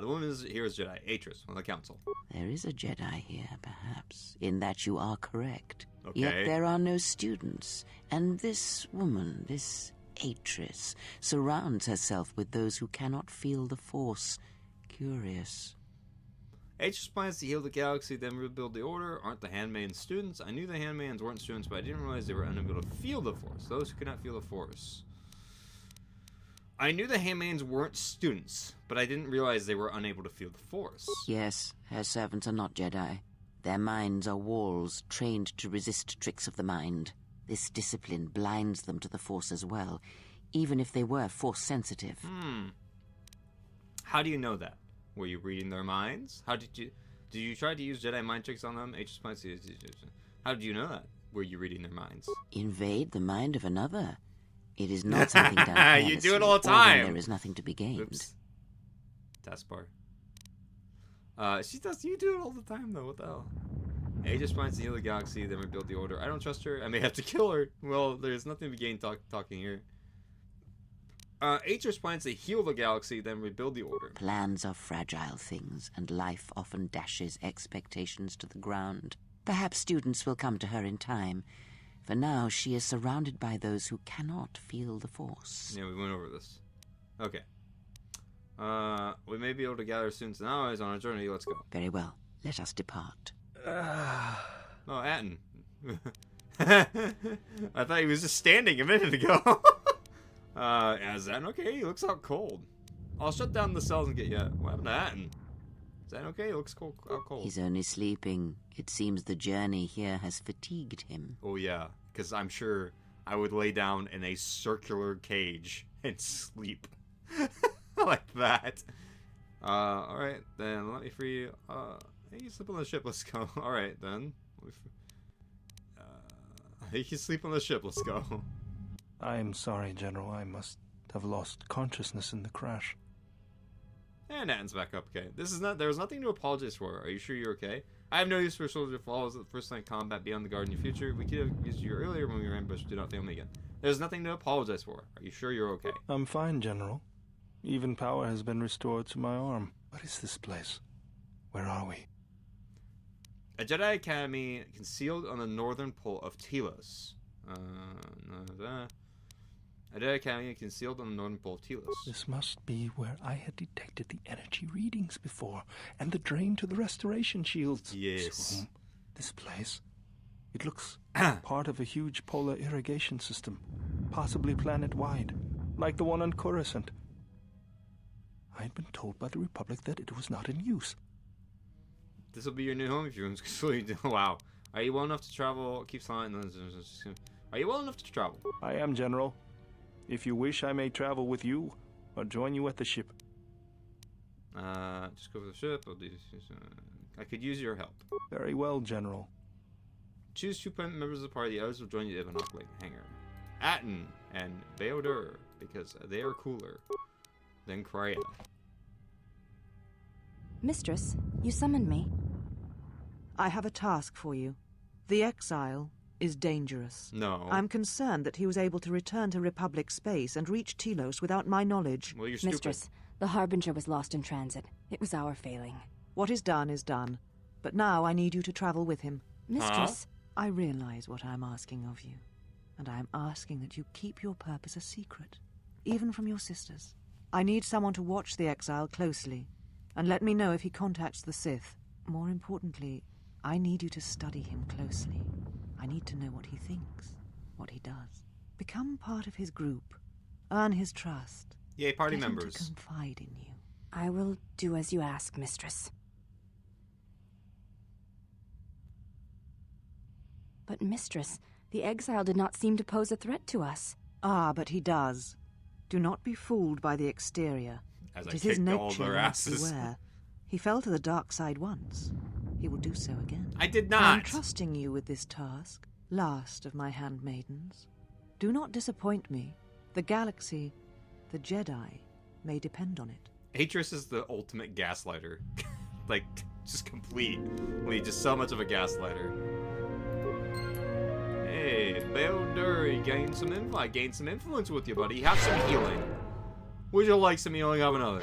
The woman here is Jedi, Atris, on the council. There is a Jedi here, perhaps, in that you are correct. Okay. Yet there are no students, and this woman, this Atris, surrounds herself with those who cannot feel the Force. Curious. Atris plans to heal the galaxy, then rebuild the Order. Aren't the Handmaidens students? I knew the Handmaidens weren't students, but I didn't realize they were unable to feel the Force. Those who could not feel the Force. I knew the Handmaidens weren't students, but I didn't realize they were unable to feel the Force. Yes, her servants are not Jedi. Their minds are walls trained to resist tricks of the mind. This discipline blinds them to the Force as well, even if they were Force-sensitive. How do you know that? Were you reading their minds? How did you try to use Jedi mind tricks on them? How did you know that? Were you reading their minds? Invade the mind of another? It is not something done carelessly, You do it all the or when time. there is nothing to be gained. Oops. Taskbar. She does. You do it all the time, though. What the hell? Aegis plans to heal the galaxy, then rebuild the Order. I don't trust her. I may have to kill her. Well, there's nothing to be gained talking here. Aegis plans to heal the galaxy, then rebuild the Order. Plans are fragile things, and life often dashes expectations to the ground. Perhaps students will come to her in time. For now, she is surrounded by those who cannot feel the Force. Yeah, we went over this. Okay. We may be able to gather students and allies on our journey. Let's go. Very well. Let us depart. Oh, Atten. I thought he was just standing a minute ago. Is that okay? He looks out cold. I'll shut down the cells and get you. What happened to Atten? Is that okay? He looks out cold. He's only sleeping. It seems the journey here has fatigued him. Oh, yeah. Because I'm sure I would lay down in a circular cage and sleep. Like that. Alright, then let me free you. Hey, you sleep on the ship. Let's go. Alright, then. You can sleep on the ship. Let's go. I'm sorry, General. I must have lost consciousness in the crash. And Atten's back up. Okay. There was nothing to apologize for. Are you sure you're okay? I have no use for soldier flaws at first line combat beyond the guard in your future. We could have used you earlier when we were ambushed. Do not fail me again. There's nothing to apologize for. Are you sure you're okay? I'm fine, General. Even power has been restored to my arm. What is this place? Where are we? A Jedi Academy concealed on the northern pole of Telos. A Jedi Academy concealed on the northern pole of Telos. This must be where I had detected the energy readings before, and the drain to the restoration shields. Yes. So, this place, it looks part of a huge polar irrigation system, possibly planet-wide, like the one on Coruscant. I had been told by the Republic that it was not in use. This will be your new home if you're Wow. Are you well enough to travel? Keep silent. Are you well enough to travel? I am, General. If you wish, I may travel with you, or join you at the ship. Just go for the ship. I could use your help. Very well, General. Choose 2 members of the party. The others will join you at the Knockling hangar. Atten and Vtuber, because they are cooler than Kraya. Mistress, you summoned me. I have a task for you. The exile is dangerous. No. I'm concerned that he was able to return to Republic space and reach Telos without my knowledge. Well, you're stupid. Mistress, the Harbinger was lost in transit. It was our failing. What is done is done. But now I need you to travel with him. Mistress, I realize what I'm asking of you. And I am asking that you keep your purpose a secret, even from your sisters. I need someone to watch the exile closely, and let me know if he contacts the Sith. More importantly, I need you to study him closely. I need to know what he thinks, what he does. Become part of his group. Earn his trust. Yay, party Get him members. to confide in you. I will do as you ask, Mistress. But, Mistress, the exile did not seem to pose a threat to us. Ah, but he does. Do not be fooled by the exterior. As It I is his kicked all nature their not to asses. beware. He fell to the dark side once. He will do so again. I did I am not. trusting you with this task, last of my handmaidens. Do not disappoint me. The galaxy, the Jedi, may depend on it. Atris is the ultimate gaslighter. Like, just completely, just so much of a gaslighter. Hey, Vtuber, you gained some influence. I gained some influence with you, buddy. Have some healing. Would you like some healing of another?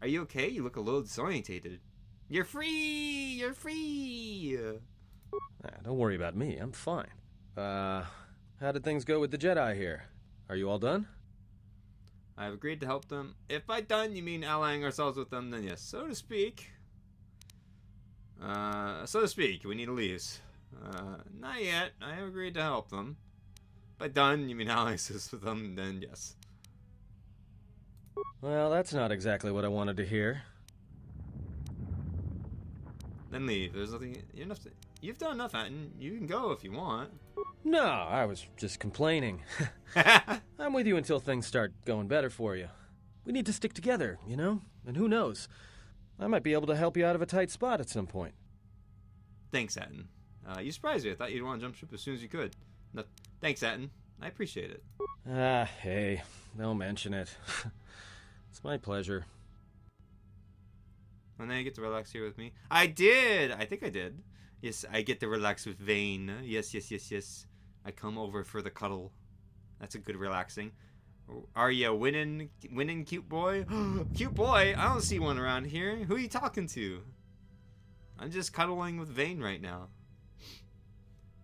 Are you okay? You look a little disorientated. You're free! You're free! Don't worry about me. I'm fine. How did things go with the Jedi here? Are you all done? I have agreed to help them. If by done you mean allying ourselves with them, then yes, so to speak. So to speak, we need to leave. Not yet. I have agreed to help them. By done you mean allying ourselves with them, then yes. Well, that's not exactly what I wanted to hear. Then leave. There's nothing. You've done enough, Atten. You can go if you want. No, I was just complaining. I'm with you until things start going better for you. We need to stick together, you know? And who knows? I might be able to help you out of a tight spot at some point. Thanks, Atten. You surprised me. I thought you'd want to jump ship as soon as you could. No, thanks, Atten. I appreciate it. Hey, don't mention it. It's my pleasure. And then you get to relax here with me. I did! I think I did. Yes, I get to relax with Vane. Yes, yes, yes, yes. I come over for the cuddle. That's a good relaxing. Are you winning, cute boy? Cute boy? I don't see one around here. Who are you talking to? I'm just cuddling with Vane right now.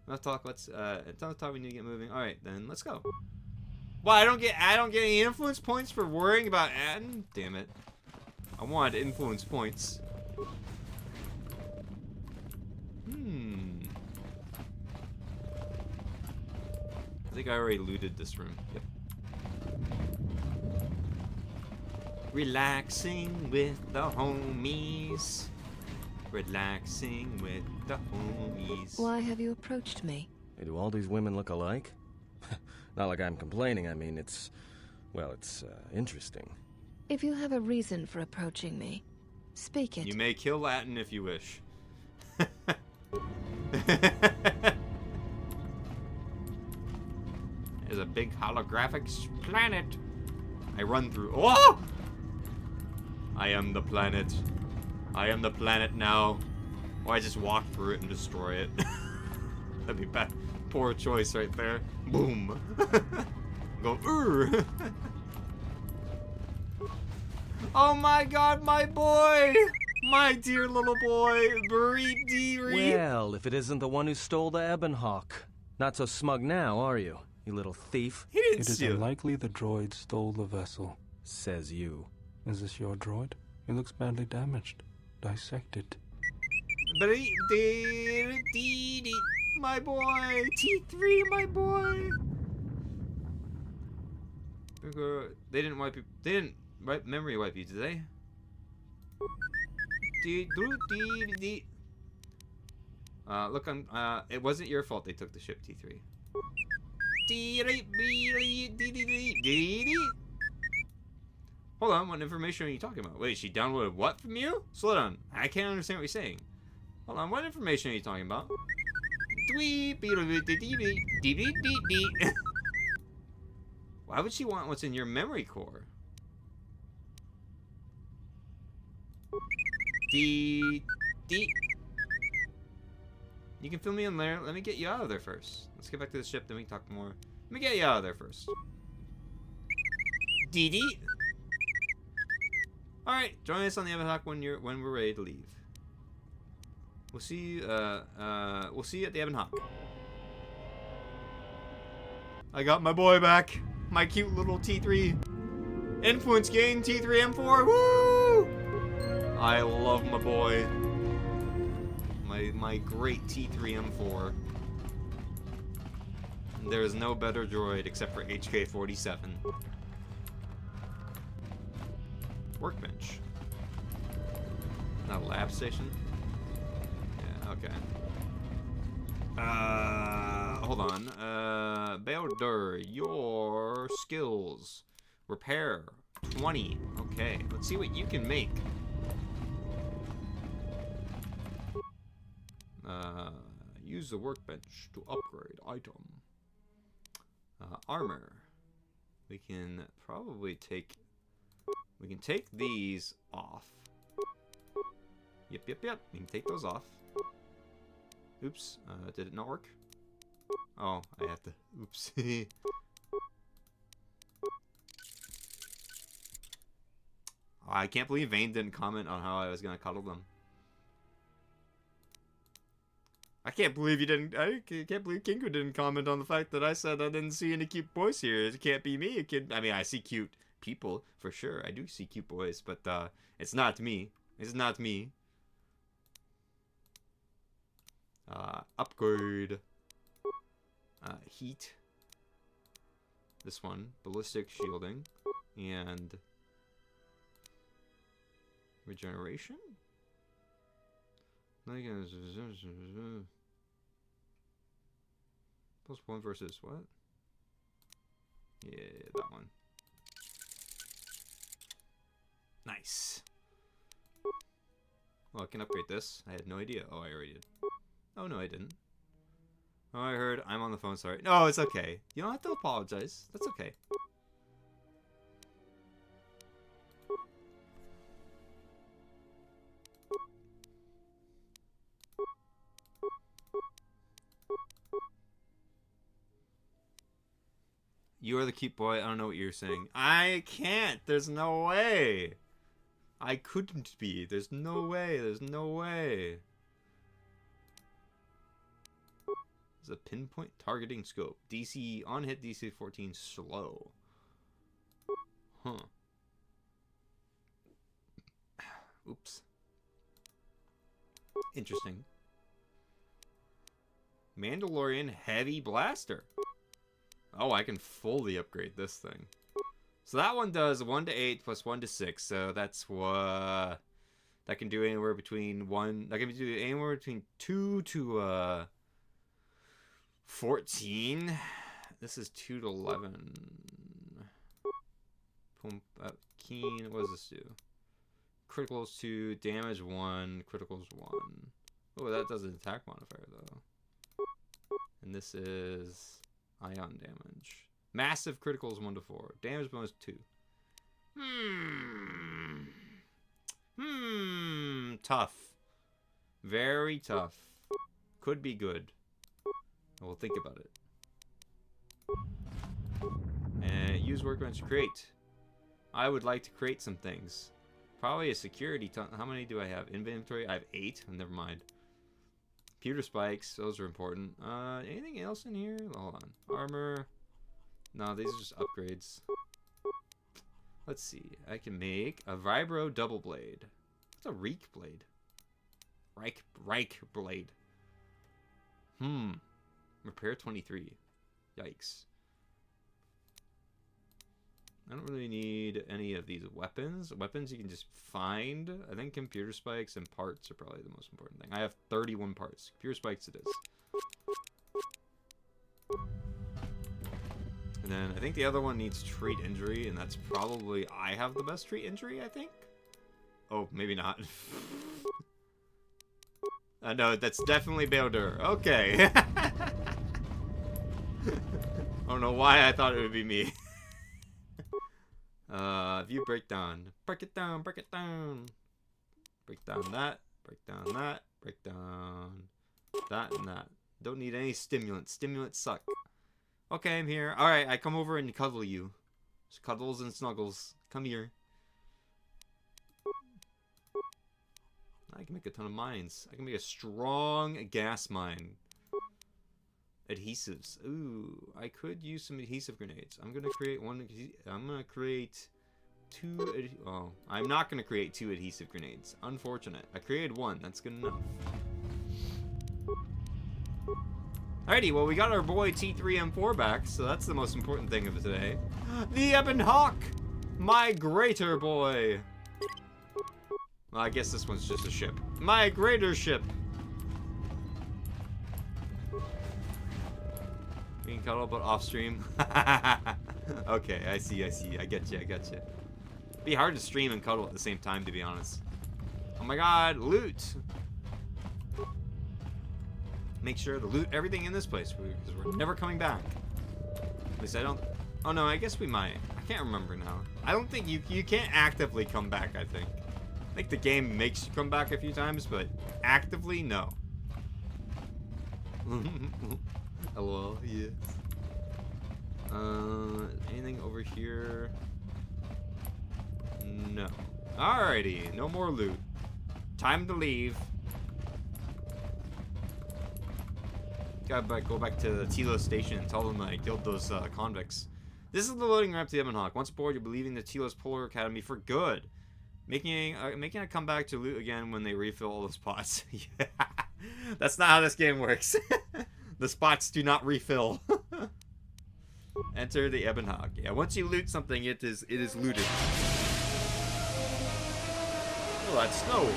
Enough talk. Enough talk. We need to get moving. All right, then let's go. Well, I don't get any influence points for worrying about Atten. Damn it! I wanted influence points. I think I already looted this room. Yep. Relaxing with the homies. Relaxing with the homies. Why have you approached me? Hey, do all these women look alike? Not like I'm complaining. I mean, it's interesting. If you have a reason for approaching me, speak it. You may kill Latin if you wish. There's a big holographic planet. I run through. Oh! I am the planet. I am the planet now. Or I just walk through it and destroy it. That'd be bad. Poor choice right there. Boom. Go. Oh my God, my boy! My dear little boy, Well, if it isn't the one who stole the Ebonhawk. Not so smug now, are you? You little thief. He didn't It is steal. unlikely the droid stole the vessel. Says you. Is this your droid? It looks badly damaged. Dissect it. My boy, T3, my boy. They didn't wipe you. They didn't memory wipe you, did they? Look, it wasn't your fault they took the ship, T3. Hold on, what information are you talking about? Wait, she downloaded what from you? Slow down. I can't understand what you're saying. Hold on, what information are you talking about? Why would she want what's in your memory core? You can fill me in there. Let me get you out of there first. Let's get back to the ship, then we can talk more. Let me get you out of there first. Alright, join us on the Ebonhawk when we're ready to leave. We'll see you at the Ebonhawk. I got my boy back. My cute little T3. Influence gain T3M4. Woo! I love my boy. My great T3M4. There is no better droid except for HK-47. Workbench. Not a lab station? Yeah, okay. Hold on. Baildur, your skills. Repair, 20. Okay, let's see what you can make. Use the workbench to upgrade item. Armor. We can probably take... We can take these off. Yep. We can take those off. Oops. Did it not work? Oh, I have to... Oops. I can't believe Vane didn't comment on how I was gonna cuddle them. I can't believe you didn't. I can't believe Kinko didn't comment on the fact that I said I didn't see any cute boys here. It can't be me. I mean, I see cute people for sure. I do see cute boys, but it's not me. It's not me. Upgrade. Heat. This one, ballistic shielding, and regeneration. +1 versus what? Yeah, that one. Nice. Well, I can upgrade this. I had no idea. Oh, I already did. Oh, no, I didn't. Oh, I heard. I'm on the phone, sorry. No, it's okay. You don't have to apologize. That's okay. You are the cute boy. I don't know what you're saying. I can't. There's no way. I couldn't be. There's no way. There's no way. It's a pinpoint targeting scope. DC on hit, DC 14 slow. Huh. Oops. Interesting. Mandalorian heavy blaster. Oh, I can fully upgrade this thing. So that one does 1 to 8 plus 1 to 6. So that's what that can do anywhere between 1. That can do anywhere between 2 to 14. This is 2 to 11. Keen. What does this do? Criticals 2, damage 1, criticals 1. Oh, that does an attack modifier though. And this is ion damage. Massive criticals 1 to 4. Damage bonus 2. Tough. Very tough. Could be good. We'll think about it. And use workbench to create. I would like to create some things. Probably a security ton. How many do I have? Inventory? I have 8. Never mind. Computer spikes. Those are important. Anything else in here? Hold on. Armor. No, these are just upgrades. Let's see. I can make a Vibro double blade. What's a Reek blade? Reich blade. Repair 23. Yikes. I don't really need any of these weapons. Weapons you can just find. I think computer spikes and parts are probably the most important thing. I have 31 parts. Computer spikes it is. And then I think the other one needs treat injury, and that's probably I have the best treat injury, I think. Oh, maybe not. No, that's definitely Beodur. Okay. I don't know why I thought it would be me. View breakdown. Break it down, break it down. Break down that, break down that, break down that and that. Don't need any stimulants. Stimulants suck. Okay, I'm here. Alright, I come over and cuddle you. Just cuddles and snuggles. Come here. I can make a ton of mines. I can make a strong gas mine. Adhesives. Ooh, I could use some adhesive grenades. I'm gonna create one. I'm gonna create 2. Oh, I'm not gonna create 2 adhesive grenades. Unfortunate. I created 1. That's good enough. Alrighty, well, we got our boy T3M4 back, so that's the most important thing of today. The Ebon Hawk! My greater boy! Well, I guess this one's just a ship. My greater ship! We can cuddle, but off stream. Okay, I see. I get you. It'd be hard to stream and cuddle at the same time, to be honest. Oh my god, loot! Make sure to loot everything in this place, because we're never coming back. At least I don't... Oh no, I guess we might. I can't remember now. I don't think you can't actively come back, I think. I think the game makes you come back a few times, but actively, no. LOL, yes. Anything over here? No. Alrighty, no more loot. Time to leave. Gotta go back to the Tilo station and tell them I killed those convicts. This is the loading ramp to the Ebonhawk. Once aboard, you'll be leaving the Tilo's Polar Academy for good. Making a comeback to loot again when they refill all the spots. Yeah. That's not how this game works. The spots do not refill. Enter the Ebonhawk. Yeah, once you loot something, it is looted. Oh, that's snow.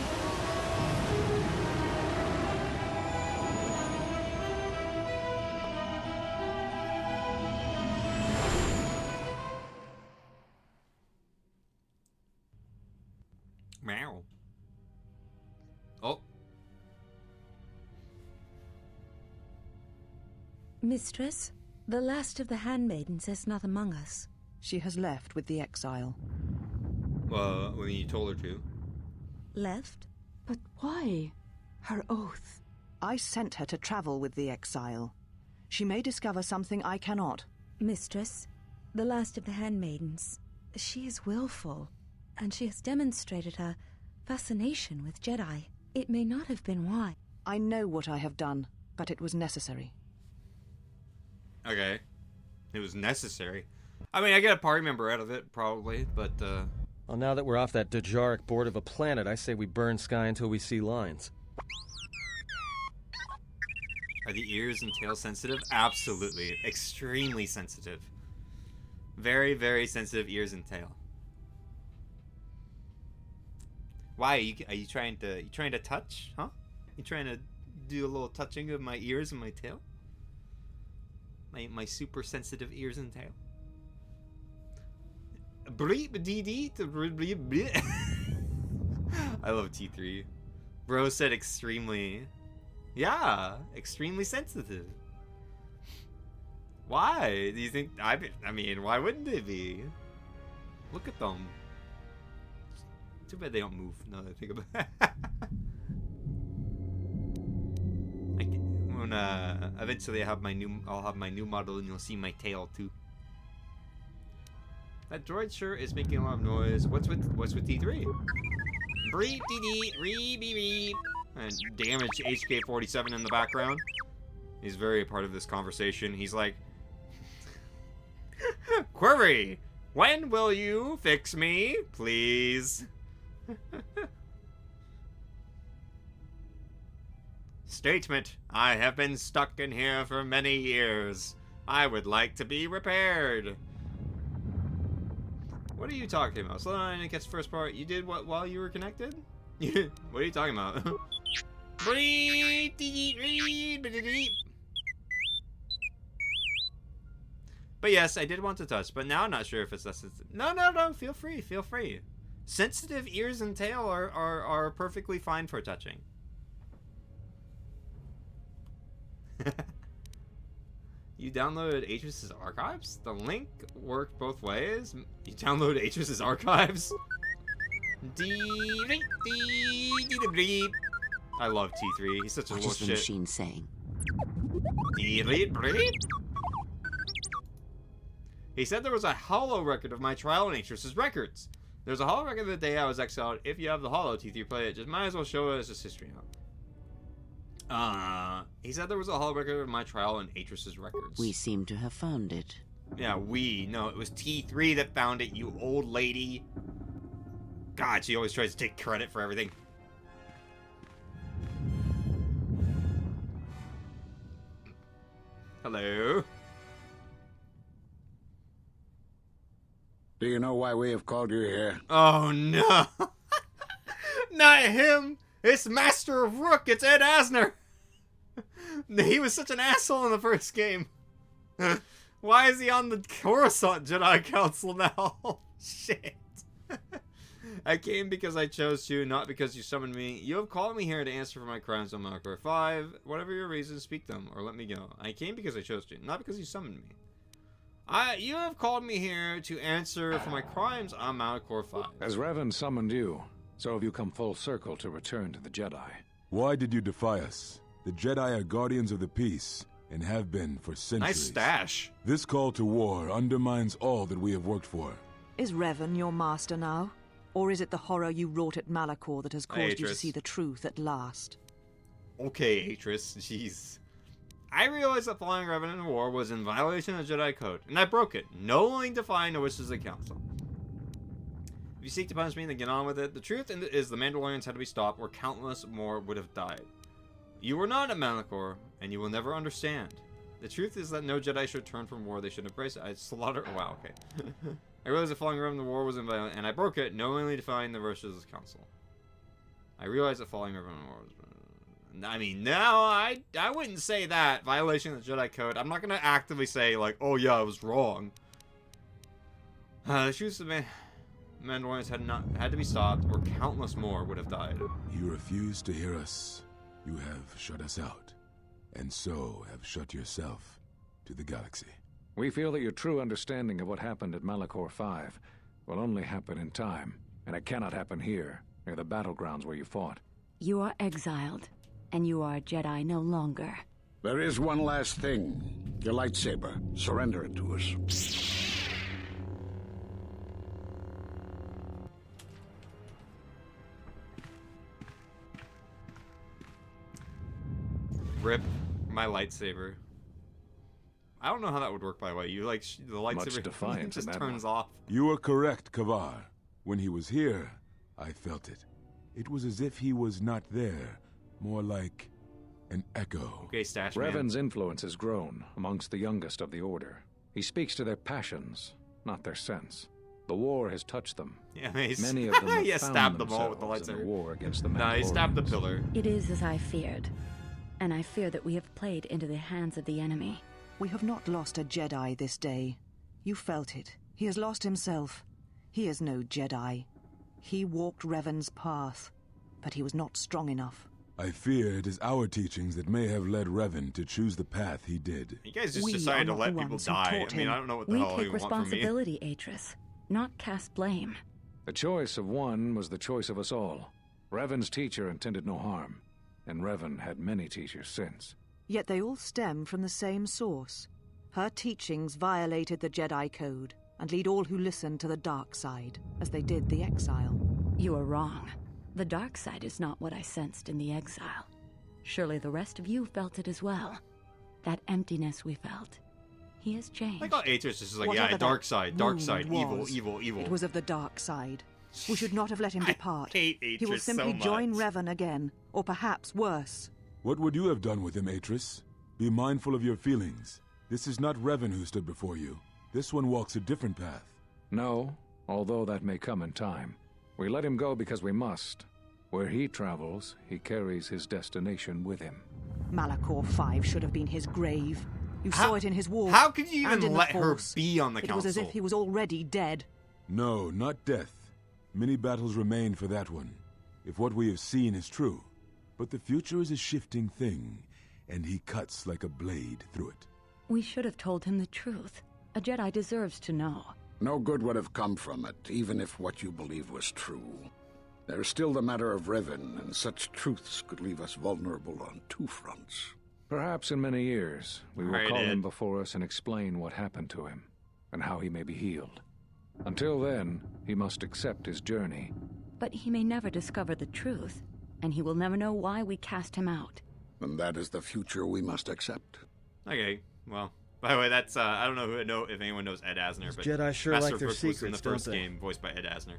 Meow. Oh. Mistress, the last of the handmaidens is not among us. She has left with the exile. Well, when you told her to. Left? But why? Her oath. I sent her to travel with the exile. She may discover something I cannot. Mistress, the last of the handmaidens. She is willful, and she has demonstrated her fascination with Jedi. It may not have been why. I know what I have done, but it was necessary. Okay. It was necessary. I mean, I get a party member out of it, probably, but, Well, now that we're off that Dejaric board of a planet, I say we burn sky until we see lines. Are the ears and tail sensitive? Absolutely. Extremely sensitive. Very, very sensitive ears and tail. Why? Are you trying to touch? Huh? You trying to do a little touching of my ears and my tail? My super sensitive ears and tail. Bleep dee dee. I love T3. Bro said extremely. Yeah, extremely sensitive. Why? Do you think I mean, why wouldn't they be? Look at them. Too bad they don't move now that I think about it. When eventually I'll have my new model and you'll see my tail too. That droid sure is making a lot of noise. What's with T3? Breep dee dee ree bee bee. And damaged HK-47 in the background. He's very a part of this conversation. He's like, query, when will you fix me, please? Statement, I have been stuck in here for many years. I would like to be repaired. What are you talking about? Slow down and catch the first part. You did what while you were connected? What are you talking about? But yes, I did want to touch, but now I'm not sure if it's that sensitive. No, feel free. Sensitive ears and tail are perfectly fine for touching. You downloaded Atris's archives? The link worked both ways? You downloaded Atris's archives? I love T3. He's such a little What is the shit. machine saying? He said there was a holo record of my trial in Atris's records. There's a holo record of the day I was exiled. If you have the holo, T3 play it. Just might as well show it as just history now. He said there was a holo record of my trial in Atris's records. We seem to have found it. Yeah, no, it was T3 that found it, you old lady. God, she always tries to take credit for everything. Hello? Do you know why we have called you here? Oh, no. Not him. It's Master of Rook. It's Ed Asner. He was such an asshole in the first game. Why is he on the Coruscant Jedi Council now? Shit. I came because I chose to, not because you summoned me. You have called me here to answer for my crimes on Malachor 5. Whatever your reasons, speak them, or let me go. I came because I chose to, not because you summoned me. You have called me here to answer for my crimes on Malachor 5. As Revan summoned you, so have you come full circle to return to the Jedi. Why did you defy us? The Jedi are guardians of the peace, and have been for centuries. Nice stash. This call to war undermines all that we have worked for. Is Revan your master now? Or is it the horror you wrought at Malachor that has caused you to Atris. see the truth at last? Okay, Atris, jeez. I realized that following Revenant War was in violation of Jedi Code, and I broke it, knowing defying the wishes of the Council. If you seek to punish me, then get on with it. The truth is the Mandalorians had to be stopped, or countless more would have died. You were not at Malachor, and you will never understand. The truth is that no Jedi should turn from war, they should embrace it. I slaughtered... Wow, okay. I realized that following Revenant War was in violation, and I broke it, knowingly defying the wishes of the Council. I realized that following Revenant War was... I mean, no, I wouldn't say that. Violation of the Jedi Code. I'm not going to actively say, like, oh yeah, I was wrong. The truth of the Mandalorians had to be stopped, or countless more would have died. You refuse to hear us. You have shut us out, and so have shut yourself to the galaxy. We feel that your true understanding of what happened at Malachor 5 will only happen in time, and it cannot happen here, near the battlegrounds where you fought. You are exiled, and you are a Jedi no longer. There is one last thing. Your lightsaber. Surrender it to us. Rip my lightsaber. I don't know how that would work, by the way. You like the lightsaber defiance just in that turns one. off. You are correct, Kavar. When he was here, I felt it. It was as if he was not there, more like an echo. Okay, Stash Man. Revan's influence has grown amongst the youngest of the Order. He speaks to their passions, not their sense. The war has touched them. Yeah, he's, Many of them have he found stabbed them all with the themselves in lightsaber. the war against the Nah, he stabbed the Mandalorians. pillar. It is as I feared, and I fear that we have played into the hands of the enemy. We have not lost a Jedi this day. You felt it. He has lost himself. He is no Jedi. He walked Revan's path, but he was not strong enough. I fear it is our teachings that may have led Revan to choose the path he did. You guys just We decided are to not let the people ones who die. taught I mean, him. I don't know what the We hell you take want from me. responsibility, Atris, not cast blame. The choice of one was the choice of us all. Revan's teacher intended no harm, and Revan had many teachers since. Yet they all stem from the same source. Her teachings violated the Jedi Code and lead all who listen to the dark side, as they did the exile. You are wrong. The dark side is not what I sensed in the exile. Surely the rest of you felt it as well. That emptiness we felt. He has changed. I got Atris just like, Whatever yeah, that dark side, evil, was, evil, evil. It was of the dark side. We should not have let him I depart. hate He will Atris simply so join much. Revan again, or perhaps worse. What would you have done with him, Atris? Be mindful of your feelings. This is not Revan who stood before you. This one walks a different path. No, although that may come in time. We let him go because we must. Where he travels, he carries his destination with him. Malachor 5 should have been his grave. You saw it in his walk. How could you and even in the let her Force. be on the It council? was as if he was already dead. No, not death. Many battles remain for that one, if what we have seen is true. But the future is a shifting thing, and he cuts like a blade through it. We should have told him the truth. A Jedi deserves to know. No good would have come from it, even if what you believed was true. There is still the matter of Revan, and such truths could leave us vulnerable on two fronts. Perhaps in many years, we will Right, call Ed. him before us and explain what happened to him, and how he may be healed. Until then, he must accept his journey. But he may never discover the truth, and he will never know why we cast him out. And that is the future we must accept. Okay, well, by the way, that's I don't know if anyone knows Ed Asner, but Jedi sure Master like their Rook was in the secrets, don't first they? game, voiced by Ed Asner,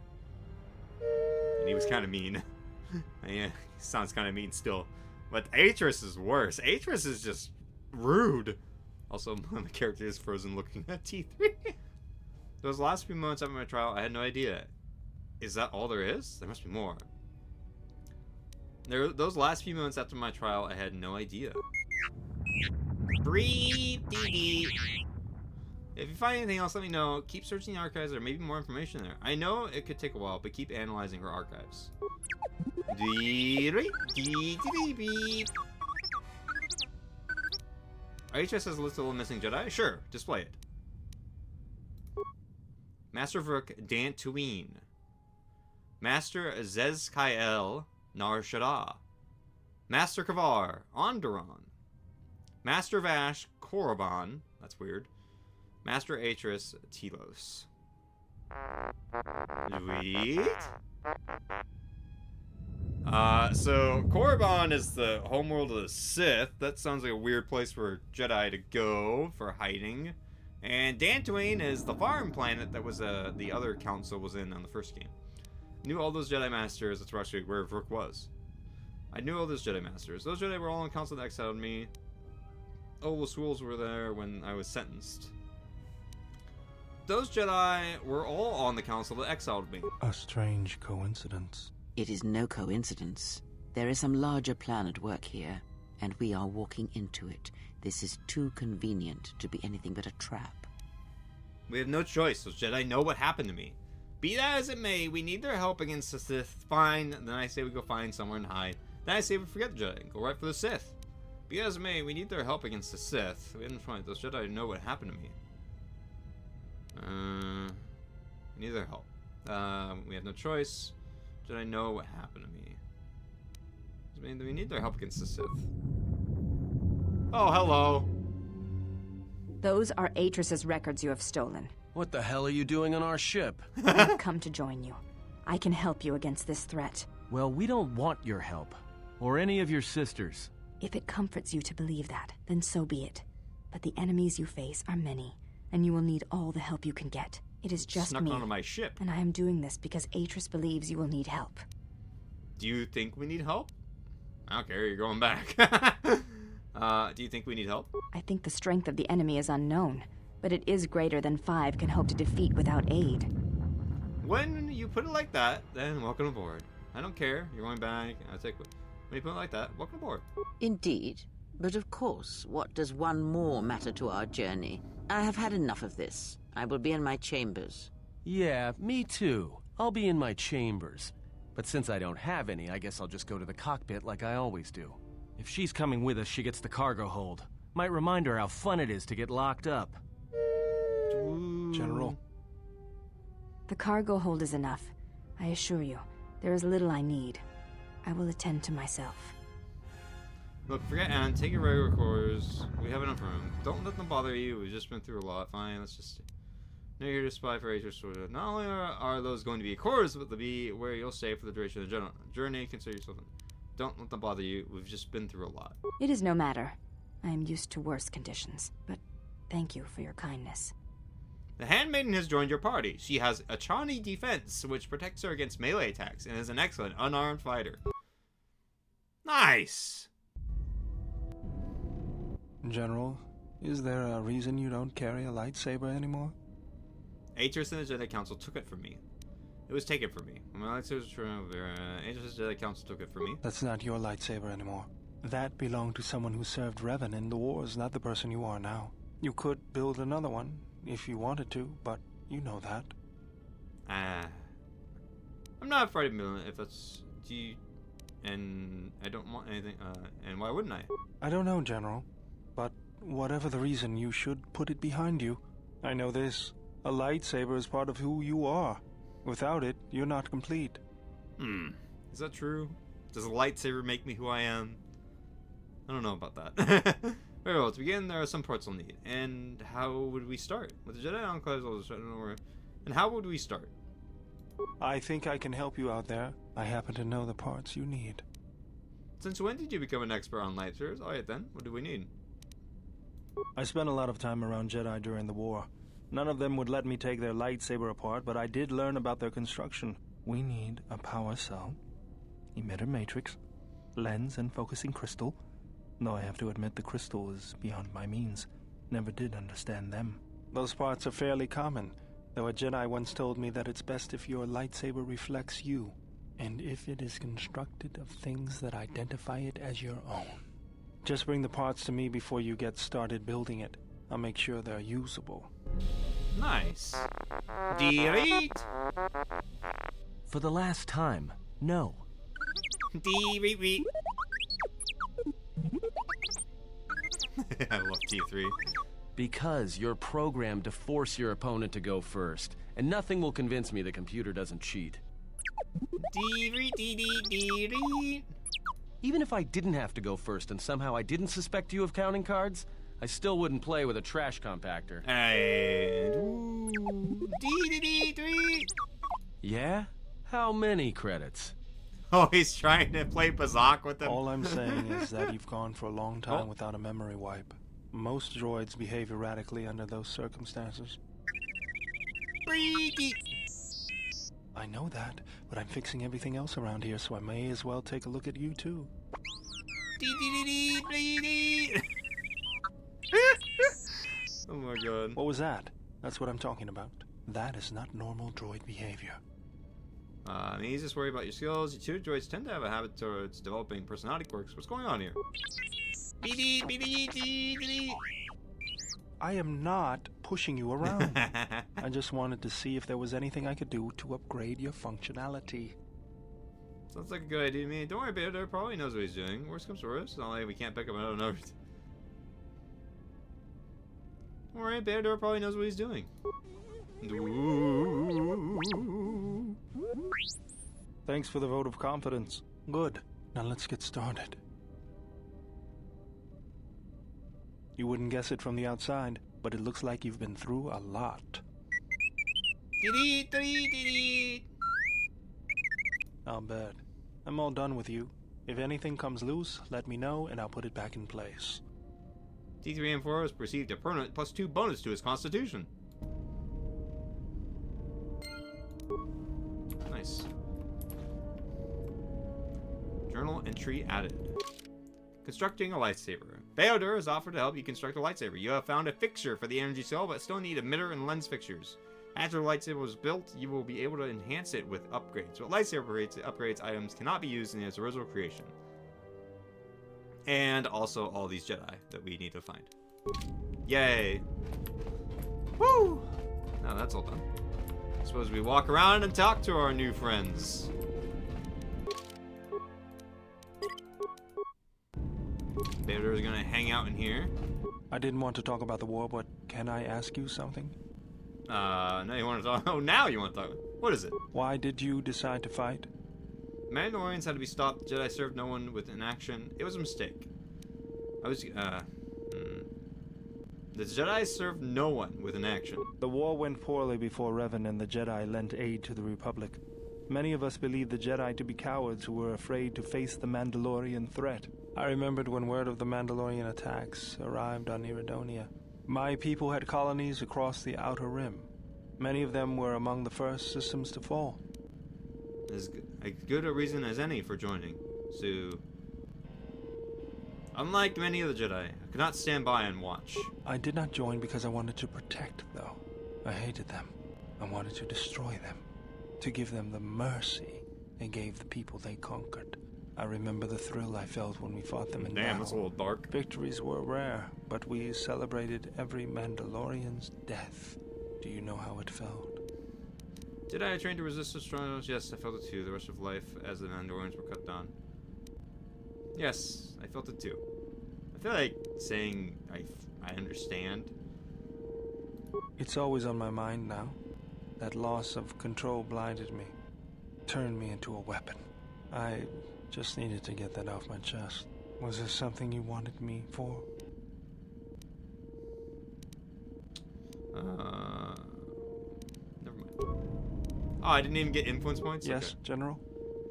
and he was kind of mean. Yeah, he sounds kind of mean still, but Atris is worse. Atris is just rude. Also, one of the characters is frozen, looking at T3. Those last few moments after my trial, I had no idea. Is that all there is? There must be more. Those last few moments after my trial, I had no idea. Breathe, DD. If you find anything else, let me know. Keep searching the archives. There may be more information there. I know it could take a while, but keep analyzing her archives. HS has a list of all missing Jedi? Sure, display it. Master Vrook Dantooine. Master Zezkael Nar Shaddaa. Master Kavar Onderon. Master Vash Korriban. That's weird. Master Atris Telos. Sweet. So Korriban is the homeworld of the Sith. That sounds like a weird place for a Jedi to go for hiding. And Dantooine is the farm planet that was the other council was in on the first game. Knew all those Jedi Masters. That's actually where Vrook was. I knew all those Jedi Masters. Those Jedi were all in council that exiled me. All the schools were there when I was sentenced. Those Jedi were all on the council that exiled me. A strange coincidence. It is no coincidence. There is some larger plan at work here, and we are walking into it. This is too convenient to be anything but a trap. We have no choice. Those Jedi know what happened to me. Be that as it may, we need their help against the Sith. Fine. Then I say we go find somewhere and hide. Then I say we forget the Jedi and go right for the Sith. Be that as it may, we need their help against the Sith. We didn't find those Jedi know what happened to me. We need their help. We have no choice. Jedi know what happened to me. I mean, we need their help against the Sith. Oh, hello. Those are Atris's records you have stolen. What the hell are you doing on our ship? I've come to join you. I can help you against this threat. Well, we don't want your help. Or any of your sisters. If it comforts you to believe that, then so be it. But the enemies you face are many, and you will need all the help you can get. It is just Snuck me, onto my ship. and I am doing this because Atris believes you will need help. Do you think we need help? I don't care, you're going back. Do you think we need help? I think the strength of the enemy is unknown, but it is greater than 5 can hope to defeat without aid. When you put it like that, then welcome aboard. I don't care, you're going back. I'll take it. When you put it like that, welcome aboard. Indeed. But of course, what does one more matter to our journey? I have had enough of this. I will be in my chambers. Yeah, me too. I'll be in my chambers. But since I don't have any, I guess I'll just go to the cockpit like I always do. If she's coming with us, she gets the cargo hold. Might remind her how fun it is to get locked up. General. The cargo hold is enough. I assure you, there is little I need. I will attend to myself. Look, forget Anne, take your regular quarters. We have enough room. Don't let them bother you, we've just been through a lot. Fine, let's just... Now you're here to spy for Atris. Not only are those going to be quarters, but they'll be where you'll stay for the duration of the journey. Consider yourself in. Don't let them bother you, we've just been through a lot. It is no matter. I am used to worse conditions, but thank you for your kindness. The handmaiden has joined your party. She has a Chani defense, which protects her against melee attacks, and is an excellent unarmed fighter. Nice! General, is there a reason you don't carry a lightsaber anymore? Atris and the Jedi Council took it from me. It was taken from me. When my lightsaber was Atris and the Jedi Council took it from me. That's not your lightsaber anymore. That belonged to someone who served Revan in the wars, not the person you are now. You could build another one, if you wanted to, but you know that. I'm not afraid of building it if that's... And I don't want anything, and why wouldn't I? I don't know, General. But whatever the reason, you should put it behind you. I know this. A lightsaber is part of who you are. Without it, you're not complete. Is that true? Does a lightsaber make me who I am? I don't know about that. Very well, to begin, there are some parts we'll need. And how would we start? With the Jedi Enclaves, and how would we start? I think I can help you out there. I happen to know the parts you need. Since when did you become an expert on lightsabers? Alright then, what do we need? I spent a lot of time around Jedi during the war. None of them would let me take their lightsaber apart, but I did learn about their construction. We need a power cell, emitter matrix, lens and focusing crystal. Though I have to admit the crystal is beyond my means. Never did understand them. Those parts are fairly common, though a Jedi once told me that it's best if your lightsaber reflects you, and if it is constructed of things that identify it as your own. Just bring the parts to me before you get started building it. I'll make sure they're usable. Nice. Delete. For the last time, no. Delete. I love T3. Because you're programmed to force your opponent to go first, and nothing will convince me the computer doesn't cheat. Delete. Even if I didn't have to go first and somehow I didn't suspect you of counting cards, I still wouldn't play with a trash compactor. Dee-dee-dee-dee. Yeah? How many credits? Oh, he's trying to play Bazak with them. All I'm saying is that you've gone for a long time Oh. without a memory wipe. Most droids behave erratically under those circumstances. Freaky. I know that, but I'm fixing everything else around here, so I may as well take a look at you too. Dee-dee-dee-dee-dee-dee. Oh my god. What was that? That's what I'm talking about. That is not normal droid behavior. I mean, he's just worried about your skills. Your tutor droids tend to have a habit towards developing personality quirks. What's going on here? Dee-dee-dee-dee-dee-dee. I am not pushing you around. I just wanted to see if there was anything I could do to upgrade your functionality. Sounds like a good idea to me. Don't worry, Vader probably knows what he's doing. Worst comes to worst, it's not like we can't pick up another note. Don't worry, Vader probably knows what he's doing. Thanks for the vote of confidence. Good. Now let's get started. You wouldn't guess it from the outside, but it looks like you've been through a lot. Dee-dee-dee-dee-dee. I'll bet. I'm all done with you. If anything comes loose, let me know and I'll put it back in place. T3M4 has received a permanent +2 bonus to his constitution. Nice. Journal entry added. Constructing a lightsaber. Theodore has offered to help you construct a lightsaber. You have found a fixture for the energy cell, but still need emitter and lens fixtures. After the lightsaber was built, you will be able to enhance it with upgrades. But lightsaber upgrades items cannot be used in its original creation. And also all these Jedi that we need to find. Yay! Woo! Now that's all done. I suppose we walk around and talk to our new friends. Vader's gonna hang out in here. I didn't want to talk about the war, but can I ask you something? No, you want to talk? Oh, now you want to talk. What is it? Why did you decide to fight? Mandalorians had to be stopped. Jedi served no one with inaction. It was a mistake. The Jedi served no one with inaction. The war went poorly before Revan and the Jedi lent aid to the Republic. Many of us believed the Jedi to be cowards who were afraid to face the Mandalorian threat. I remembered when word of the Mandalorian attacks arrived on Iridonia. My people had colonies across the Outer Rim. Many of them were among the first systems to fall. As good a reason as any for joining. So, unlike many of the Jedi, I could not stand by and watch. I did not join because I wanted to protect, though. I hated them. I wanted to destroy them. To give them the mercy they gave the people they conquered. I remember the thrill I felt when we fought them in battle. Damn, that's a little dark. Victories were rare, but we celebrated every Mandalorian's death. Do you know how it felt? Did I train to resist the storms? Yes, I felt it too. The rest of life as the Mandalorians were cut down. Yes, I felt it too. I feel like saying I understand. It's always on my mind now. That loss of control blinded me. Turned me into a weapon. I just needed to get that off my chest. Was there something you wanted me for? Never mind. Oh, I didn't even get influence points? Yes, Okay. General?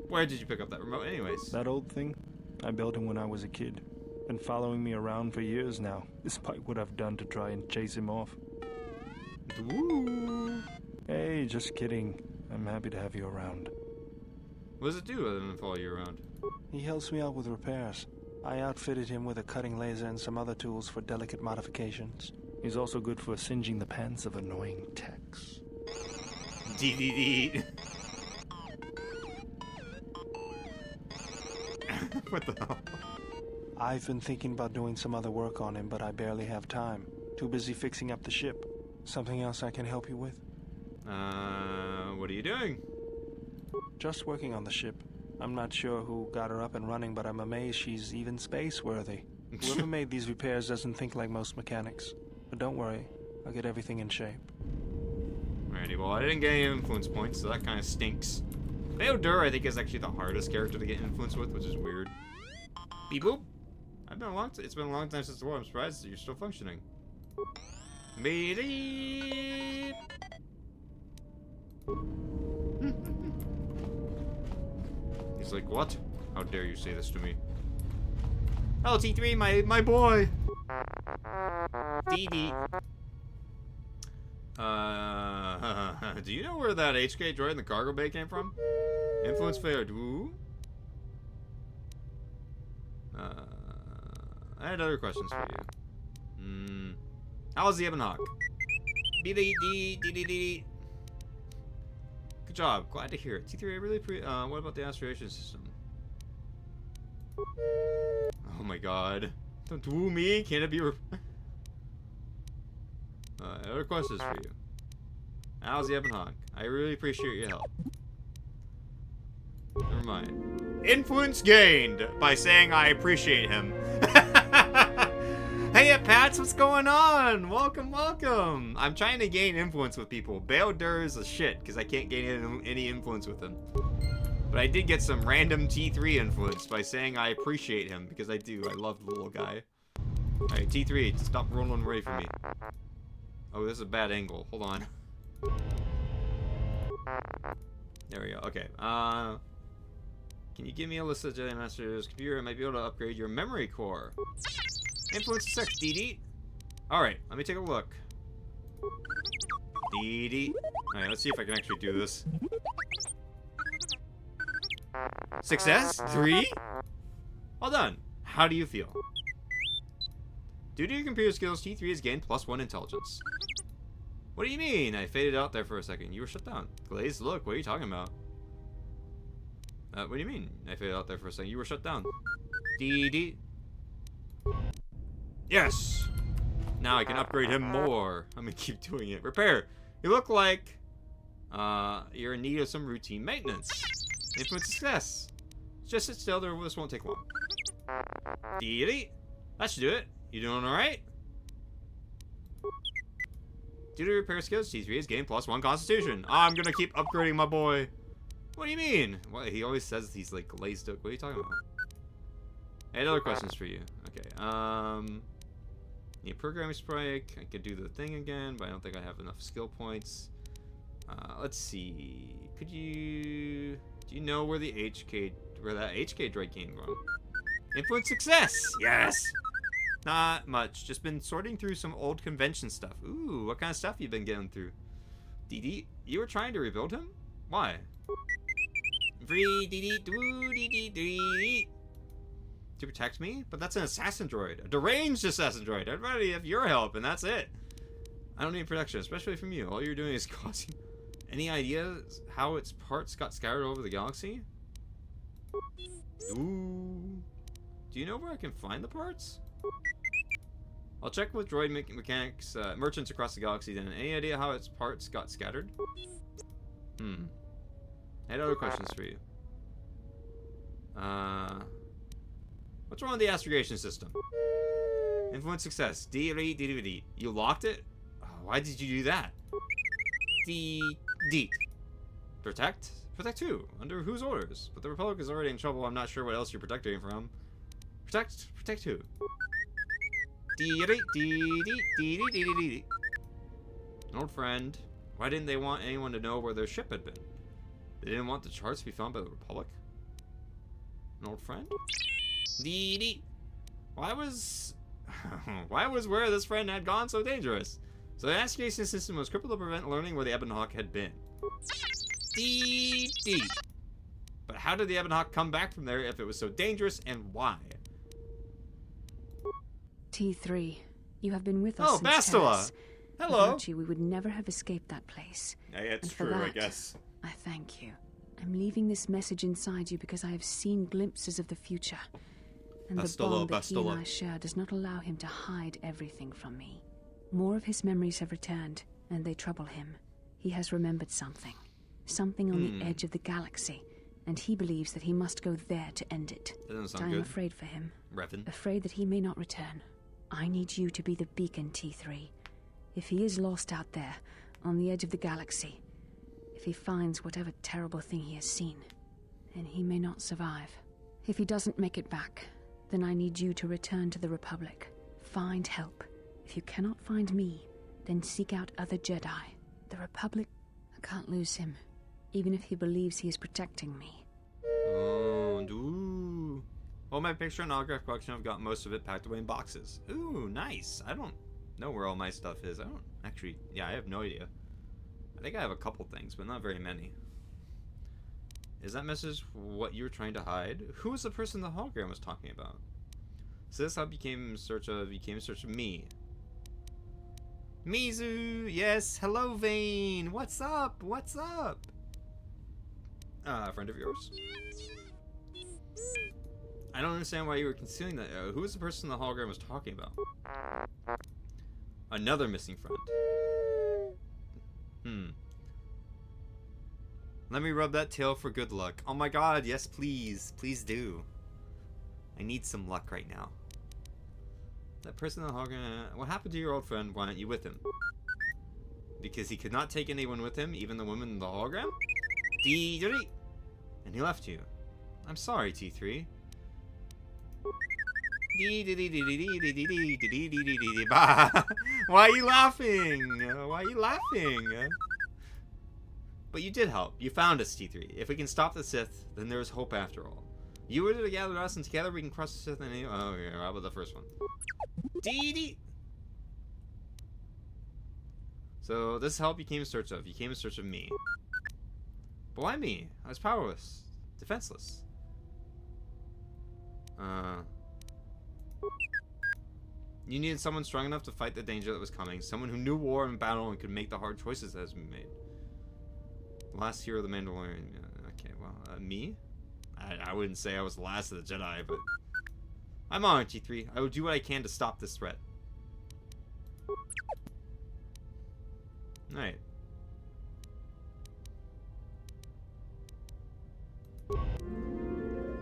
Where did you pick up that remote anyways? That old thing? I built him when I was a kid. Been following me around for years now, despite what I've done to try and chase him off. Ooh. Hey, just kidding. I'm happy to have you around. What does it do other than follow you around? He helps me out with repairs. I outfitted him with a cutting laser and some other tools for delicate modifications. He's also good for singeing the pants of annoying techs. DVD. What the hell? I've been thinking about doing some other work on him, but I barely have time. Too busy fixing up the ship. Something else I can help you with? What are you doing? Just working on the ship. I'm not sure who got her up and running, but I'm amazed she's even space-worthy. Whoever made these repairs doesn't think like most mechanics. But don't worry, I'll get everything in shape. Alrighty, well, I didn't get any influence points, so that kind of stinks. Vtuber, I think, is actually the hardest character to get influence with, which is weird. Beep boop. It's been a long time since the war. I'm surprised that you're still functioning. Beep. He's like, what? How dare you say this to me? Oh, T3, my boy! DD. Do you know where that HK droid in the cargo bay came from? Influence failed. Ooh. I had other questions for you. How's the Ebon Hawk? Good job. Glad to hear it. T3, I really what about the aspiration system? Oh my god. Don't woo me. Can it be other questions for you. How's the Ebon Hawk? I really appreciate your help. Never mind. Influence gained by saying I appreciate him. Hey, Pats, what's going on? Welcome, welcome. I'm trying to gain influence with people. Bail Dur is a shit because I can't gain any influence with him. But I did get some random T3 influence by saying I appreciate him because I do. I love the little guy. Alright, T3, stop rolling away from me. Oh, this is a bad angle. Hold on. There we go. Okay. Can you give me a list of Jedi Masters? Computer, I might be able to upgrade your memory core. Influence sex, DD. Alright, let me take a look. DD. Alright, let's see if I can actually do this. Success? 3? Well done. How do you feel? Due to your computer skills, T3 has gained +1 intelligence. What do you mean? I faded out there for a second. You were shut down. Glazed look, what are you talking about? What do you mean? I faded out there for a second. You were shut down. DD. Yes! Now I can upgrade him more. I'm gonna keep doing it. Repair. You look like you're in need of some routine maintenance. Influence success. Just sit still, this won't take long. DD. That should do it. You doing alright? Due to repair skills, T3 has gained +1 constitution. I'm gonna keep upgrading my boy. What do you mean? What, he always says he's like glazed up. What are you talking about? I had other questions for you. Okay, need programming sprite. I could do the thing again, but I don't think I have enough skill points. Let's see. Do you know where that HK droid came from? Influence success! Yes! Not much. Just been sorting through some old convention stuff. Ooh, what kind of stuff you been getting through? DD, you were trying to rebuild him? Why? Free DD, DD. To protect me? But that's an assassin droid. A deranged assassin droid. Everybody have your help, and that's it. I don't need protection, especially from you. All you're doing is causing... Any ideas how its parts got scattered over the galaxy? Ooh. Do you know where I can find the parts? I'll check with droid mechanics, merchants across the galaxy then. Any idea how its parts got scattered? I had other questions for you. What's wrong with the astrogation system? Influence success. D. You locked it? Oh, why did you do that? D. Protect? Protect who? Under whose orders? But the Republic is already in trouble. I'm not sure what else you're protecting from. Protect who? An old friend. Why didn't they want anyone to know where their ship had been? They didn't want the charts to be found by the Republic? An old friend? Why was where this friend had gone so dangerous? So the astrogation system was crippled to prevent learning where the Ebon Hawk had been. But how did the Ebon Hawk come back from there if it was so dangerous, and why? T3, you have been with us Oh, since Bastila! Terrace. Hello! Without you, we would never have escaped that place. Yeah, it's And for true, I that, guess. I thank you. I'm leaving this message inside you because I have seen glimpses of the future. And the bond that he and I share does not allow him to hide everything from me. More of his memories have returned, and they trouble him. He has remembered something. Something on the edge of the galaxy, and he believes that he must go there to end it. Doesn't sound I am good. afraid for him. Revan. Afraid that he may not return. I need you to be the beacon, T3. If he is lost out there, on the edge of the galaxy, if he finds whatever terrible thing he has seen, then he may not survive. If he doesn't make it back, then I need you to return to the Republic. Find help. If you cannot find me, then seek out other Jedi. The Republic I can't lose him, even if he believes he is protecting me. Oh, ooh. Well, my picture and autograph collection, I've got most of it packed away in boxes. Ooh, nice. I don't know where all my stuff is. I don't actually, yeah, I have no idea. I think I have a couple things, but not very many. Is that message what you were trying to hide? Who was the person the hologram was talking about? So this how became in search of me. Mizu, yes, hello Vane. What's up? What's up? A friend of yours? I don't understand why you were concealing that. Who was the person the hologram was talking about? Another missing friend. Let me rub that tail for good luck. Oh my god, yes please. Please do. I need some luck right now. That person in the hologram... What happened to your old friend? Why aren't you with him? Because he could not take anyone with him, even the woman in the hologram? And he left you. I'm sorry, T3. Why are you laughing? Why are you laughing? But you did help. You found us, T3. If we can stop the Sith, then there is hope after all. You were to gather us, and together we can crush the Sith and... Oh, yeah, how about the first one? So, this help you came in search of. You came in search of me. But why me? I was powerless. Defenseless. You needed someone strong enough to fight the danger that was coming. Someone who knew war and battle and could make the hard choices that has been made. The last hero of the Mandalorian. Okay, well, me? I wouldn't say I was the last of the Jedi, but... I'm on it, G3. I will do what I can to stop this threat. Alright.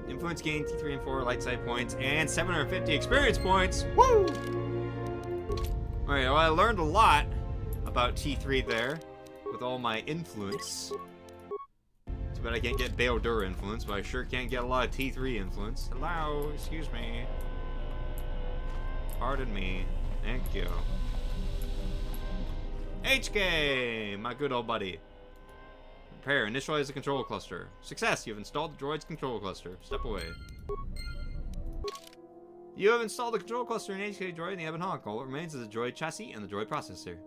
Influence gain, T3 and 4 light side points, and 750 experience points! Woo! Alright, well, I learned a lot about T3 there, with all my influence. Too bad I can't get Bail-Dur influence, but I sure can't get a lot of T3 influence. Hello, excuse me. Pardon me. Thank you. HK, my good old buddy. Prepare, initialize the control cluster. Success, you have installed the droid's control cluster. Step away. You have installed the control cluster in HK droid in the Ebon Hawk. All that remains is the droid chassis and the droid processor.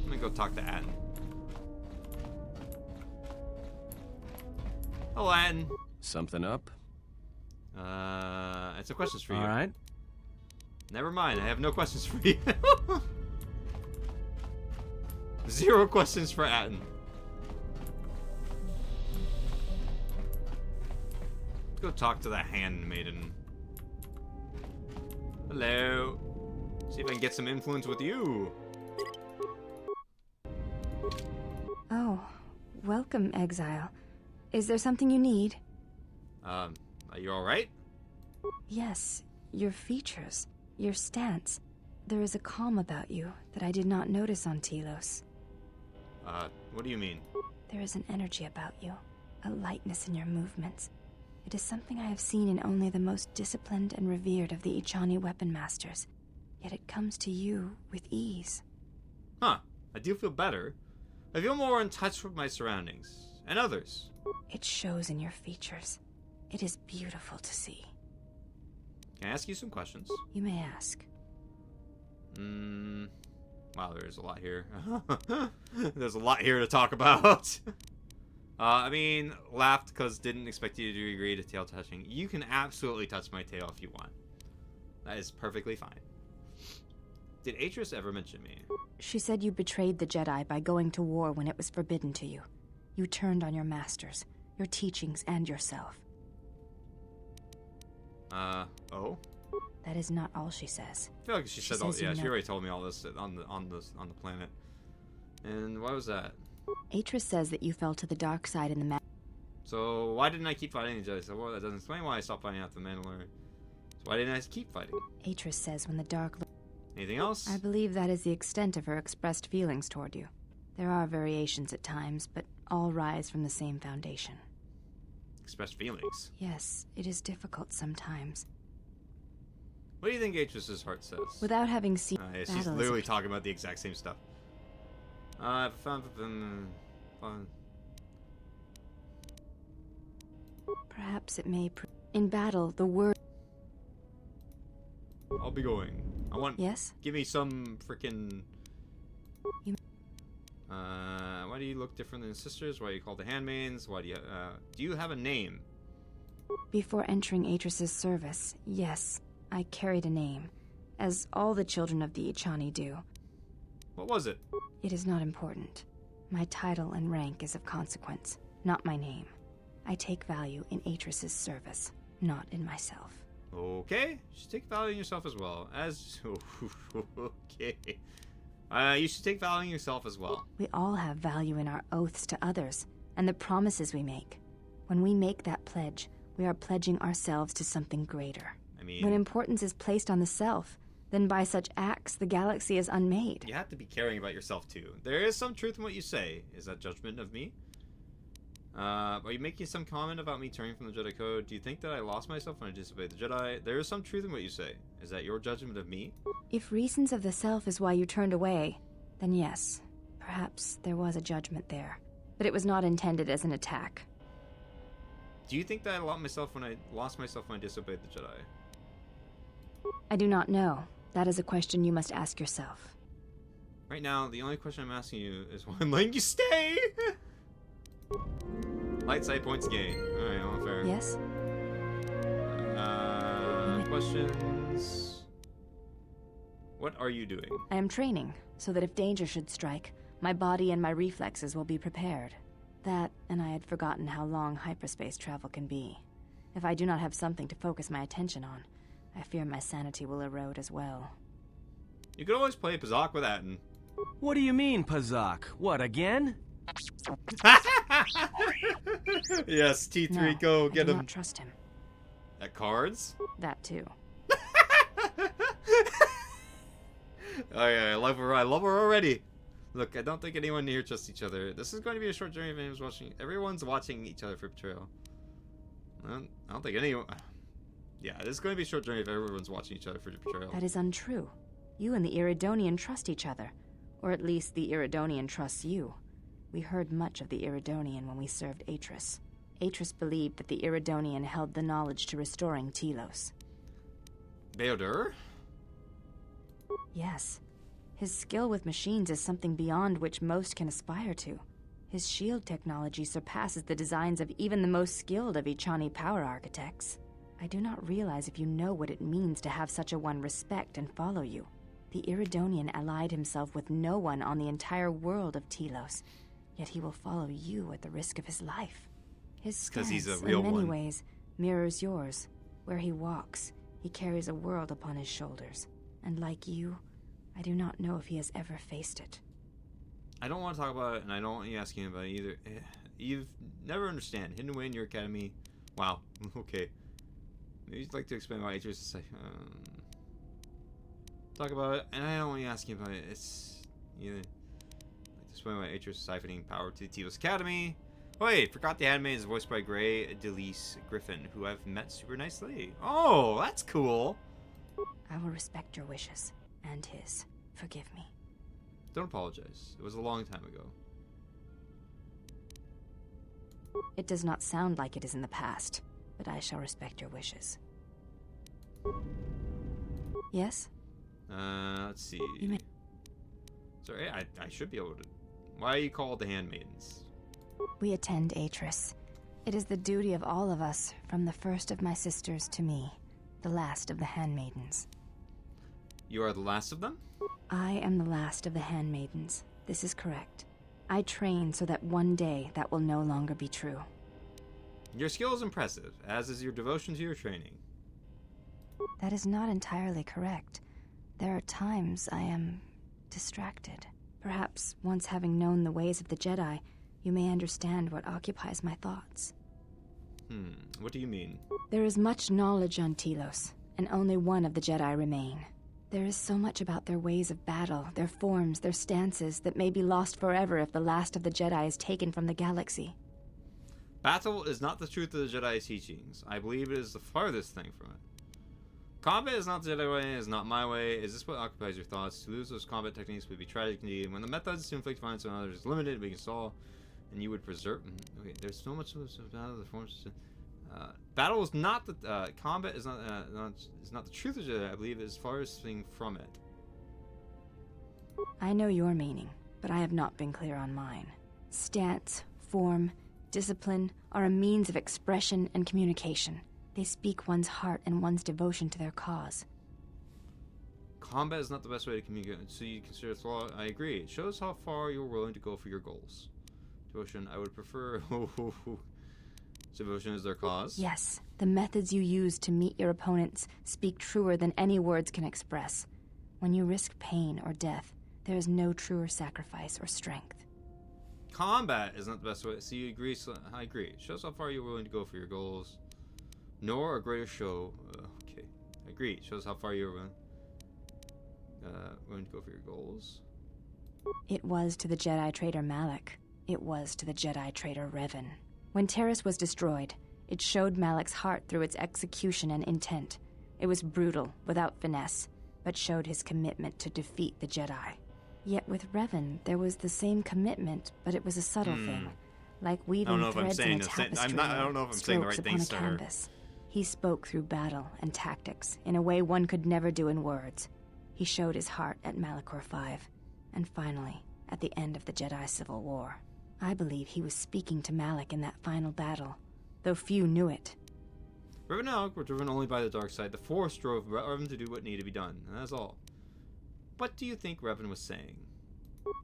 Let me go talk to Atten. Hello, Atten. Something up? It's a questions for you. Alright. Never mind, I have no questions for you. 0 questions for Atten. Let's go talk to the handmaiden. Hello. See if I can get some influence with you. Oh, welcome, Exile. Is there something you need? Are you alright? Yes, your features, your stance. There is a calm about you that I did not notice on Telos. What do you mean? There is an energy about you, a lightness in your movements. It is something I have seen in only the most disciplined and revered of the Ichani weapon masters. Yet it comes to you with ease. Huh. I do feel better. I feel more in touch with my surroundings. And others. It shows in your features. It is beautiful to see. Can I ask you some questions? You may ask. Wow, there's a lot here. There's a lot here to talk about. I mean, laughed because didn't expect you to agree to tail touching. You can absolutely touch my tail if you want. That is perfectly fine. Did Atris ever mention me? She said you betrayed the Jedi by going to war when it was forbidden to you. You turned on your masters, your teachings, and yourself. Oh? That is not all she says. I feel like she said all, yeah, she already told me all this on the planet. And why was that? Atris says that you fell to the dark side in the So why didn't I keep fighting the Jedi? So well, that doesn't explain why I stopped fighting after the Mandalorian. So why didn't I keep fighting? Atris says when the dark... Anything else? I believe that is the extent of her expressed feelings toward you. There are variations at times, but all rise from the same foundation. Expressed feelings? Yes, it is difficult sometimes. What do you think Atris's heart says? Without having seen yeah, she's literally talking about the exact same stuff. Fun. Perhaps it may. In battle, the word. I'll be going. I want. Yes? Give me some freaking. You... Why do you look different than sisters? Why are you called the handmaids? Why do you have a name? Before entering Atris's service, yes, I carried a name, as all the children of the Ichani do. What was it? It is not important. My title and rank is of consequence, not my name. I take value in Atris's service, not in myself. Okay, you should take value in yourself as well. Okay. You should take value in yourself as well. We all have value in our oaths to others, and the promises we make. When we make that pledge, we are pledging ourselves to something greater. I mean... When importance is placed on the self, then by such acts, the galaxy is unmade. You have to be caring about yourself, too. There is some truth in what you say. Is that judgment of me? Are you making some comment about me turning from the Jedi Code? Do you think that I lost myself when I disobeyed the Jedi? There is some truth in what you say. Is that your judgment of me? If reasons of the self is why you turned away, then yes, perhaps there was a judgment there. But it was not intended as an attack. Do you think that I lost myself when I disobeyed the Jedi? I do not know. That is a question you must ask yourself. Right now, the only question I'm asking you is why I'm letting you stay! Light side points gained. Alright, well, fair. Yes? Questions? What are you doing? I am training, so that if danger should strike, my body and my reflexes will be prepared. That, and I had forgotten how long hyperspace travel can be. If I do not have something to focus my attention on, I fear my sanity will erode as well. You could always play Pazak with Atten. What do you mean, Pazak? What, again? Yes, T3, no, go get him. I do not trust him. At cards? That too. Oh yeah, I love her already. Look, I don't think anyone here trusts each other. This is going to be a short journey if anyone's watching. Everyone's watching each other for betrayal. I don't think anyone... Yeah, this is going to be a short journey if everyone's watching each other for betrayal. That is untrue. You and the Iridonian trust each other. Or at least the Iridonian trusts you. We heard much of the Iridonian when we served Atris. Atris believed that the Iridonian held the knowledge to restoring Telos. Beodur? Yes. His skill with machines is something beyond which most can aspire to. His shield technology surpasses the designs of even the most skilled of Ichani power architects. I do not realize if you know what it means to have such a one respect and follow you. The Iridonian allied himself with no one on the entire world of Telos, yet he will follow you at the risk of his life. His stance, he's a real in many one. ways, mirrors yours. Where he walks, he carries a world upon his shoulders. And like you, I do not know if he has ever faced it. I don't want to talk about it, and I don't want you asking about it either. You've never understand. Hidden away in your academy. Wow. Okay. Maybe you'd like to explain why Atris is like, talk about it, and I don't want you asking about it. It's like to explain why Atris is siphoning power to the Telos Academy. Oh, wait, forgot the anime is voiced by Gray Delise Griffin, who I've met super nicely. Oh, that's cool. I will respect your wishes, and his. Forgive me. Don't apologize. It was a long time ago. It does not sound like it is in the past, but I shall respect your wishes. Yes? Let's see. You may... Sorry, I should be able to... Why are you called the Handmaidens? We attend Atris. It is the duty of all of us, from the first of my sisters to me, the last of the Handmaidens. You are the last of them? I am the last of the Handmaidens. This is correct. I train so that one day that will no longer be true. Your skill is impressive, as is your devotion to your training. That is not entirely correct. There are times I am distracted. Perhaps once having known the ways of the Jedi, you may understand what occupies my thoughts. What do you mean? There is much knowledge on Telos, and only one of the Jedi remain. There is so much about their ways of battle, their forms, their stances, that may be lost forever if the last of the Jedi is taken from the galaxy. Battle is not the truth of the Jedi's teachings. I believe it is the farthest thing from it. Combat is not the Jedi way, is not my way. Is this what occupies your thoughts? To lose those combat techniques would be tragic indeed. When the methods to inflict violence on others is limited, we can solve, and you would preserve. Okay, there's so much battle. The forms. Battle is not the combat is not the truth of Jedi. I believe as far as thing from it. I know your meaning, but I have not been clear on mine. Stance, form, discipline are a means of expression and communication. They speak one's heart and one's devotion to their cause. Combat is not the best way to communicate, so you consider thought. I agree. It shows how far you're willing to go for your goals. Devotion, I would prefer. Devotion is their cause? Yes, the methods you use to meet your opponents speak truer than any words can express. When you risk pain or death, there is no truer sacrifice or strength. Combat is not the best way. So you agree? So I agree. It shows how far you're willing to go for your goals. Nor a greater show. Okay, I agree. It shows how far you're willing to go for your goals. It was to the Jedi traitor Malak. It was to the Jedi traitor Revan. When Terrace was destroyed, it showed Malak's heart through its execution and intent. It was brutal, without finesse, but showed his commitment to defeat the Jedi. Yet with Revan, there was the same commitment, but it was a subtle thing, like weaving threads in a tapestry. I don't know if I'm saying the right things to her. He spoke through battle and tactics in a way one could never do in words. He showed his heart at Malachor 5, and finally, at the end of the Jedi Civil War. I believe he was speaking to Malak in that final battle, though few knew it. Revan and Alec were driven only by the dark side. The Force drove Revan to do what needed to be done, and that's all. What do you think Revan was saying?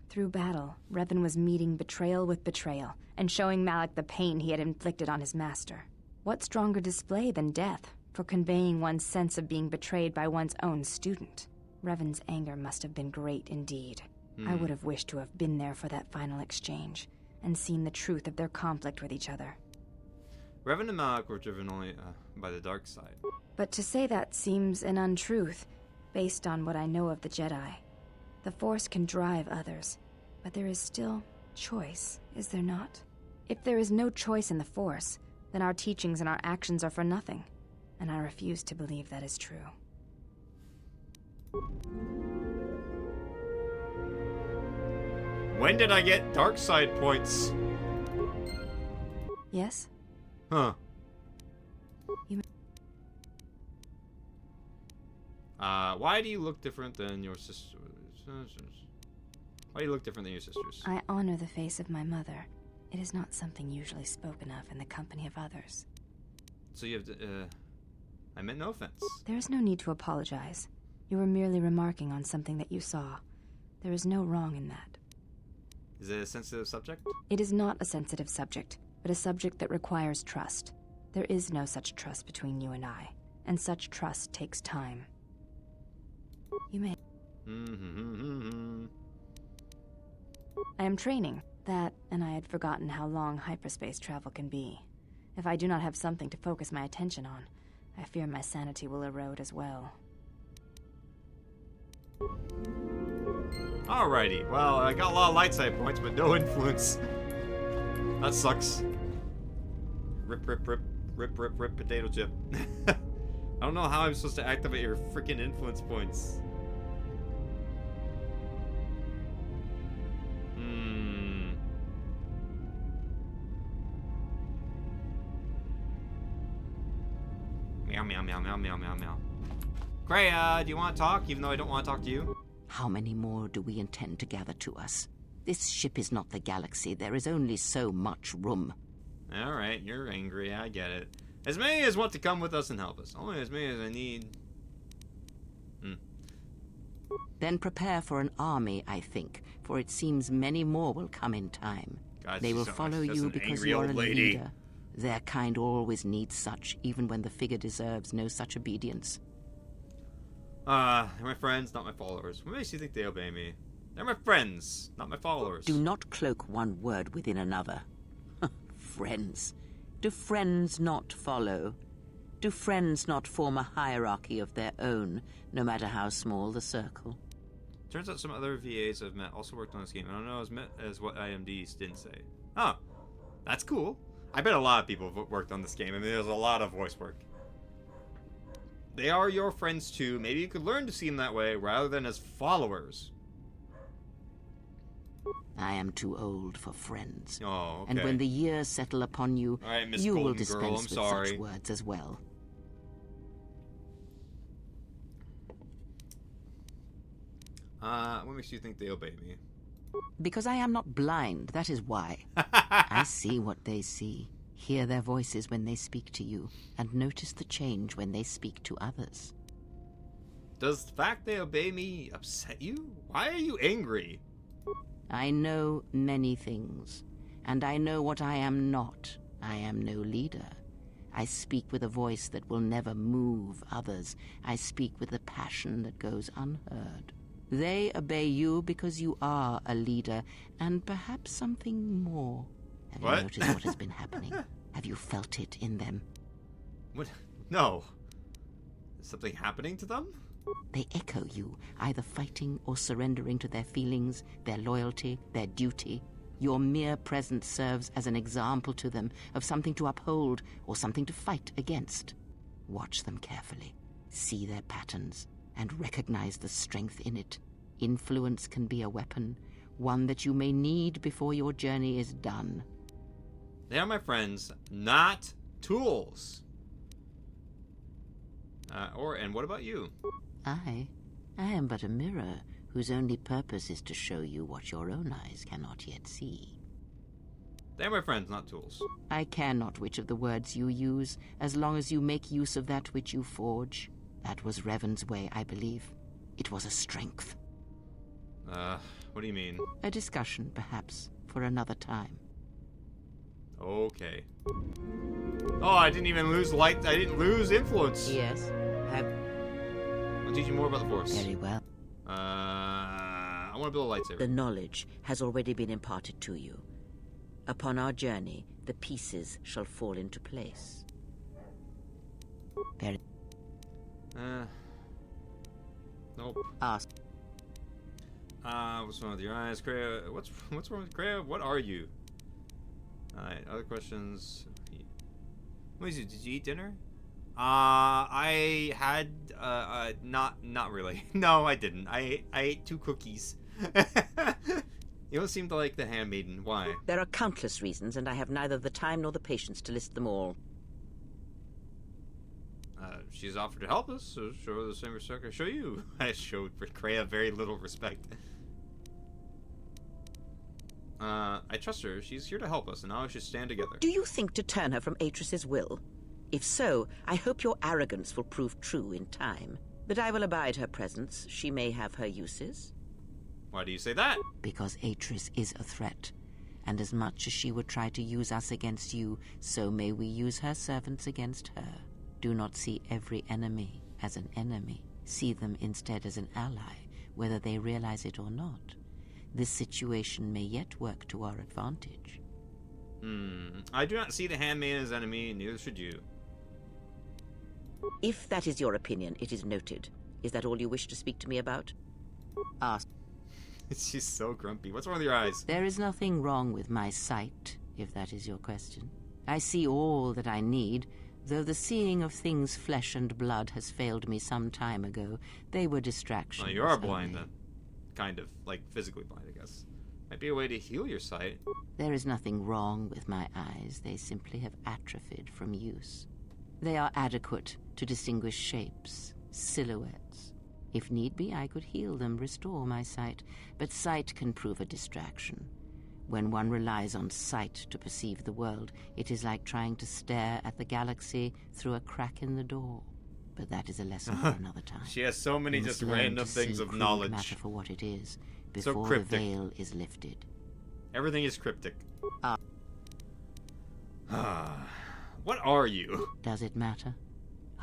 Through battle, Revan was meeting betrayal with betrayal, and showing Malak the pain he had inflicted on his master. What stronger display than death for conveying one's sense of being betrayed by one's own student? Revan's anger must have been great indeed. I would have wished to have been there for that final exchange, and seen the truth of their conflict with each other. Revan and Malak were driven only by the dark side. But to say that seems an untruth, based on what I know of the Jedi. The Force can drive others, but there is still choice, is there not? If there is no choice in the Force, then our teachings and our actions are for nothing, and I refuse to believe that is true. When did I get dark side points? Yes? Huh. Why do you look different than your sisters? Why do you look different than your sisters? I honor the face of my mother. It is not something usually spoken of in the company of others. So you have to, I meant no offense. There is no need to apologize. You were merely remarking on something that you saw. There is no wrong in that. Is it a sensitive subject? It is not a sensitive subject, but a subject that requires trust. There is no such trust between you and I, and such trust takes time. You may... I am training. That, and I had forgotten how long hyperspace travel can be. If I do not have something to focus my attention on, I fear my sanity will erode as well. Alrighty, well, I got a lot of light side points, but no influence. That sucks. Rip, rip, rip, rip, rip, rip, potato chip. I don't know how I'm supposed to activate your freaking influence points. Meow, meow, meow, meow, meow, meow, meow. Kreia, do you want to talk, even though I don't want to talk to you? How many more do we intend to gather to us? This ship is not the galaxy. There is only so much room. Alright, you're angry. I get it. As many as want to come with us and help us. Only as many as I need. Then prepare for an army, I think, for it seems many more will come in time. God, they will follow you because you are a leader. Their kind always needs such, even when the figure deserves no such obedience. They're my friends, not my followers. What makes you think they obey me? They're my friends, not my followers. Do not cloak one word within another. Friends. Do friends not follow? Do friends not form a hierarchy of their own, no matter how small the circle? Turns out some other VAs I've met also worked on this game. I don't know as what IMDs didn't say. Oh, that's cool. I bet a lot of people have worked on this game. I mean, there's a lot of voice work. they are your friends too. Maybe you could learn to see them that way rather than as followers. I am too old for friends. Oh, okay. And when the years settle upon you, All right, Miss you will Golden dispense Girl, I'm with sorry. such words as well. What makes you think they obey me? Because I am not blind, that is why. I see what they see, hear their voices when they speak to you, and notice the change when they speak to others. Does the fact they obey me upset you? Why are you angry? I know many things, and I know what I am not. I am no leader. I speak with a voice that will never move others. I speak with a passion that goes unheard. They obey you because you are a leader, and perhaps something more. Have you noticed what has been happening? Have you felt it in them? What? No. Is something happening to them? They echo you, either fighting or surrendering to their feelings, their loyalty, their duty. Your mere presence serves as an example to them of something to uphold or something to fight against. Watch them carefully, see their patterns, and recognize the strength in it. Influence can be a weapon, one that you may need before your journey is done. They are my friends, not tools. And what about you? I am but a mirror whose only purpose is to show you what your own eyes cannot yet see. They are my friends, not tools. I care not which of the words you use, as long as you make use of that which you forge. That was Revan's way, I believe. It was a strength. What do you mean? A discussion, perhaps, for another time. Okay. Oh, I didn't even lose light. I didn't lose influence. Yes. I'll teach you more about the Force. Very well. I want to build a lightsaber. The knowledge has already been imparted to you. Upon our journey, the pieces shall fall into place. Very. Nope. Ask. What's wrong with your eyes, Kreia? What's wrong with Kreia? What are you? Alright, other questions. What is it? Did you eat dinner? I had not really. No, I didn't. I ate 2 cookies. You don't seem to like the handmaiden. Why? There are countless reasons, and I have neither the time nor the patience to list them all. She's offered to help us, so show her the same respect I show you. I showed Kreia very little respect. I trust her. She's here to help us, and now we should stand together. Do you think to turn her from Atris's will? If so, I hope your arrogance will prove true in time. But I will abide her presence. She may have her uses. Why do you say that? Because Atris is a threat. And as much as she would try to use us against you, so may we use her servants against her. Do not see every enemy as an enemy. See them instead as an ally, whether they realize it or not. This situation may yet work to our advantage. I do not see the handmaiden as enemy, neither should you. If that is your opinion, it is noted. Is that all you wish to speak to me about? Ask. She's so grumpy. What's wrong with your eyes? There is nothing wrong with my sight, if that is your question. I see all that I need, though the seeing of things flesh and blood has failed me some time ago. They were distractions. Oh, you are blind then. Kind of. Like, physically blind, I guess. Might be a way to heal your sight. There is nothing wrong with my eyes. They simply have atrophied from use. They are adequate to distinguish shapes, silhouettes. If need be, I could heal them, restore my sight. But sight can prove a distraction. When one relies on sight to perceive the world, it is like trying to stare at the galaxy through a crack in the door. But that is a lesson for another time. She has so many just random things of knowledge. Matter for what it is, so before cryptic. the veil is lifted. Everything is cryptic. What are you? Does it matter?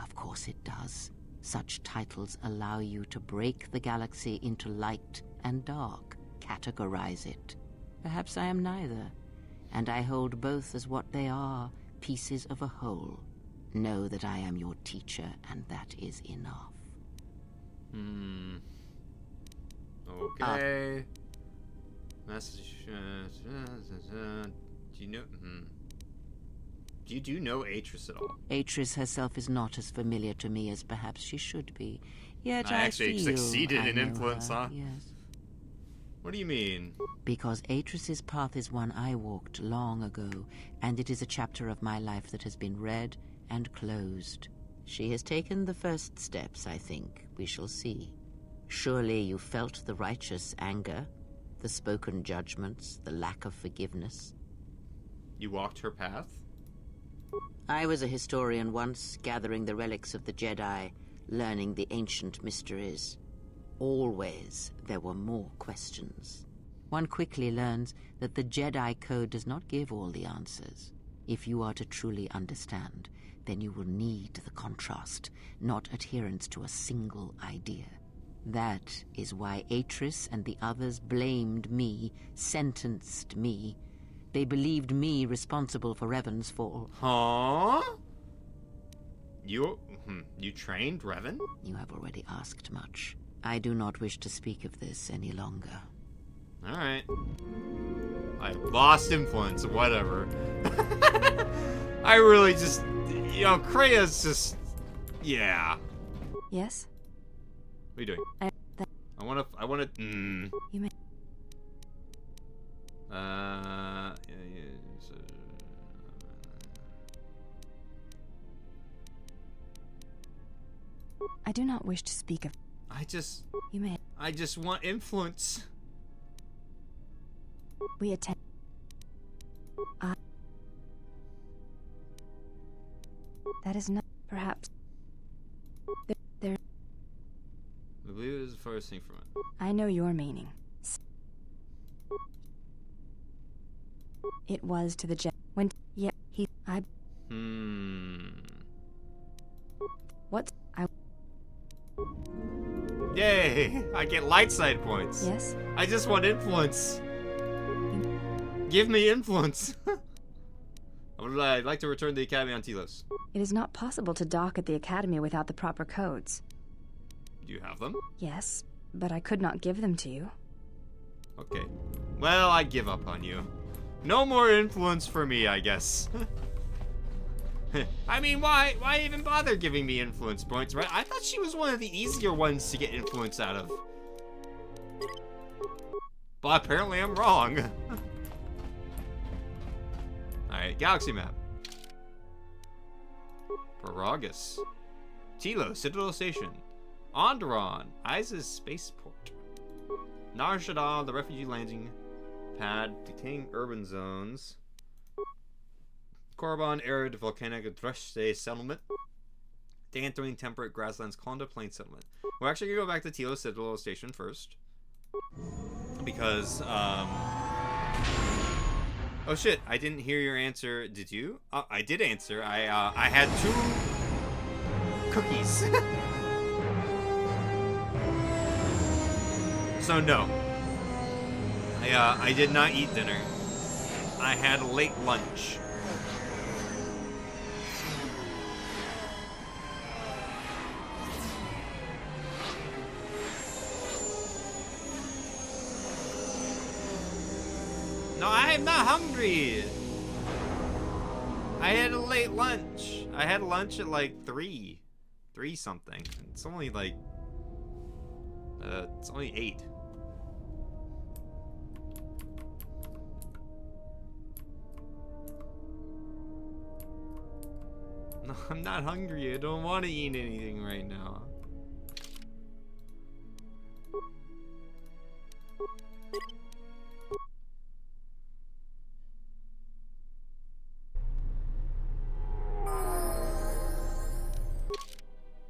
Of course it does. Such titles allow you to break the galaxy into light and dark, categorize it. Perhaps I am neither, and I hold both as what they are, pieces of a whole. Know that I am your teacher, and that is enough. Okay. Message. Do you know? you do know Atris at all? Atris herself is not as familiar to me as perhaps she should be. Yet I actually feel succeeded I in know influence, her. huh? Yes. What do you mean? Because Atris's path is one I walked long ago, and it is a chapter of my life that has been read and closed. She has taken the first steps, I think. We shall see. Surely you felt the righteous anger, the spoken judgments, the lack of forgiveness. You walked her path? I was a historian once, gathering the relics of the Jedi, learning the ancient mysteries. Always there were more questions. One quickly learns that the Jedi Code does not give all the answers. If you are to truly understand, then you will need the contrast, not adherence to a single idea. That is why Atris and the others blamed me, sentenced me. They believed me responsible for Revan's fall. Huh? You trained Revan? You have already asked much. I do not wish to speak of this any longer. Alright. I lost influence, whatever. I really just... You know, Krea's just... Yeah. Yes? What are you doing? I wanna... You may... Yeah, so... I do not wish to speak of... You may... I just want influence. We attend... That is not... Perhaps... There... I believe it was the first thing from it. I know your meaning. It was to the jet... When... Yeah, he... I... What? Yay! I get light side points. Yes? I just want influence. Give me influence. I'd like to return to the Academy on Telos. It is not possible to dock at the Academy without the proper codes. Do you have them? Yes, but I could not give them to you. Okay. Well, I give up on you. No more influence for me, I guess. I mean, why even bother giving me influence points, right? I thought she was one of the easier ones to get influence out of. But apparently I'm wrong. Alright, galaxy map. Paragus. Telos, Citadel Station. Onderon, Isis Spaceport. Nar Shaddaa, the refugee landing pad, detaining urban zones. Korriban, arid volcanic Dreshte settlement. Dantooine, temperate grasslands, Klonda Plain settlement. We're actually gonna go back to Telos Citadel Station first. Because, oh shit, I didn't hear your answer. Did you? Oh, I did answer. I had 2 cookies. So no. I did not eat dinner. I had a late lunch. No, I am not hungry. I had a late lunch. I had lunch at like 3 something. It's only like, it's only 8. No, I'm not hungry. I don't want to eat anything right now.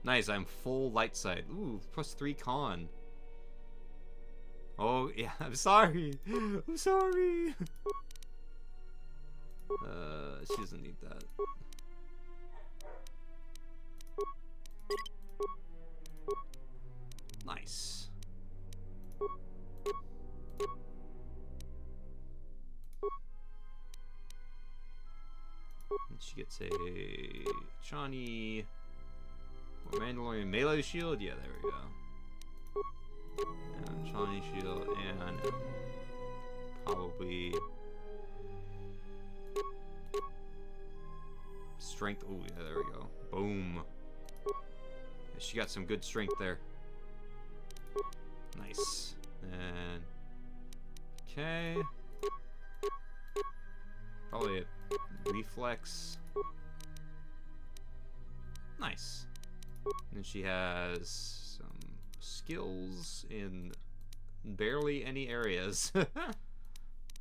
Nice, I'm full light side. Ooh, +3 con. Oh, yeah, I'm sorry. I'm sorry. She doesn't need that. Nice. And she gets a Chani or Mandalorian melee shield. Yeah, there we go. And Chani shield and probably strength. Oh, yeah, there we go. Boom. She got some good strength there. Nice. And okay. Probably a reflex. Nice. And she has some skills in barely any areas.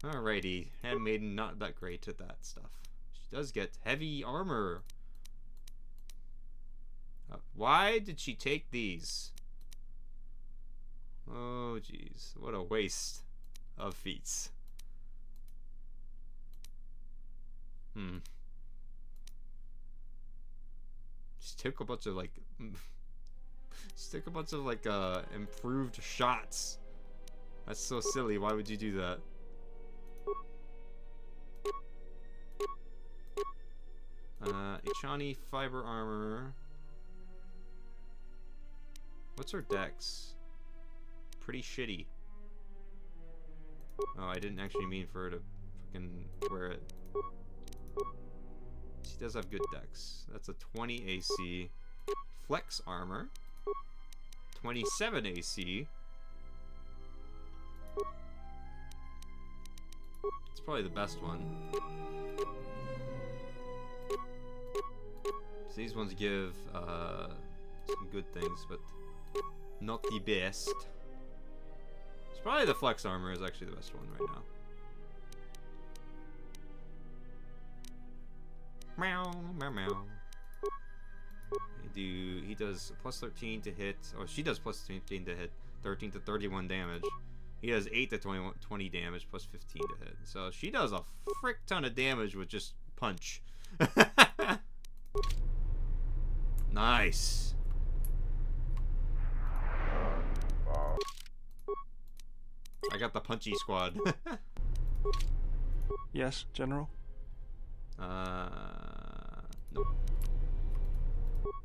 Alrighty. Handmaiden, not that great at that stuff. She does get heavy armor. Why did she take these? Oh, jeez. What a waste of feats. Just took a bunch of, like... just took a bunch of, like, improved shots. That's so silly. Why would you do that? Ichani fiber armor. What's her dex? Pretty shitty. Oh, I didn't actually mean for her to fucking wear it. She does have good dex. That's a 20 AC. Flex armor. 27 AC. It's probably the best one. So these ones give some good things, but not the best. It's probably the flex armor is actually the best one right now. Meow, meow, meow. He does plus 13 to hit. Oh, she does plus 13 to hit. 13 to 31 damage. He does 8 to 20 damage plus 15 to hit. So she does a frick ton of damage with just punch. Nice. I got the punchy squad. Yes, General? Nope.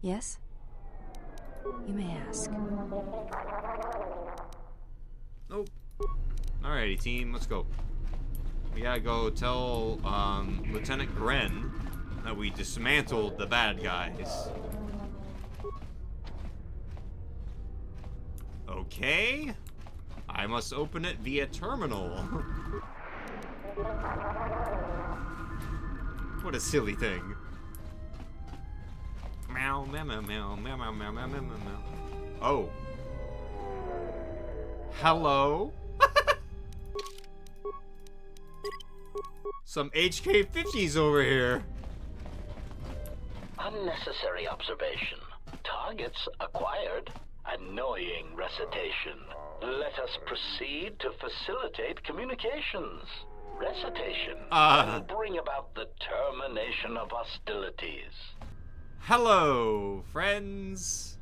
Yes? You may ask. Nope. Alrighty, team, let's go. We gotta go tell Lieutenant Gren that we dismantled the bad guys. Okay. I must open it via terminal. What a silly thing. Meow, meow, meow, meow, meow, meow, meow, meow, meow, meow. Oh. Hello? Some HK50s over here. Unnecessary observation. Targets acquired. Annoying recitation. Let us proceed to facilitate communications. Recitation will bring about the termination of hostilities. Hello, friends.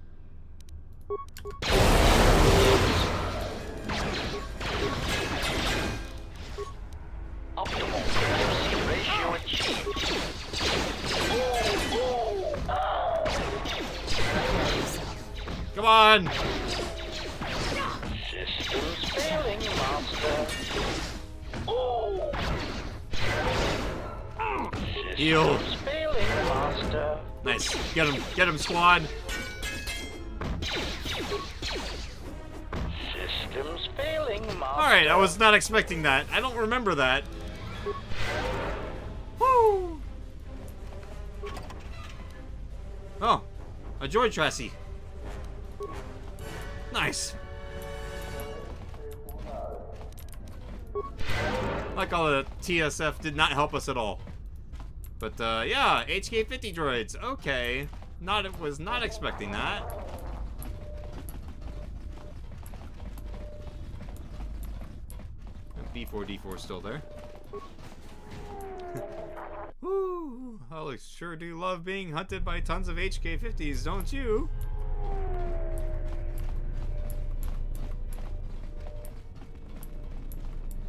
Optimal frequency ratio achieved. Come on. Systems failing, Master. Heal. Systems failing, Master. Nice. Get him, squad. Systems failing, Master. Alright, I was not expecting that. I don't remember that. Woo! Oh, a joy chassis. Nice. Like how the TSF did not help us at all. But yeah, HK50 droids. Okay. Was not expecting that. B4D4 still there. Woo! I sure do love being hunted by tons of HK50s, don't you?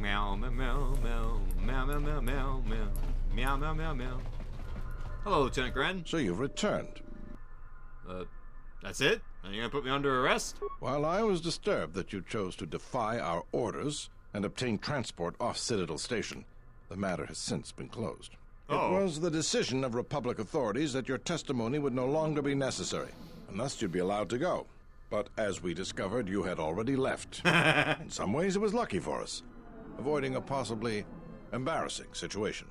Meow, meow, meow, meow, meow, meow, meow, meow, meow, meow, meow, meow, meow. Hello, Lieutenant Gren. So you've returned. That's it? Are you gonna put me under arrest? While I was disturbed that you chose to defy our orders and obtain transport off Citadel Station, the matter has since been closed. It was the decision of Republic authorities that your testimony would no longer be necessary, and thus you'd be allowed to go. But as we discovered, you had already left. In some ways, it was lucky for us, avoiding a possibly embarrassing situation.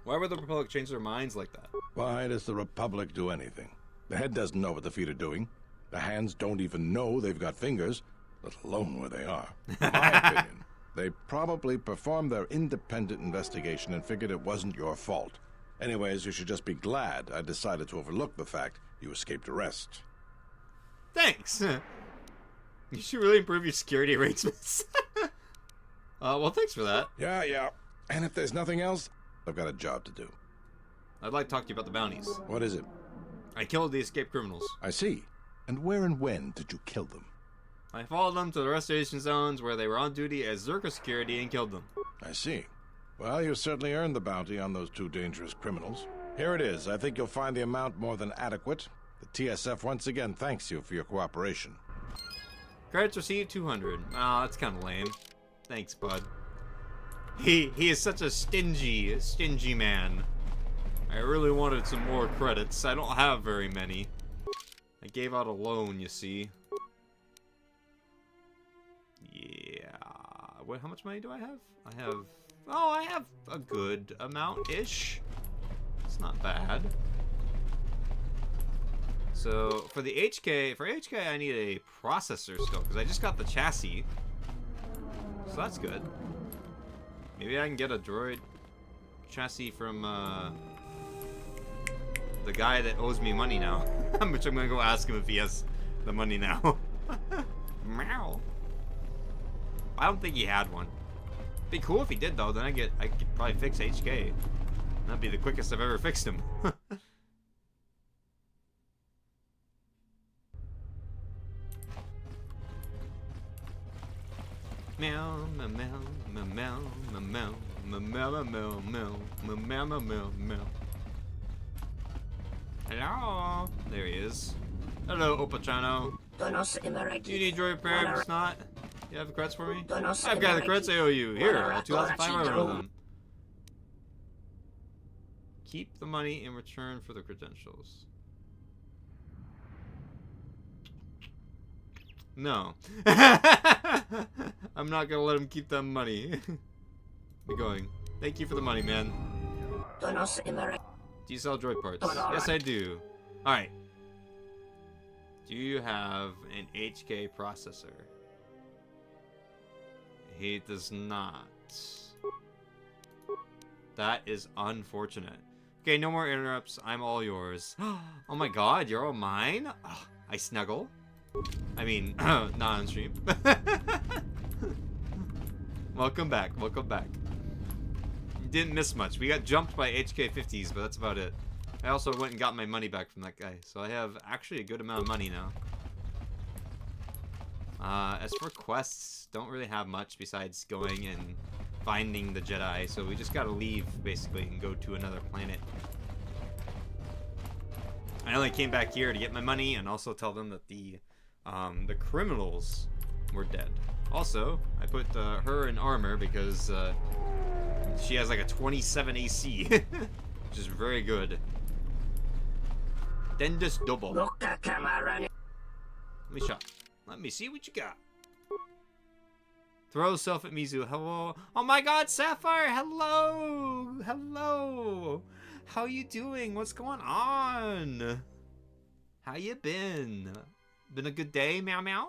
Why would the Republic change their minds like that? Why does the Republic do anything? The head doesn't know what the feet are doing. The hands don't even know they've got fingers, let alone where they are. In my opinion, they probably performed their independent investigation and figured it wasn't your fault. Anyways, you should just be glad I decided to overlook the fact you escaped arrest. Thanks. You should really improve your security arrangements. Well, thanks for that. Yeah. And if there's nothing else, I've got a job to do. I'd like to talk to you about the bounties. What is it? I killed the escaped criminals. I see. And where and when did you kill them? I followed them to the restoration zones where they were on duty as Zerka security and killed them. I see. Well, you certainly earned the bounty on those two dangerous criminals. Here it is. I think you'll find the amount more than adequate. The TSF once again thanks you for your cooperation. Credits received 200. Oh, that's kind of lame. Thanks, bud. He is such a stingy man. I really wanted some more credits. I don't have very many. I gave out a loan, you see. Yeah. How much money do I have? I have a good amount-ish. It's not bad. So, for HK, I need a processor still, because I just got the chassis. So that's good. Maybe I can get a droid chassis from, the guy that owes me money now. Which I'm gonna go ask him if he has the money now. Meow. I don't think he had one. Be cool if he did though, then I could probably fix HK. That'd be the quickest I've ever fixed him. Meow, meow, meow, meow, meow, meow, meow, meow, meow, meow, meow, meow. Hello. There he is. Hello, Opachano. Do you need droid repair? If not, you have the credits for me? I've got the credits I owe you. Here, 2,500 of them. Keep the money in return for the credentials. No. I'm not gonna let him keep that money. Be going. Thank you for the money, man. Do you sell droid parts? Yes, I do. Alright. Do you have an HK processor? He does not. That is unfortunate. Okay, no more interrupts. I'm all yours. Oh my god, you're all mine? Oh, I snuggle. I mean, not on stream. Welcome back, welcome back. You didn't miss much. We got jumped by HK50s, but that's about it. I also went and got my money back from that guy, so I have actually a good amount of money now. As for quests, don't really have much besides going and finding the Jedi, so we just gotta leave, basically, and go to another planet. I only came back here to get my money and also tell them that the criminals were dead. Also, I put her in armor because she has like a 27 AC, which is very good. Dendus double. Let me shot. Let me see what you got. Throw self at Mizu. Hello. Oh my god, Sapphire. Hello. Hello. How you doing? What's going on? How you been? Been a good day, meow meow?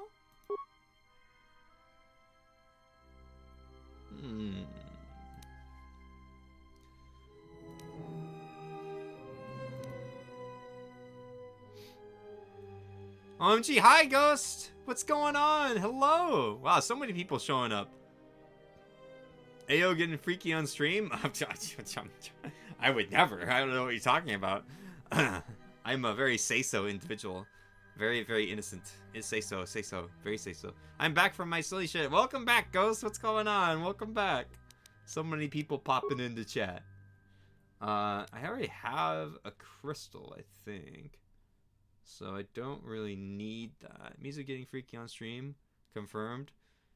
OMG, hi Ghost! What's going on? Hello! Wow, so many people showing up. Ayo getting freaky on stream? I would never. I don't know what you're talking about. I'm a very say-so individual. Very, very innocent. Say so. Very say-so. I'm back from my silly shit. Welcome back, Ghost. What's going on? Welcome back. So many people popping into chat. I already have a crystal, I think. So I don't really need that. Mizu getting freaky on stream. Confirmed.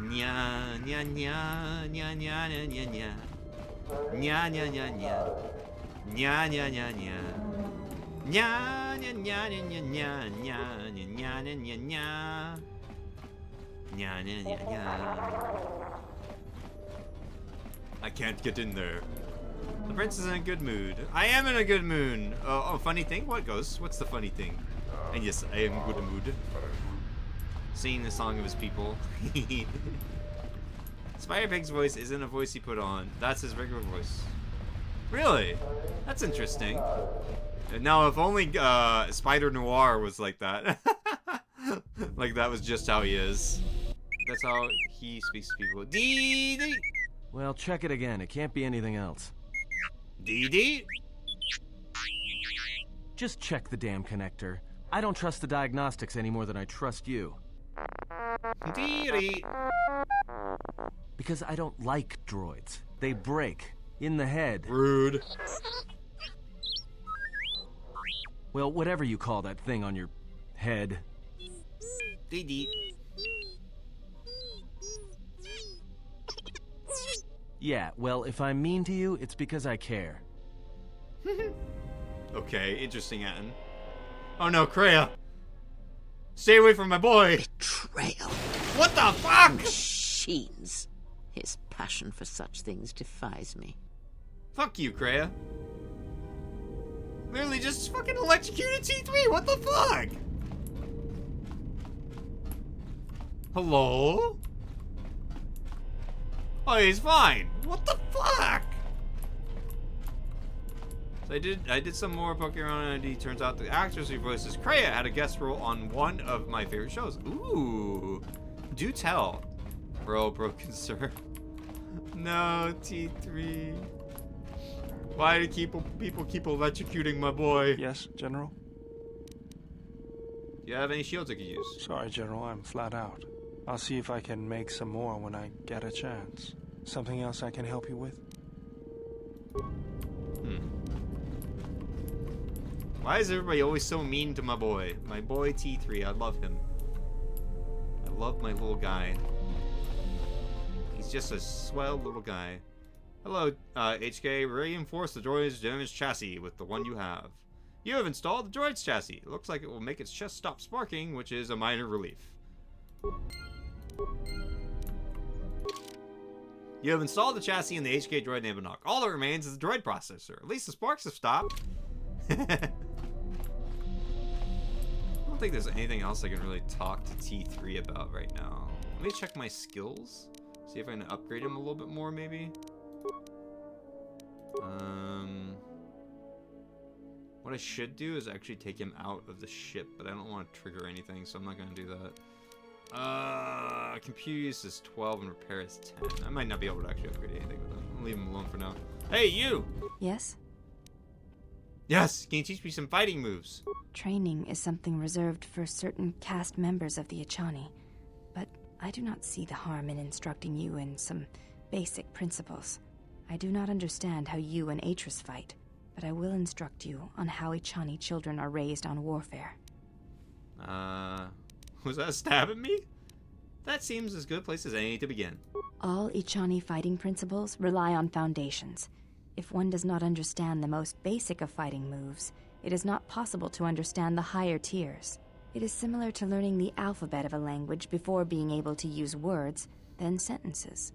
Nya nya nya nya nya nya nya nya. Nya nya nya nya. Nya nya nya nya. Nya nya nya nya nya nya nya nya nya nya nya. Nya nya nya nya. I can't get in there. The prince is in a good mood. I am in a good mood. Oh, funny thing? What goes? What's the funny thing? And yes, I am in good mood. Singing the song of his people. Spider Pig's voice isn't a voice he put on. That's his regular voice. Really? That's interesting. Now, if only Spider Noir was like that. Like that was just how he is. That's how he speaks to people. Dee. Well, check it again. It can't be anything else. Dee. Just check the damn connector. I don't trust the diagnostics any more than I trust you. Dee. Because I don't like droids. They break. In the head. Rude. Well, whatever you call that thing on your head. Dee. Yeah, well, if I'm mean to you, it's because I care. Okay, interesting, Atten. Oh no, Kreia! Stay away from my boy! Betrayal. What the fuck?! Machines. His passion for such things defies me. Fuck you, Kreia. Literally just fucking electrocuted T3, what the fuck?! Hello? Oh, he's fine. What the fuck? So I did some more poking around, and it turns out the actress who voices Kreia had a guest role on one of my favorite shows. Ooh, do tell, broken sir. No, T3. Why do people keep electrocuting my boy? Yes, General? Do you have any shields I could use? Sorry, General, I'm flat out. I'll see if I can make some more when I get a chance. Something else I can help you with? Why is everybody always so mean to my boy? My boy T3, I love him. I love my little guy. He's just a swell little guy. Hello, HK. Reinforce the droid's damaged chassis with the one you have. You have installed the droid's chassis. It looks like it will make its chest stop sparking, which is a minor relief. You have installed the chassis in the HK droid Nabonok. All that remains is the droid processor. At least the sparks have stopped. don't think there's anything else I can really talk to T3 about right now. Let me check my skills. See if I can upgrade him a little bit more, maybe. What I should do is actually take him out of the ship, but I don't want to trigger anything, so I'm not going to do that. Computer use is 12 and repair is 10. I might not be able to actually upgrade anything with him. I'll leave him alone for now. Hey, you! Yes? Yes, can you teach me some fighting moves? Training is something reserved for certain cast members of the Ichani, but I do not see the harm in instructing you in some basic principles. I do not understand how you and Atris fight, but I will instruct you on how Ichani children are raised on warfare. Was that a stab at me? That seems as good a place as any to begin. All Ichani fighting principles rely on foundations. If one does not understand the most basic of fighting moves, it is not possible to understand the higher tiers. It is similar to learning the alphabet of a language before being able to use words, then sentences.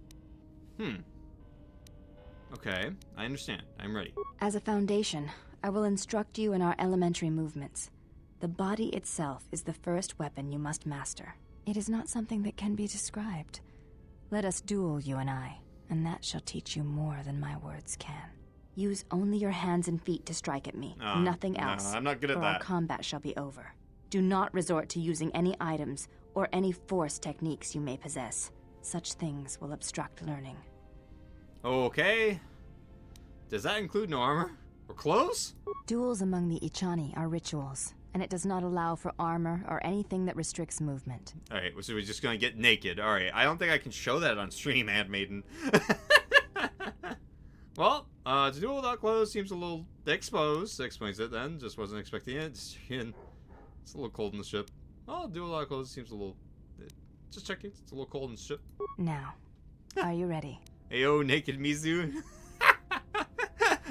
Okay, I understand. I'm ready. As a foundation, I will instruct you in our elementary movements. The body itself is the first weapon you must master. It is not something that can be described. Let us duel, you and I, and that shall teach you more than my words can. Use only your hands and feet to strike at me, nothing else. No, I'm not good at or that. our combat shall be over. Do not resort to using any items or any force techniques you may possess. Such things will obstruct learning. Okay. Does that include no armor? Or clothes? Duels among the Ichani are rituals, and it does not allow for armor or anything that restricts movement. Alright, so we're just gonna get naked. Alright, I don't think I can show that on stream, Handmaiden. Well, to duel without clothes seems a little exposed. That explains it then. Just wasn't expecting it. It's a little cold in the ship. Oh, duel without clothes seems a little... Just checking. It's a little cold in the ship. Now, are you ready? Ayo, naked Mizu.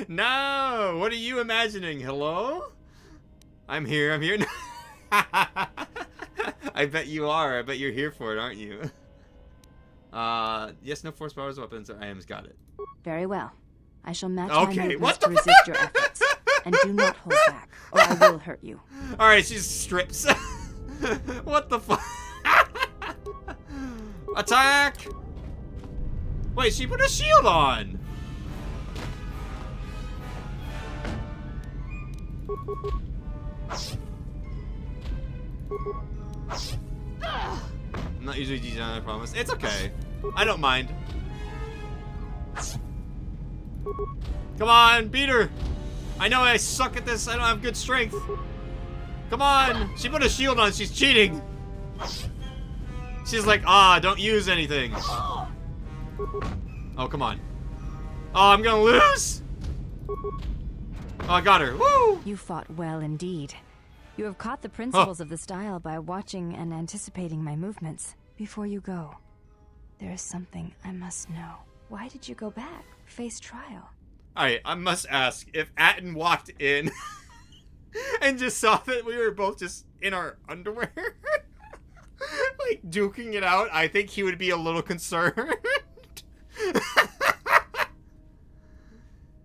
No! What are you imagining? Hello? I'm here. I bet you are. I bet you're here for it, aren't you? Yes, no force powers, weapons, or items. Got it. Very well. I shall match my movements what to resist your efforts. And do not hold back, or I will hurt you. Alright, she strips. What the fuck? Attack! Wait, she put a shield on! I'm not usually detailed, I promise. It's okay. I don't mind. Come on, beat her! I know I suck at this, I don't have good strength. Come on! She put a shield on, she's cheating! She's like, don't use anything. Oh, come on. Oh, I'm gonna lose! Oh, I got her. Woo! You fought well indeed. You have caught the principles of the style by watching and anticipating my movements. Before you go, there is something I must know. Why did you go back? Face trial. Alright, I must ask, if Atten walked in and just saw that we were both just in our underwear, like duking it out, I think he would be a little concerned.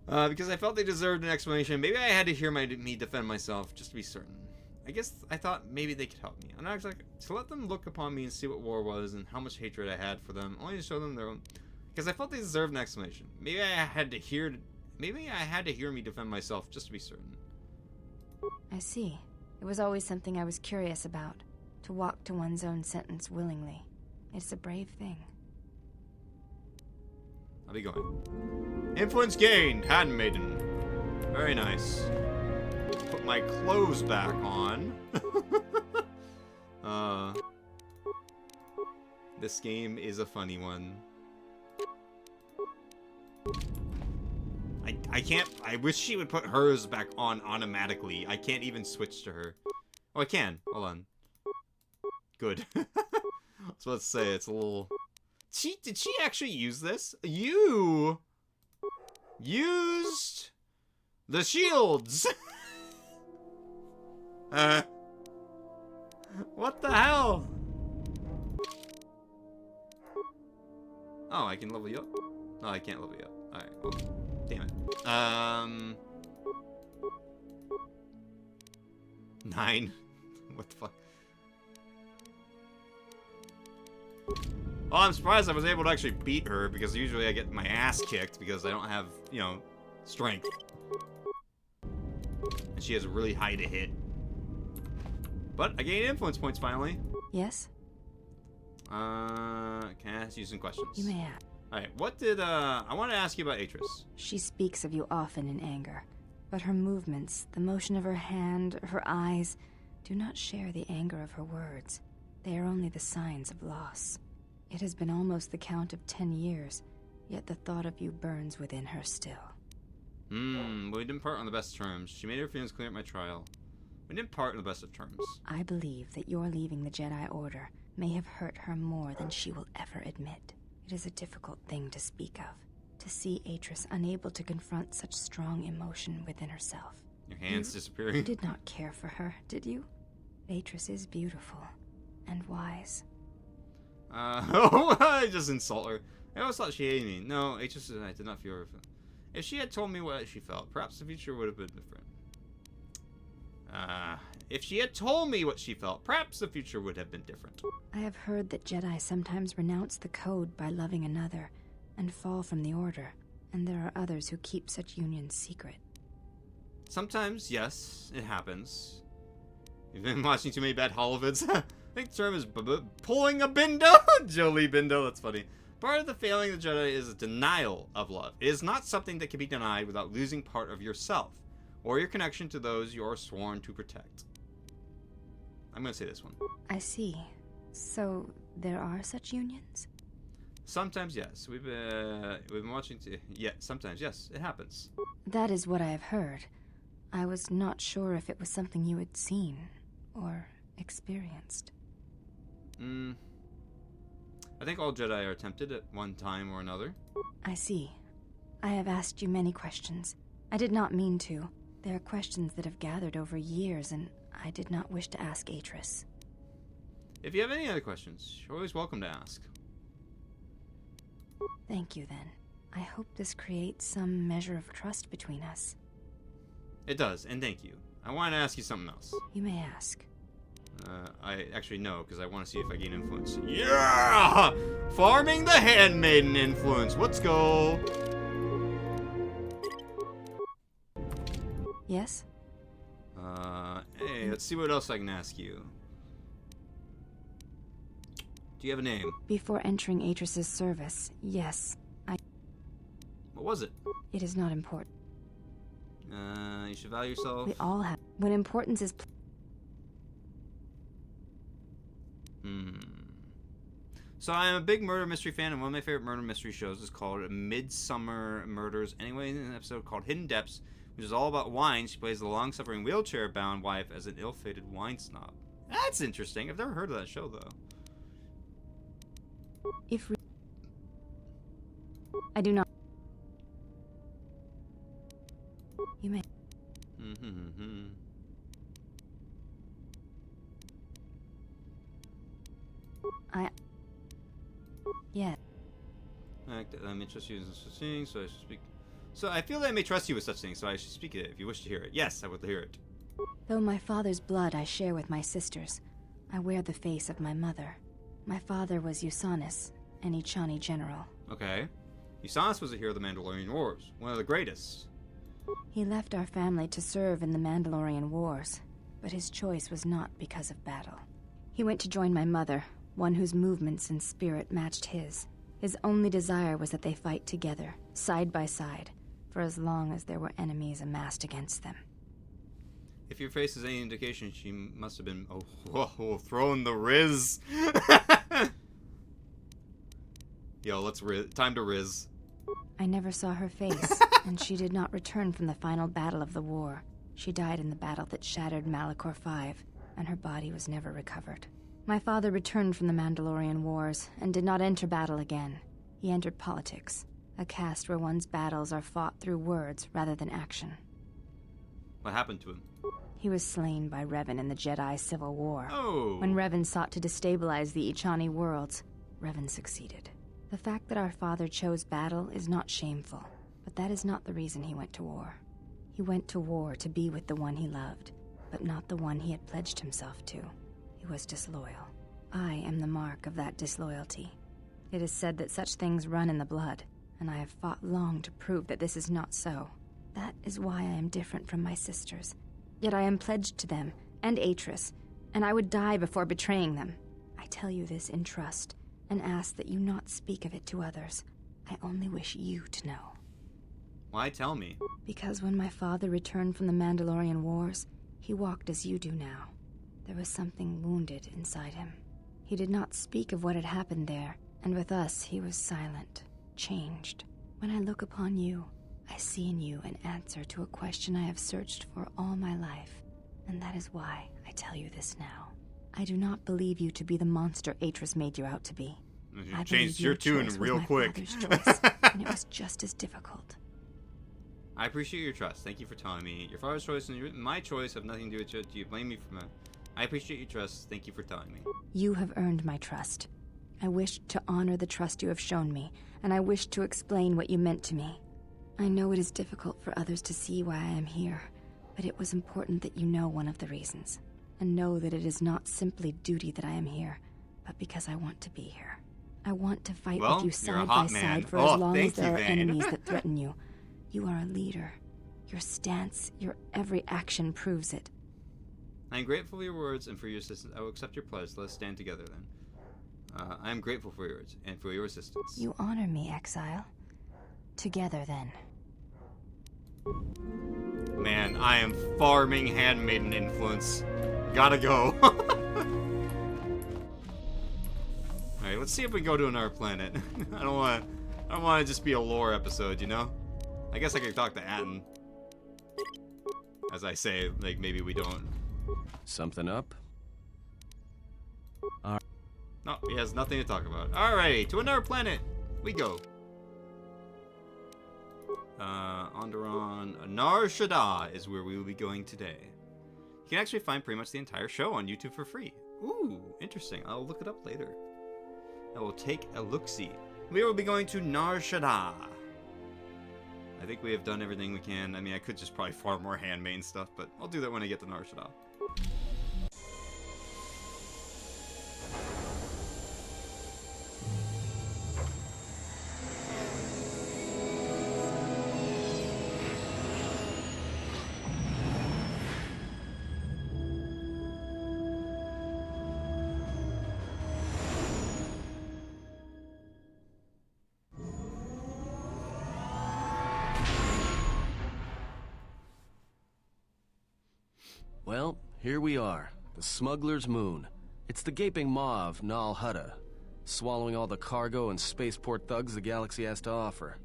Because I felt they deserved an explanation. Maybe I had to hear me defend myself, just to be certain. I guess I thought maybe they could help me. And I was like, to let them look upon me and see what war was and how much hatred I had for them, only to show them their own. Because I felt they deserved an explanation. Maybe I had to hear me defend myself, just to be certain. I see. It was always something I was curious about. To walk to one's own sentence willingly. It's a brave thing. I'll be going. Influence gained, handmaiden. Very nice. Put my clothes back on. This game is a funny one. I can't. I wish she would put hers back on automatically. I can't even switch to her. Oh, I can. Hold on. Good. So let's say it's a little. Did she actually use this? You used the shields. What the hell? Oh, I can level you up? No, I can't level you up. Alright, well, damn it. 9. What the fuck? Well, I'm surprised I was able to actually beat her, because usually I get my ass kicked because I don't have, you know, strength. And she has a really high to hit. But I gained influence points finally. Yes? Can I ask you some questions? You may ask. Alright, what did, I want to ask you about Atris. She speaks of you often in anger, but her movements, the motion of her hand, her eyes, do not share the anger of her words. They are only the signs of loss. It has been almost the count of 10 years, yet the thought of you burns within her still. Well, we didn't part on the best terms. She made her feelings clear at my trial. We didn't part on the best of terms. I believe that your leaving the Jedi Order may have hurt her more than she will ever admit. It is a difficult thing to speak of, to see Atris unable to confront such strong emotion within herself. Your hand's disappearing. You did not care for her, did you? Atris is beautiful and wise. I just insult her. I always thought she hated me. No, Atris and I did not feel her. If she had told me what she felt, perhaps the future would have been different. If she had told me what she felt, perhaps the future would have been different. I have heard that Jedi sometimes renounce the code by loving another and fall from the Order, and there are others who keep such unions secret. Sometimes, yes, it happens. You've been watching too many bad holovids. I think the term is pulling a bindo. Jolie Bindo, that's funny. Part of the failing of the Jedi is a denial of love. It is not something that can be denied without losing part of yourself, or your connection to those you are sworn to protect. I'm going to say this one. I see. So, there are such unions? Sometimes, yes. We've been watching... Yeah, sometimes, yes. It happens. That is what I have heard. I was not sure if it was something you had seen or experienced. I think all Jedi are tempted at one time or another. I see. I have asked you many questions. I did not mean to. There are questions that have gathered over years, and I did not wish to ask Atris. If you have any other questions, you're always welcome to ask. Thank you, then. I hope this creates some measure of trust between us. It does, and thank you. I want to ask you something else. You may ask. I actually know, because I want to see if I gain influence. Yeah! Farming the handmaiden influence. Let's go. Yes? Hey, let's see what else I can ask you. Do you have a name? Before entering Atris's service, yes, What was it? It is not important. You should value yourself. We all have. When importance is... So I'm a big murder mystery fan, and one of my favorite murder mystery shows is called Midsummer Murders. Anyway, in an episode called Hidden Depths, which is all about wine, she plays the long-suffering wheelchair-bound wife as an ill-fated wine snob. That's interesting. I've never heard of that show, though. I do not... You may... Yeah. I may trust you in such things, so I should speak... So I feel that I may trust you with such things, so I should speak it if you wish to hear it. Yes, I would hear it. Though my father's blood I share with my sisters, I wear the face of my mother. My father was Usanis, an Ichani general. Okay. Usanis was a hero of the Mandalorian Wars, one of the greatest. He left our family to serve in the Mandalorian Wars, but his choice was not because of battle. He went to join my mother, one whose movements and spirit matched his. His only desire was that they fight together, side by side, for as long as there were enemies amassed against them. If your face is any indication, she must have been... throwing the Riz. Yo, let's Riz. Time to Riz. I never saw her face, and she did not return from the final battle of the war. She died in the battle that shattered Malachor 5, and her body was never recovered. My father returned from the Mandalorian Wars, and did not enter battle again. He entered politics, a caste where one's battles are fought through words rather than action. What happened to him? He was slain by Revan in the Jedi Civil War. Oh. When Revan sought to destabilize the Ichani worlds, Revan succeeded. The fact that our father chose battle is not shameful, but that is not the reason he went to war. He went to war to be with the one he loved, but not the one he had pledged himself to. He was disloyal. I am the mark of that disloyalty. It is said that such things run in the blood, and I have fought long to prove that this is not so. That is why I am different from my sisters. Yet I am pledged to them, and Atris, and I would die before betraying them. I tell you this in trust, and ask that you not speak of it to others. I only wish you to know. Why tell me? Because when my father returned from the Mandalorian Wars, he walked as you do now. There was something wounded inside him. He did not speak of what had happened there, and with us he was silent, changed. When I look upon you, I see in you an answer to a question I have searched for all my life, and that is why I tell you this now. I do not believe you to be the monster Atris made you out to be. You changed your tune real quick. Choice, and it was just as difficult. I appreciate your trust. Thank you for telling me. Your father's choice and my choice have nothing to do with it. Do you blame me for that? I appreciate your trust. Thank you for telling me. You have earned my trust. I wish to honor the trust you have shown me, and I wish to explain what you meant to me. I know it is difficult for others to see why I am here, but it was important that you know one of the reasons, and know that it is not simply duty that I am here, but because I want to be here. I want to fight with you side by side for as long as there are enemies that threaten you. You are a leader. Your stance, your every action proves it. I am grateful for your words and for your assistance. I will accept your pledge. Let us stand together then. I am grateful for your words and for your assistance. You honor me, exile. Together then. Man, I am farming handmaiden influence. Gotta go. Alright, let's see if we can go to another planet. I don't want to just be a lore episode, you know? I guess I could talk to Atten. As I say, like, maybe we don't. Something up? No, he has nothing to talk about. Alrighty, to another planet we go. Onderon Nar Shaddaa is where we will be going today. You can actually find pretty much the entire show on YouTube for free. Ooh, interesting. I'll look it up later. I will take a look-see. We will be going to Nar Shaddaa. I think we have done everything we can. I mean, I could just probably farm more handmaiden stuff, but I'll do that when I get to Nar Shaddaa. Well, here we are, the Smuggler's Moon. It's the gaping maw of Nal Hutta, swallowing all the cargo and spaceport thugs the galaxy has to offer.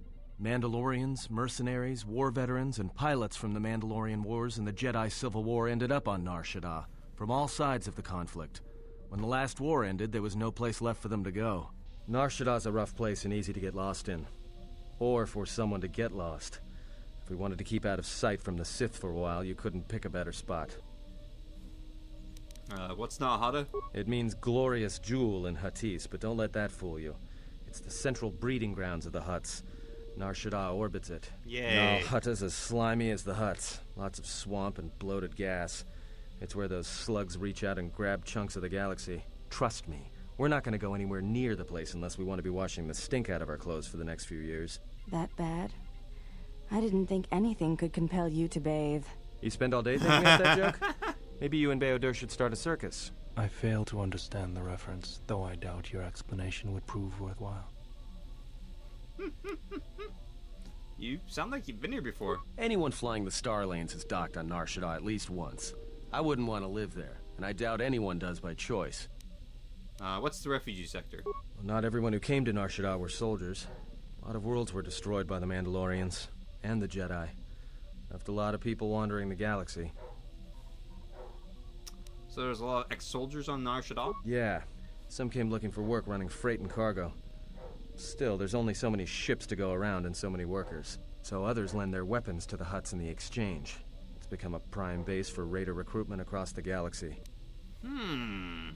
Mandalorians, mercenaries, war veterans, and pilots from the Mandalorian Wars and the Jedi Civil War ended up on Nar Shaddaa, from all sides of the conflict. When the last war ended, there was no place left for them to go. Nar Shaddaa's a rough place and easy to get lost in. Or for someone to get lost. If we wanted to keep out of sight from the Sith for a while, you couldn't pick a better spot. What's Nal Hutta? It means glorious jewel in Huttese, but don't let that fool you. It's the central breeding grounds of the Hutts. Nar Shaddaa orbits it. Yay. Nal Hutta's as slimy as the Hutts. Lots of swamp and bloated gas. It's where those slugs reach out and grab chunks of the galaxy. Trust me, we're not going to go anywhere near the place unless we want to be washing the stink out of our clothes for the next few years. That bad? I didn't think anything could compel you to bathe. You spend all day thinking out that joke? Maybe you and Beodur should start a circus. I fail to understand the reference, though I doubt your explanation would prove worthwhile. You sound like you've been here before. Anyone flying the Star Lanes has docked on Nar Shaddaa at least once. I wouldn't want to live there, and I doubt anyone does by choice. What's the refugee sector? Well, not everyone who came to Nar Shaddaa were soldiers. A lot of worlds were destroyed by the Mandalorians and the Jedi. Left a lot of people wandering the galaxy. So there's a lot of ex-soldiers on Nar Shaddaa? Yeah. Some came looking for work running freight and cargo. Still, there's only so many ships to go around and so many workers. So others lend their weapons to the Hutts in the exchange. It's become a prime base for raider recruitment across the galaxy. How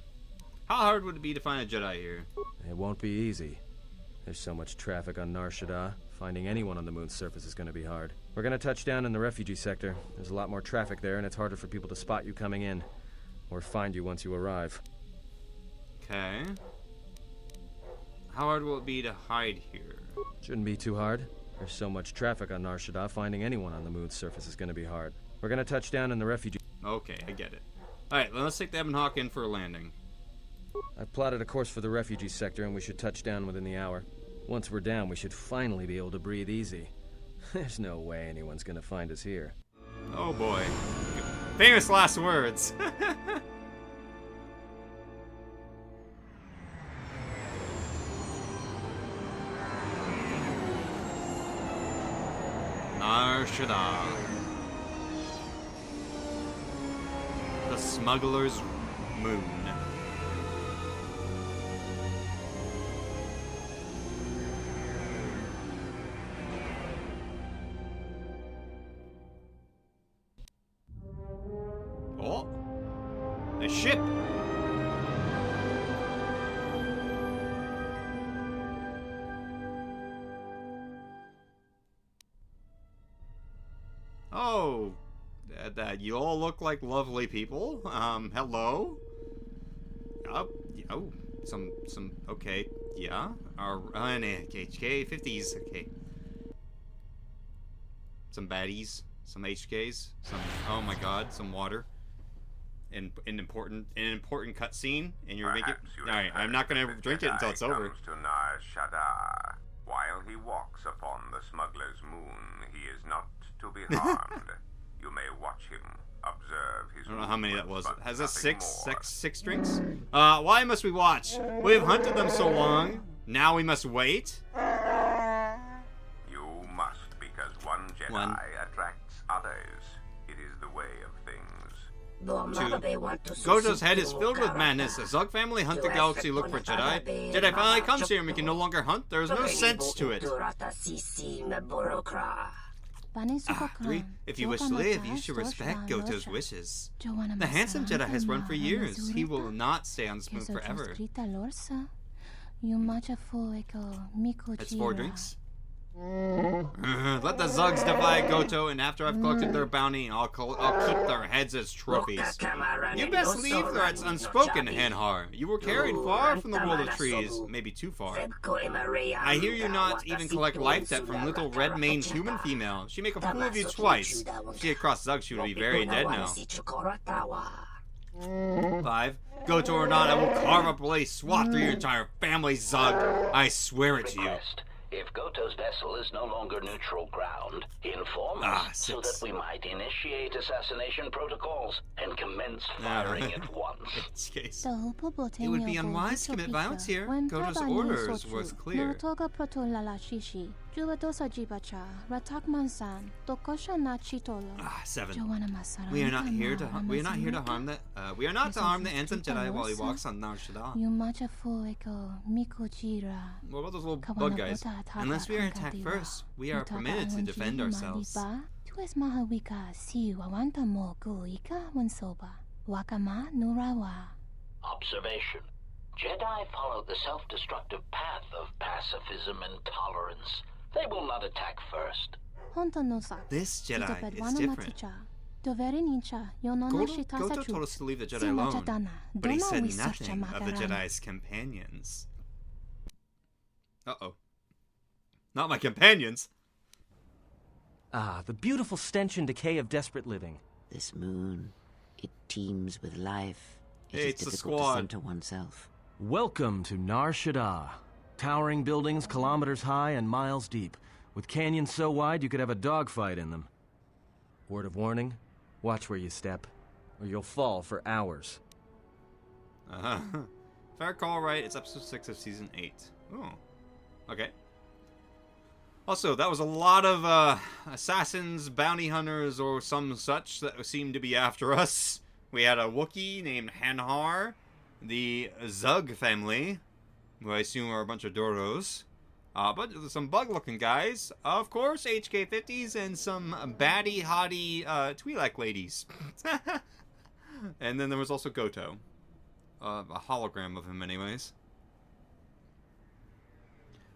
hard would it be to find a Jedi here? It won't be easy. There's so much traffic on Nar Shaddaa. Finding anyone on the moon's surface is going to be hard. We're going to touch down in the refugee sector. There's a lot more traffic there, and it's harder for people to spot you coming in. Or find you once you arrive. Okay. How hard will it be to hide here? Shouldn't be too hard. There's so much traffic on Nar Shaddaa, finding anyone on the moon's surface is going to be hard. We're going to touch down in the refugee... Okay, I get it. Alright, let's take the Ebon Hawk in for a landing. I've plotted a course for the refugee sector, and we should touch down within the hour. Once we're down, we should finally be able to breathe easy. There's no way anyone's gonna find us here. Oh boy. Famous last words. Nar Shaddaa. The Smuggler's Moon. Oh, a ship. Oh, that you all look like lovely people. Hello. Oh, okay, yeah. Our HK 50s. Okay. Some baddies. Some HKs, oh my god, some water, and an important cutscene, and you're making. All right, I'm not gonna drink it until it's over. Comes to Nar Shaddaa. While he walks upon the smuggler's moon, he is not to be harmed. You may watch him, observe his. I don't know how many that was. but Has that nothing six drinks? Why must we watch? We have hunted them so long. Now we must wait. You must, because one Jedi attracts others. It is the way of things. Goto's head is filled with madness. The Zug family hunt the galaxy, look for Jedi. Jedi finally comes here and we can no longer hunt. There is no sense to it. 3. If you wish to live, you should respect Goto's wishes. The handsome Jedi has run for years. He will not stay on this moon forever. That's 4 drinks. Let the Zugs defy Goto, and after I've collected their bounty, I'll keep their heads as trophies. You best leave threats unspoken, Hanhar. You were carried far from the world of trees, maybe too far. I hear you not even collect life debt from little red-maned human female. She make a fool of you twice. If she had crossed Zug, she would be very dead now. 5. Goto or not, I will carve a blade swath through your entire family, Zug. I swear it to you. If Goto's vessel is no longer neutral ground, inform us so that we might initiate assassination protocols and commence firing at once. It would be unwise to commit violence here. Goto's orders was clear. 7. We are not here to harm the Anthem Jedi while he walks on Nar Shaddaa. What about those little bug guys? Unless we are attacked first, we are permitted to defend ourselves. Observation. Jedi follow the self-destructive path of pacifism and tolerance. They will not attack first. This Jedi is different. Goto told us to leave the Jedi alone, but he said nothing of the Jedi's companions. Uh-oh. Not my companions! Ah, the beautiful stench and decay of desperate living. This moon, it teems with life. It's is the difficult squad. to center oneself. Welcome to Nar Shaddaa. Towering buildings kilometers high and miles deep, with canyons so wide you could have a dogfight in them. Word of warning, watch where you step, or you'll fall for hours. Uh-huh. If I recall right, it's episode 6 of season 8. Oh. Okay. Also, that was a lot of assassins, bounty hunters, or some such that seemed to be after us. We had a Wookiee named Hanhar, the Zug family, who I assume are a bunch of Doros. But some bug-looking guys, of course, HK50s, and some baddie, hottie Twi'lek ladies. And then there was also Goto. A hologram of him, anyways.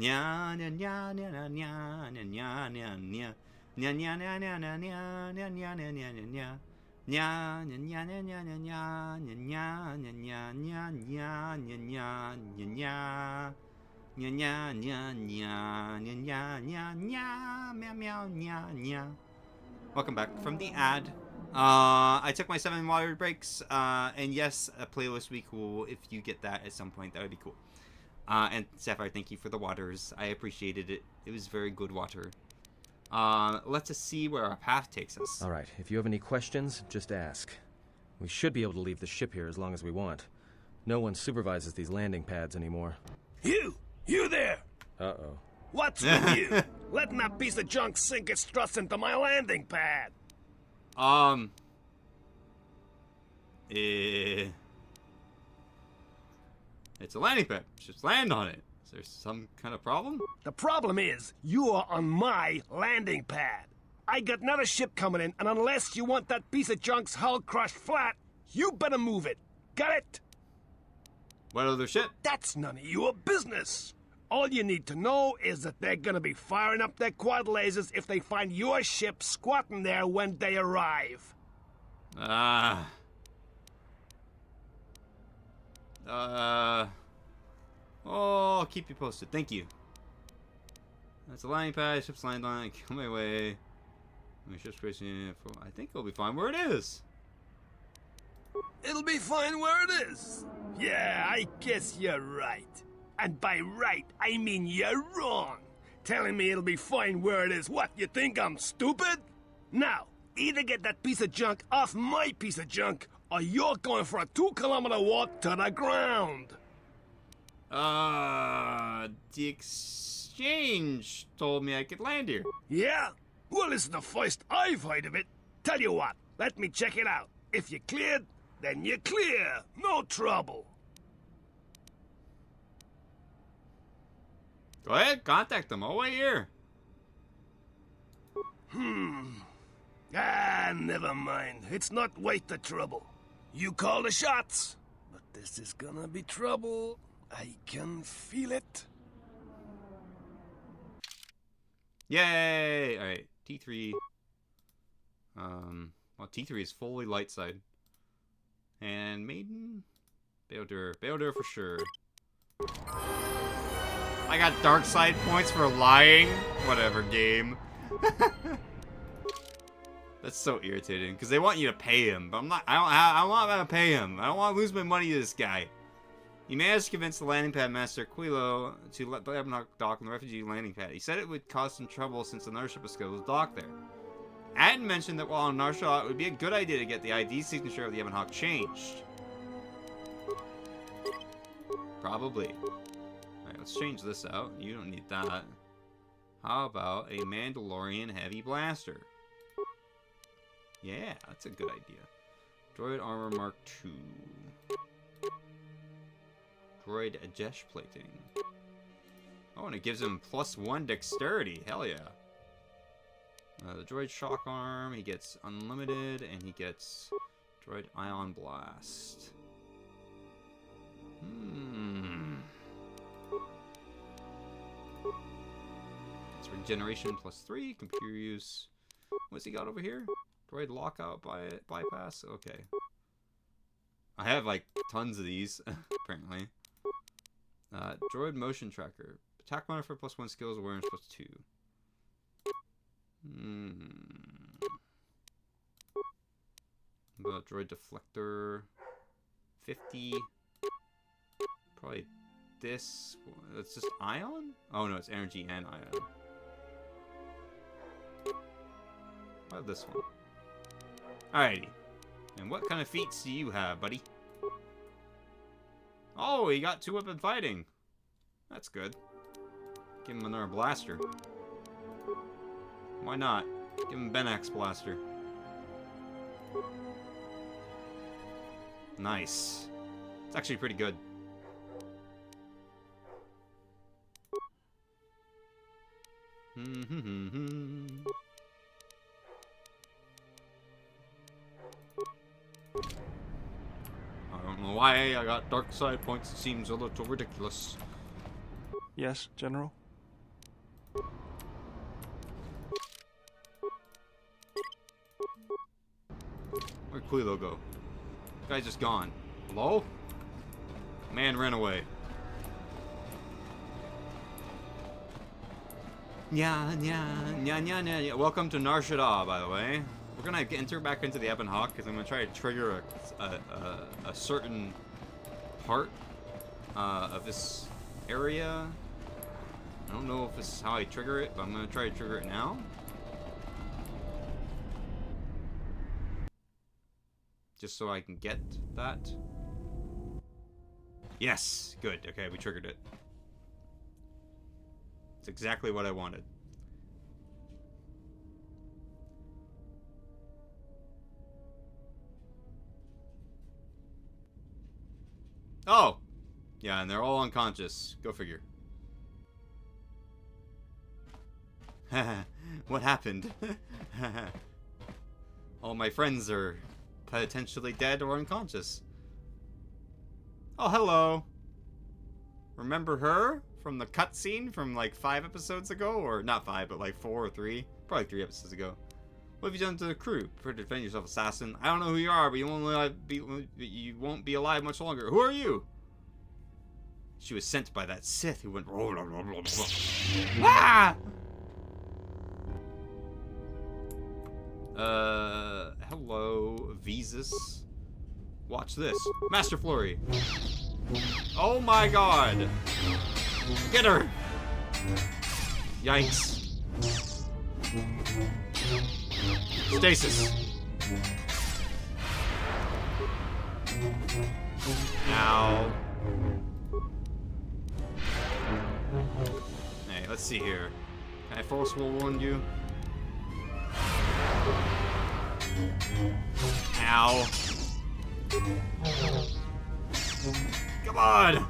Nya nya nya nya nya nya nya nya nya. Nya nya nya nya nya nya nya nya nya nya nya nya. Nya nya nya nya nya nya nya nya nya nya nya nya nya nya nya nya nya. Nya nya nya nya nya nya nya nya meow meow nya nya. Welcome back from the ad. I took my 7 water breaks, and yes, a playlist would be cool if you get that at some point. That would be cool. And Sapphire, thank you for the waters. I appreciated it. It was very good water. Let's just see where our path takes us. All right, if you have any questions, just ask. We should be able to leave the ship here as long as we want. No one supervises these landing pads anymore. You there! Uh-oh. What's with you? Letting that piece of junk sink its struts into my landing pad. It's a landing pad. Just land on it. Is there some kind of problem? The problem is, you are on my landing pad. I got another ship coming in, and unless you want that piece of junk's hull crushed flat, you better move it. Got it? What other ship? That's none of your business. All you need to know is that they're gonna be firing up their quad lasers if they find your ship squatting there when they arrive. Oh, I'll keep you posted. Thank you. That's a landing pad. Ship's landing on it. Kill my way. My ship's racing. I think it'll be fine where it is. It'll be fine where it is. Yeah, I guess you're right. And by right, I mean you're wrong. Telling me it'll be fine where it is. What, you think I'm stupid? Now, either get that piece of junk off my piece of junk, or you're going for a 2-kilometer walk to the ground. The exchange told me I could land here. Yeah? Well, it's the first I've heard of it. Tell you what, let me check it out. If you're cleared, then you're clear. No trouble. Go ahead, contact them. I'll wait here. Never mind. It's not worth the trouble. You call the shots. But this is gonna be trouble. I can feel it. Yay! Alright, T3. Well, T3 is fully light side. And Maiden? Baildur. Baildur for sure. I got dark side points for lying. Whatever, game. That's so irritating because they want you to pay him, but I'm not. I don't want to pay him. I don't want to lose my money to this guy. He managed to convince the landing pad master Quilo to let the Ebonhawk dock on the refugee landing pad. He said it would cause some trouble since another ship was scheduled to dock there. Atten mentioned that while on Narshaw, it would be a good idea to get the ID signature of the Ebonhawk changed. Probably. Alright, let's change this out. You don't need that. How about a Mandalorian heavy blaster? Yeah, that's a good idea. Droid armor Mark II. Droid Ajesh plating. Oh, and it gives him +1 dexterity. Hell yeah. The droid shock arm, he gets unlimited, and he gets droid ion blast. It's regeneration +3, computer use. What's he got over here? Droid lockout bypass? Okay. I have like tons of these, apparently. Droid motion tracker. Attack modifier +1 skills, awareness +2. Droid deflector. 50. Probably this. That's just ion? Oh no, it's energy and ion. I have this one. Alrighty. And what kind of feats do you have, buddy? Oh, he got 2-weapon fighting. That's good. Give him another blaster. Why not? Give him Benax blaster. Nice. It's actually pretty good. I don't know why I got dark side points. It seems a little ridiculous. Yes, General? Where'd Quilo go? Guy's just gone. Hello? Man ran away. Nya, nya, nya, nya, nya. Welcome to Nar Shaddaa, by the way. We're gonna enter back into the Ebon Hawk because I'm gonna try to trigger a certain part of this area. I don't know if this is how I trigger it, but I'm gonna try to trigger it now. Just so I can get that. Yes! Good. Okay, we triggered it. It's exactly what I wanted. Oh! Yeah, and they're all unconscious. Go figure. What happened? All my friends are potentially dead or unconscious. Oh, hello. Remember her from the cutscene from like 5 episodes ago? Or not 5, but like 4 or 3? Probably 3 episodes ago. What have you done to the crew? Prepare to defend yourself, assassin. I don't know who you are, but you won't be alive much longer. Who are you? She was sent by that Sith who went. Ah! Hello, Visas. Watch this. Master Flurry. Oh my god. Get her! Yikes. Stasis. Ow. Hey, let's see here. Can I force wound you? Ow. Come on!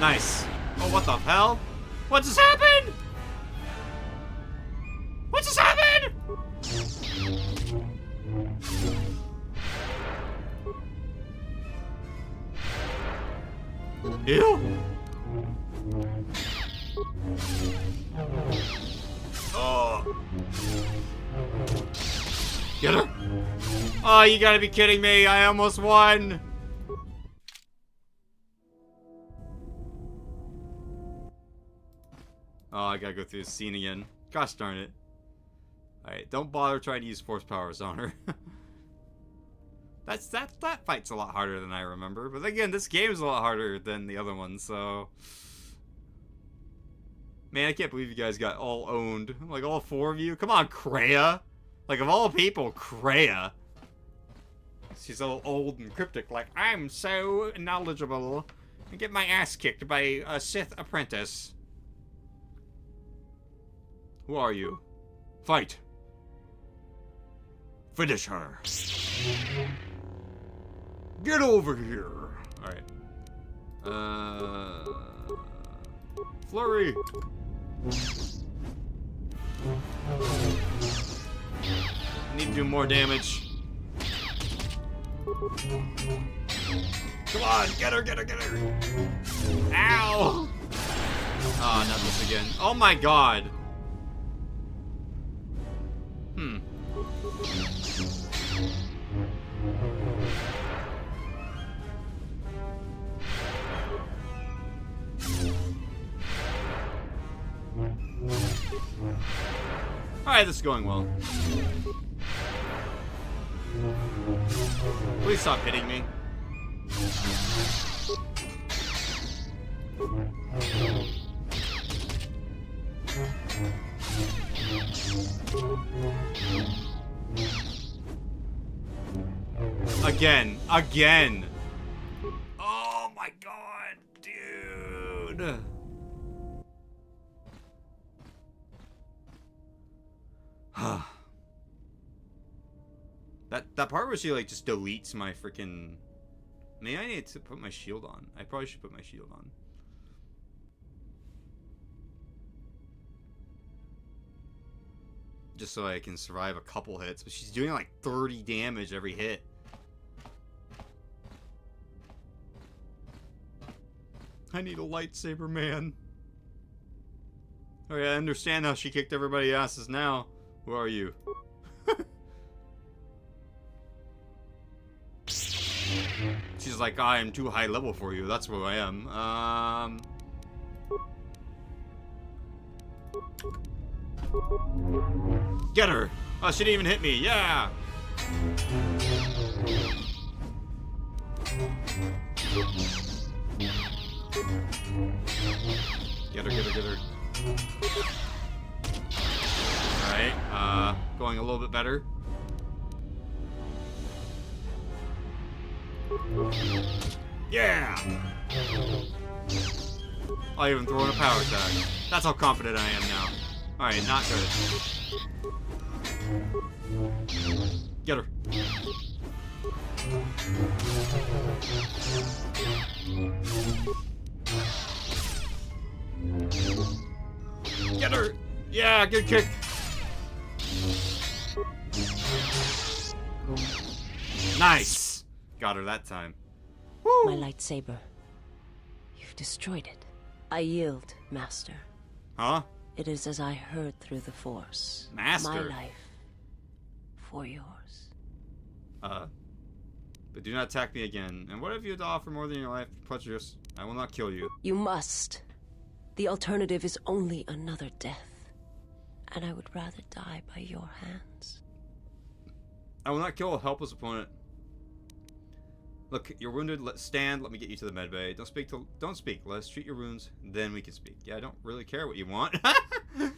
Nice. Oh, what the hell? What just happened? What just happened? Ew. Oh. Get her? Oh, you gotta be kidding me. I almost won. Oh, I gotta go through this scene again. Gosh darn it. Alright, don't bother trying to use force powers on her. That fight's a lot harder than I remember. But again, this game's a lot harder than the other one, so... Man, I can't believe you guys got all owned. Like, all 4 of you. Come on, Kreia. Like, of all people, Kreia. She's all old and cryptic, like, I'm so knowledgeable. And get my ass kicked by a Sith apprentice. Who are you? Fight. Finish her. Get over here. Alright. Flurry. Need to do more damage. Come on, get her, get her, get her. Ow! Oh, not this again. Oh my god. Alright, this is going well. Please stop hitting me. Again. Oh my god, dude. That part where she like just deletes my freaking. Maybe I need to put my shield on. I probably should put my shield on. Just so I can survive a couple hits, but she's doing like 30 damage every hit. I need a lightsaber, man. Alright, I understand how she kicked everybody's asses now. Who are you? She's like, I am too high level for you. That's who I am. Get her! Oh, she didn't even hit me. Yeah! Get her, get her, get her. Alright, going a little bit better. Yeah! I'll even throw in a power attack. That's how confident I am now. Alright, not good. Get her. Get her! Yeah, good kick. Nice! Got her that time. My lightsaber. You've destroyed it. I yield, Master. Huh? It is as I heard through the Force. Master? My life. For yours. But do not attack me again. And what if you had to offer more than your life, Putris? I will not kill you. You must. The alternative is only another death. And I would rather die by your hands. I will not kill a helpless opponent. Look, you're wounded. Stand. Let me get you to the medbay. Don't speak. Let us treat your wounds. Then we can speak. Yeah, I don't really care what you want.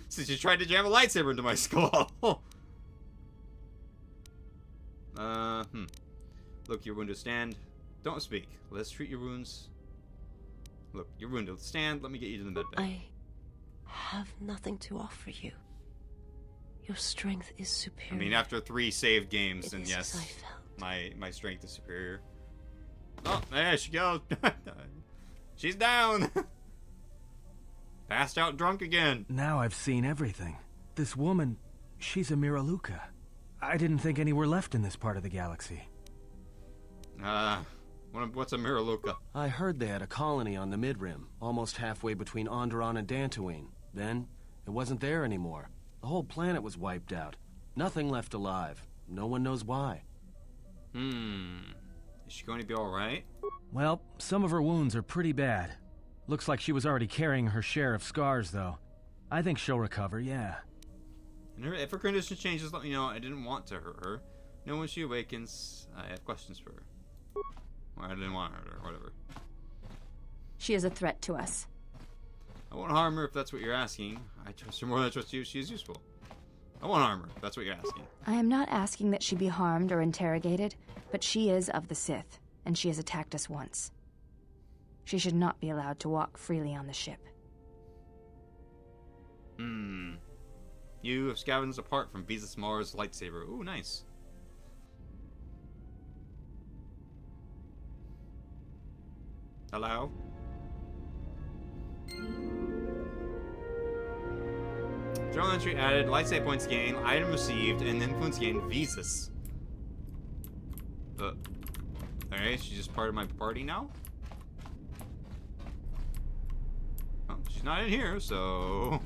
Since you tried to jam a lightsaber into my skull. Look, you're wounded. Stand. Don't speak. Let's treat your wounds. Look, you're wounded. Stand. Let me get you to the medbay. I have nothing to offer you. Your strength is superior. I mean, after 3 saved games, then yes, my strength is superior. Oh, there she goes. She's down. Passed out drunk again. Now I've seen everything. This woman, she's a Miraluka. I didn't think any were left in this part of the galaxy. What's a Miraluka? I heard they had a colony on the Mid-Rim, almost halfway between Onderon and Dantooine. Then, it wasn't there anymore. The whole planet was wiped out. Nothing left alive. No one knows why. Is she going to be alright? Well, some of her wounds are pretty bad. Looks like she was already carrying her share of scars, though. I think she'll recover, yeah. And if her condition changes, let me know. I didn't want to hurt her. Know when she awakens, I have questions for her. Or I didn't want to hurt her, whatever. She is a threat to us. I won't harm her if that's what you're asking. I trust her more than I trust you. She is useful. I won't harm her if that's what you're asking. I am not asking that she be harmed or interrogated, but she is of the Sith, and she has attacked us once. She should not be allowed to walk freely on the ship. You have scavenged a part from Visas Mars' lightsaber. Ooh, nice. Hello? Journal entry added, lightsaber points gained, item received, and influence gained Visas. Okay, she's just part of my party now? Oh, she's not in here, so...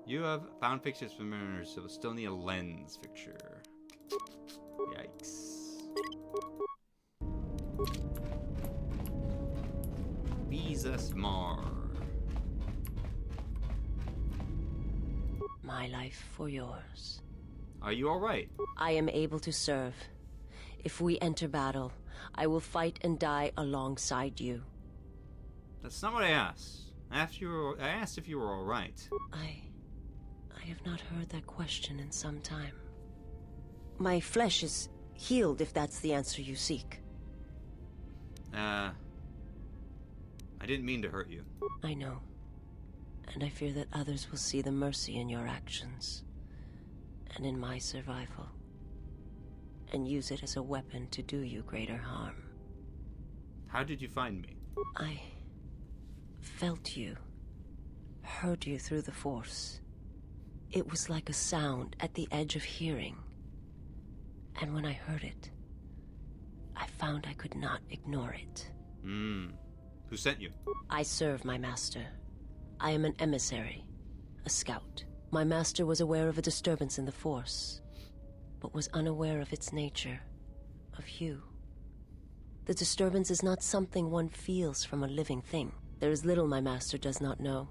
You have found fixtures for mariners, so we'll still need a lens fixture. Yikes. Visas Mar. My life for yours. Are you alright? I am able to serve. If we enter battle, I will fight and die alongside you. That's not what I asked. I asked if you were alright. I have not heard that question in some time. My flesh is healed, if that's the answer you seek. I didn't mean to hurt you. I know. And I fear that others will see the mercy in your actions, and in my survival, and use it as a weapon to do you greater harm. How did you find me? I felt you, heard you through the Force. It was like a sound at the edge of hearing. And when I heard it, I found I could not ignore it. Who sent you? I serve my master. I am an emissary, a scout. My master was aware of a disturbance in the Force, but was unaware of its nature, of you. The disturbance is not something one feels from a living thing. There is little my master does not know,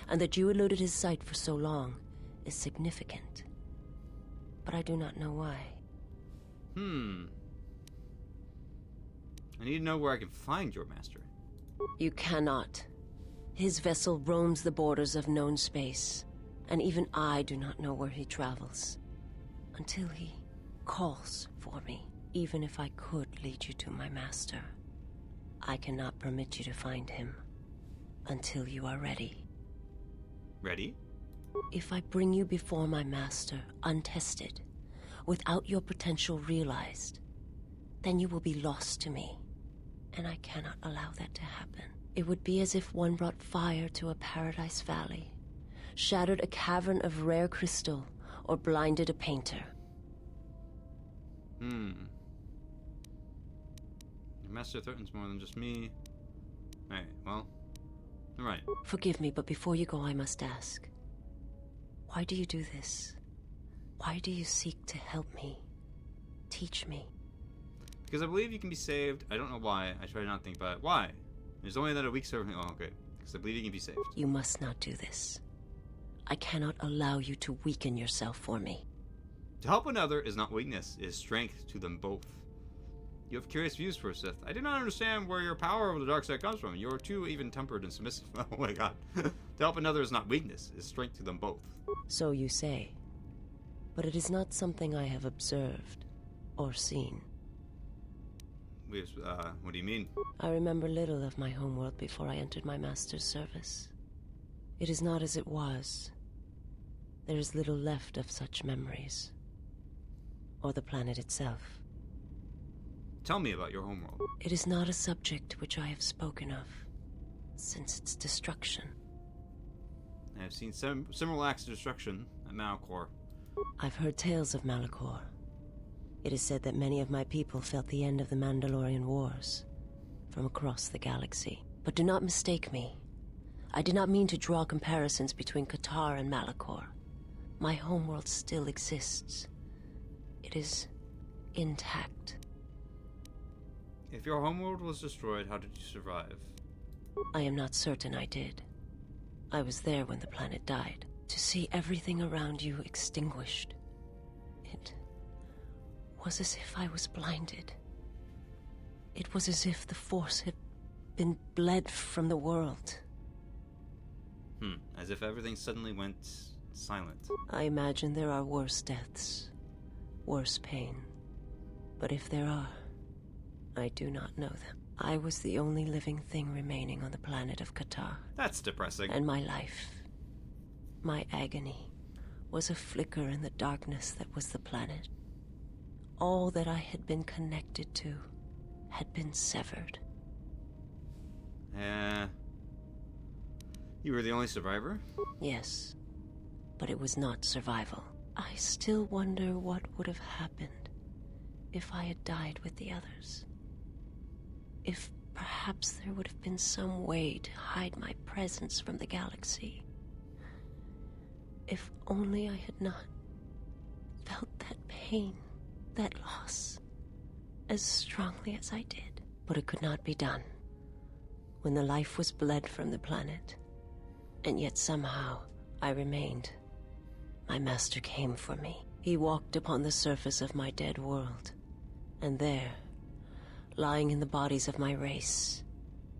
and that you eluded his sight for so long is significant. But I do not know why. I need to know where I can find your master. You cannot. His vessel roams the borders of known space, and even I do not know where he travels. Until he calls for me. Even if I could lead you to my master, I cannot permit you to find him until you are ready. Ready? If I bring you before my master, untested, without your potential realized, then you will be lost to me, and I cannot allow that to happen. It would be as if one brought fire to a paradise valley, shattered a cavern of rare crystal, or blinded a painter. Your master threatens more than just me. Alright, well, alright. Forgive me, but before you go, I must ask. Why do you do this? Why do you seek to help me? Teach me. Because I believe you can be saved. I don't know why. I try to not think about it. Why? There's only that a weak servant. Oh, okay. Because I believe you can be saved. You must not do this. I cannot allow you to weaken yourself for me. To help another is not weakness, it is strength to them both. You have curious views for a Sith. I do not understand where your power over the dark side comes from. You are too even-tempered and submissive. Oh my god. To help another is not weakness, it is strength to them both. So you say. But it is not something I have observed or seen. What do you mean? I remember little of my homeworld before I entered my master's service. It is not as it was. There is little left of such memories. Or the planet itself. Tell me about your homeworld. It is not a subject which I have spoken of since its destruction. I have seen similar acts of destruction at Malachor. I've heard tales of Malachor. It is said that many of my people felt the end of the Mandalorian Wars from across the galaxy. But do not mistake me. I did not mean to draw comparisons between Qatar and Malachor. My homeworld still exists. It is intact. If your homeworld was destroyed, how did you survive? I am not certain I did. I was there when the planet died. To see everything around you extinguished. It was as if I was blinded. It was as if the Force had been bled from the world. As if everything suddenly went silent. I imagine there are worse deaths, worse pain. But if there are, I do not know them. I was the only living thing remaining on the planet of Qatar. That's depressing. And my life, my agony, was a flicker in the darkness that was the planet. All that I had been connected to had been severed. You were the only survivor? Yes, but it was not survival. I still wonder what would have happened if I had died with the others. If perhaps there would have been some way to hide my presence from the galaxy. If only I had not felt that pain, that loss, as strongly as I did. But it could not be done. When the life was bled from the planet, and yet somehow I remained, my master came for me. He walked upon the surface of my dead world, and there, lying in the bodies of my race,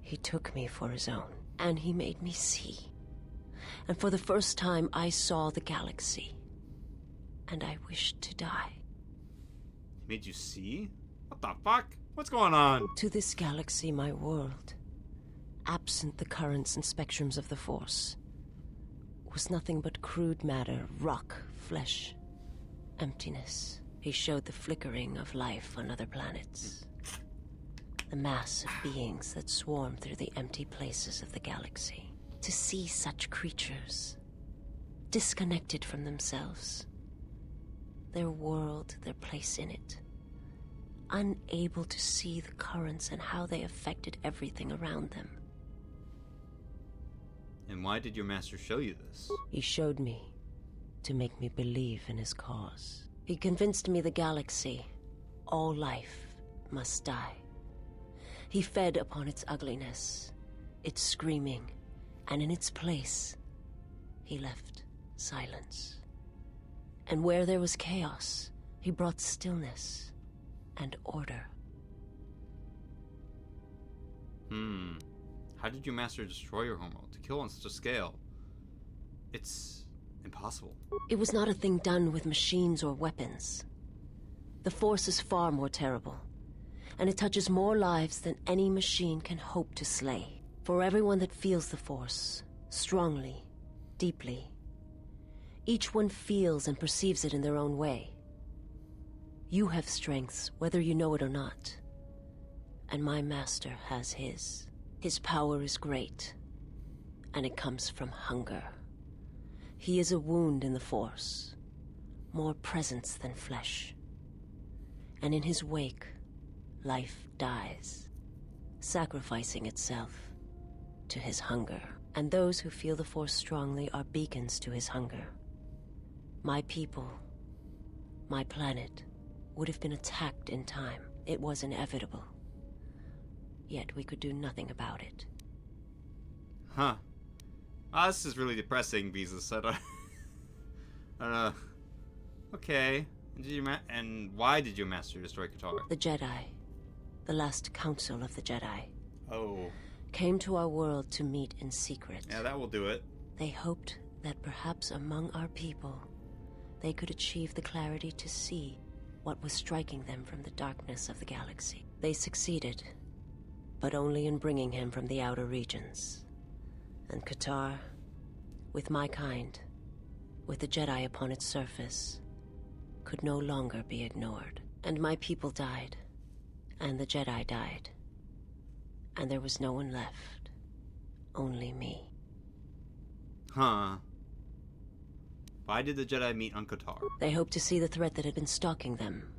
he took me for his own, and he made me see. And for the first time, I saw the galaxy, and I wished to die. He made you see? What the fuck? What's going on? To this galaxy, my world, absent the currents and spectrums of the Force, was nothing but crude matter, rock, flesh, emptiness. He showed the flickering of life on other planets. The mass of beings that swarm through the empty places of the galaxy. To see such creatures, disconnected from themselves, their world, their place in it, unable to see the currents and how they affected everything around them. And why did your master show you this? He showed me to make me believe in his cause. He convinced me the galaxy, all life, must die. He fed upon its ugliness, its screaming, and in its place, he left silence. And where there was chaos, he brought stillness and order. How did your master destroy your homeworld to kill on such a scale? It's impossible. It was not a thing done with machines or weapons. The Force is far more terrible, and it touches more lives than any machine can hope to slay. For everyone that feels the Force, strongly, deeply, each one feels and perceives it in their own way. You have strengths, whether you know it or not, and my master has his. His power is great, and it comes from hunger. He is a wound in the Force, more presence than flesh. And in his wake, life dies, sacrificing itself to his hunger. And those who feel the Force strongly are beacons to his hunger. My people, my planet, would have been attacked in time. It was inevitable. Yet we could do nothing about it. Huh. Oh, this is really depressing, Beezus. I don't know. Okay. And why did your master destroy Qatar? The Jedi, the last council of the Jedi, Oh. came to our world to meet in secret. Yeah, that will do it. They hoped that perhaps among our people, they could achieve the clarity to see what was striking them from the darkness of the galaxy. They succeeded, but only in bringing him from the outer regions. And Qatar, with my kind, with the Jedi upon its surface, could no longer be ignored. And my people died, and the Jedi died, and there was no one left, only me. Huh. Why did the Jedi meet on Qatar? They hoped to see the threat that had been stalking them,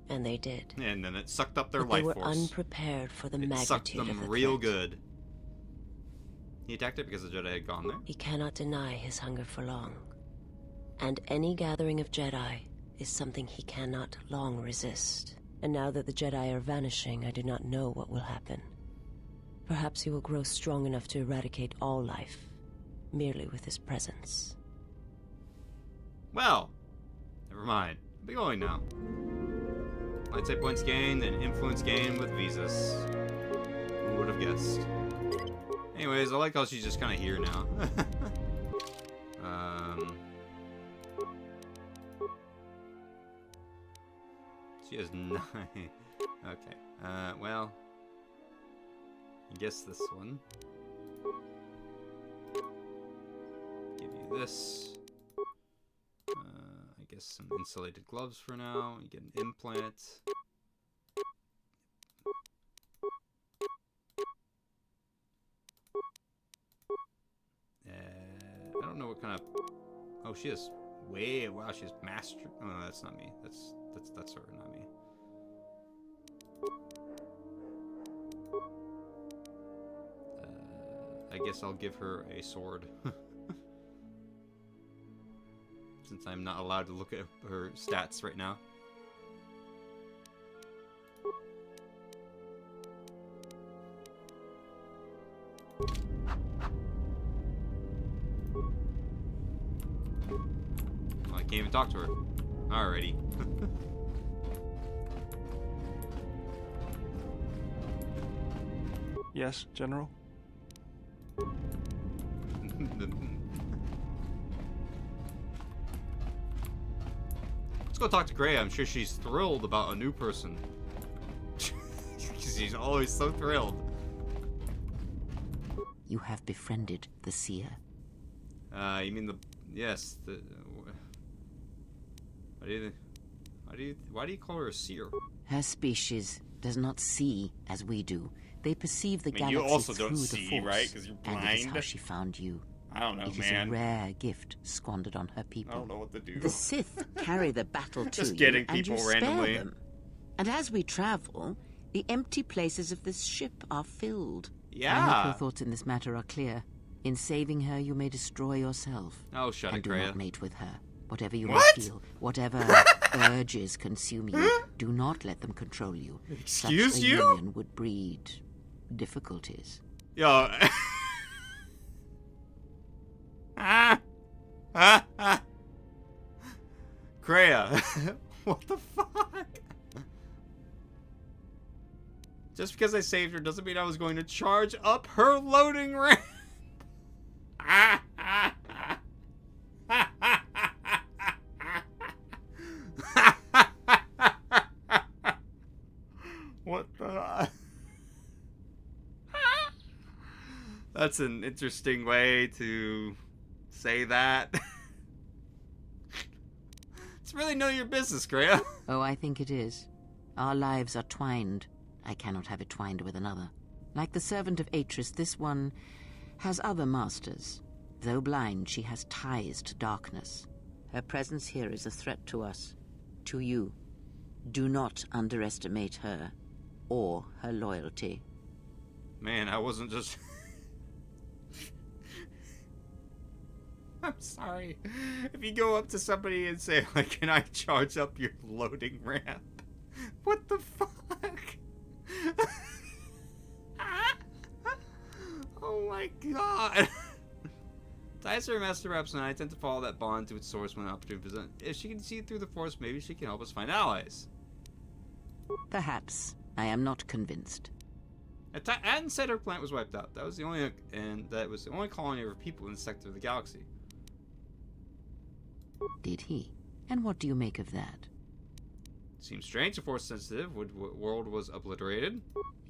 and they did. And then it sucked up their But life they were force. unprepared for the It magnitude sucked them of the real threat. good. He attacked it because the Jedi had gone there. He cannot deny his hunger for long. And any gathering of Jedi is something he cannot long resist. And now that the Jedi are vanishing, I do not know what will happen. Perhaps he will grow strong enough to eradicate all life, merely with his presence. Well, never mind. I'll be going now. Lightsaber points gained and influence gained with Visas. Who would have guessed? Anyways, I like how she's just kind of here now. She has 9. Okay. Well, I guess this one. Give you this. I guess some insulated gloves for now. You get an implant. I don't know what kind of. Oh, she is way. Wow, she's master. Oh, no, that's not me. That's her, not me. I guess I'll give her a sword. Since I'm not allowed to look at her stats right now. Well, I can't even talk to her. Alrighty. Yes, General? Let's go talk to Gray. I'm sure she's thrilled about a new person. She's always so thrilled. You have befriended the seer. You mean the... Yes, the... Why do you call her a seer? Her species does not see as we do. They perceive the galaxy you also through don't the see, Force, right? Because you're blind. and it is how she found you. I don't know, It is man. a rare gift squandered on her people. I don't know what to do. The Sith carry the battle to Just you, getting and people you spare randomly. them. And as we travel, the empty places of this ship are filled. Yeah. I hope your thoughts in this matter are clear. In saving her, you may destroy yourself. Oh, shut and it, do Kreia. not mate with her. Whatever you What? may feel, whatever urges consume you, do not let them control you. Excuse Such a you? union would breed difficulties. Yo. Kreia. What the fuck? Just because I saved her doesn't mean I was going to charge up her loading ramp. What the? That's an interesting way to say that. It's really none of your business, Kreia. Oh, I think it is. Our lives are twined. I cannot have it twined with another. Like the servant of Atris, this one has other masters. Though blind, she has ties to darkness. Her presence here is a threat to us, to you. Do not underestimate her, or her loyalty. Man, I wasn't just... I'm sorry. If you go up to somebody and say, like, can I charge up your loading ramp? What the fuck? Oh my god. Ties her master reps, and I tend to follow that bond to its source when an opportunity presents. If she can see through the force, maybe she can help us find allies. Perhaps. I am not convinced. Atten said her planet was wiped out. That was the only, and that was the only colony of people in the sector of the galaxy. Did he? And what do you make of that? Seems strange if force sensitive world was obliterated.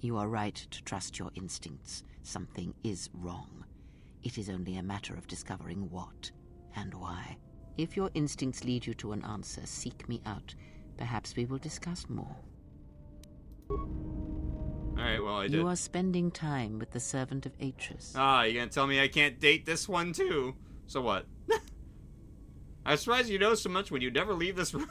You are right to trust your instincts. Something is wrong. It is only a matter of discovering what and why. If your instincts lead you to an answer, seek me out. Perhaps we will discuss more. Alright, well, I did. You are spending time with the servant of Atris. Ah, you gonna tell me I can't date this one too? So what? I'm surprised you know so much when you never leave this room.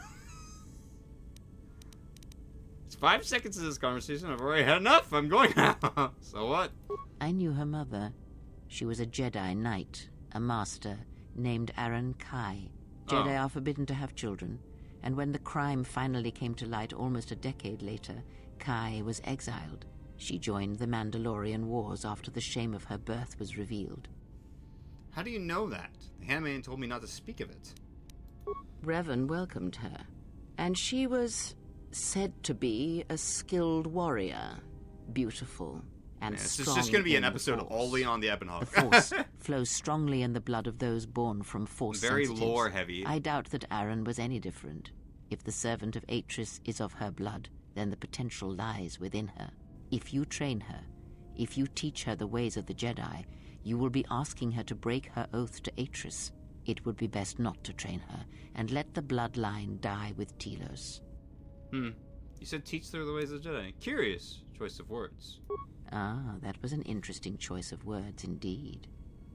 It's 5 seconds of this conversation. I've already had enough. I'm going now. So what? I knew her mother. She was a Jedi Knight, a master, named Aaron Kai. Jedi are forbidden to have children, and when the crime finally came to light almost a decade later, Kai was exiled. She joined the Mandalorian Wars after the shame of her birth was revealed. How do you know that? The handmaiden told me not to speak of it. Revan welcomed her, and she was said to be a skilled warrior, beautiful and strong. This is just going to be an episode only on the Ebonhawk. The Force flows strongly in the blood of those born from Force Very sensitives. lore heavy. I doubt that Aaron was any different. If the servant of Atris is of her blood, then the potential lies within her. If you train her, if you teach her the ways of the Jedi, you will be asking her to break her oath to Atris. It would be best not to train her, and let the bloodline die with Telos. You said teach her the ways of the Jedi. Curious choice of words. Ah, that was an interesting choice of words indeed.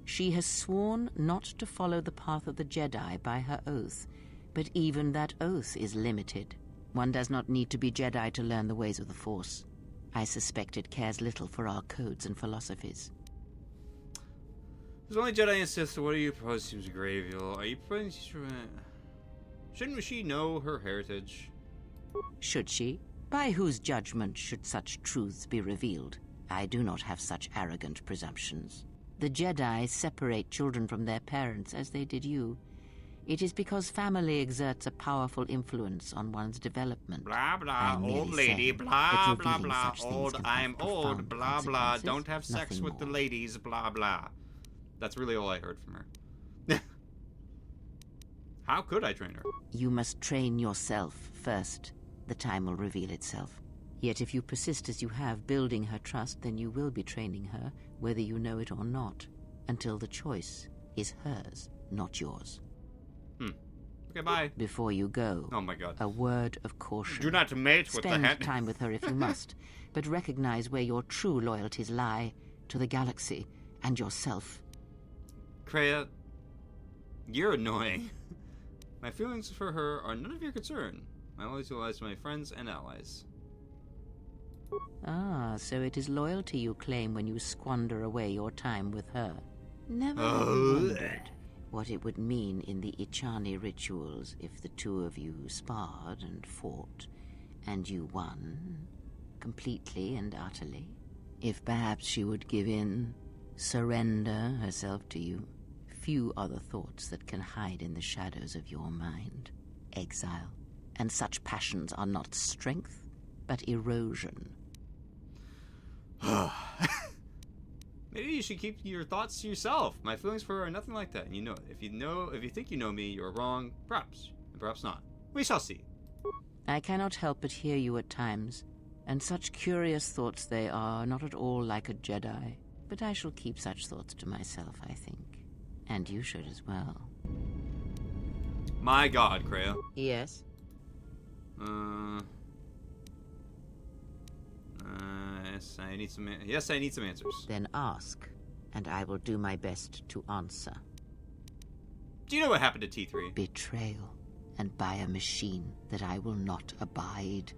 She has sworn not to follow the path of the Jedi by her oath, but even that oath is limited. One does not need to be Jedi to learn the ways of the Force. I suspect it cares little for our codes and philosophies. There's only Jedi and Sith, so what do you propose seems gravial? Are you proposing... Shouldn't she know her heritage? Should she? By whose judgment should such truths be revealed? I do not have such arrogant presumptions. The Jedi separate children from their parents as they did you. It is because family exerts a powerful influence on one's development. Blah, blah, old lady, blah, blah, blah, old, I'm old, blah, blah, don't have sex with the ladies, blah, blah. That's really all I heard from her. How could I train her? You must train yourself first. The time will reveal itself. Yet if you persist as you have, building her trust, then you will be training her, whether you know it or not, until the choice is hers, not yours. Okay, bye. Before you go, oh my God, a word of caution. Do not mate with the hand. Spend time with her if you must, but recognize where your true loyalties lie, to the galaxy and yourself. Kreia, you're annoying. My feelings for her are none of your concern. My loyalty lies to my friends and allies. Ah, so it is loyalty you claim when you squander away your time with her. Never have wondered what it would mean in the Ichani rituals if the two of you sparred and fought, and you won, completely and utterly. If perhaps she would give in, surrender herself to you. Few are the thoughts that can hide in the shadows of your mind. Exile. And such passions are not strength, but erosion. Maybe you should keep your thoughts to yourself. My feelings for her are nothing like that, and you know it. If you think you know me, you're wrong. Perhaps, and perhaps not. We shall see. I cannot help but hear you at times, and such curious thoughts they are, not at all like a Jedi. But I shall keep such thoughts to myself, I think. And you should as well. My God, Kreia. Yes? Yes, I need some answers. Then ask, and I will do my best to answer. Do you know what happened to T3? Betrayal, and by a machine that I will not abide.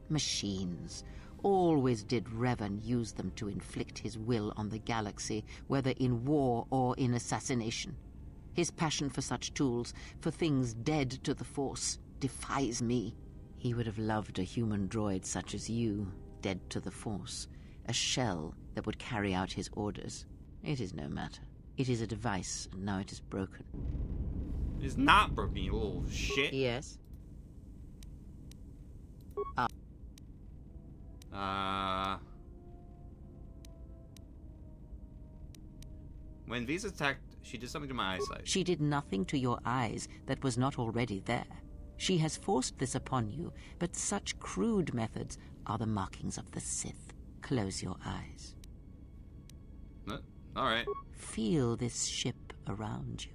Machines. Always did Revan use them to inflict his will on the galaxy, whether in war or in assassination. His passion for such tools, for things dead to the Force, defies me. He would have loved a human droid such as you, dead to the Force. A shell that would carry out his orders. It is no matter. It is a device, and now it is broken. It is not broken, you little shit. Yes? When Visa attacked, she did something to my eyesight. She did nothing to your eyes that was not already there. She has forced this upon you, but such crude methods are the markings of the Sith. Close your eyes. All right. Feel this ship around you.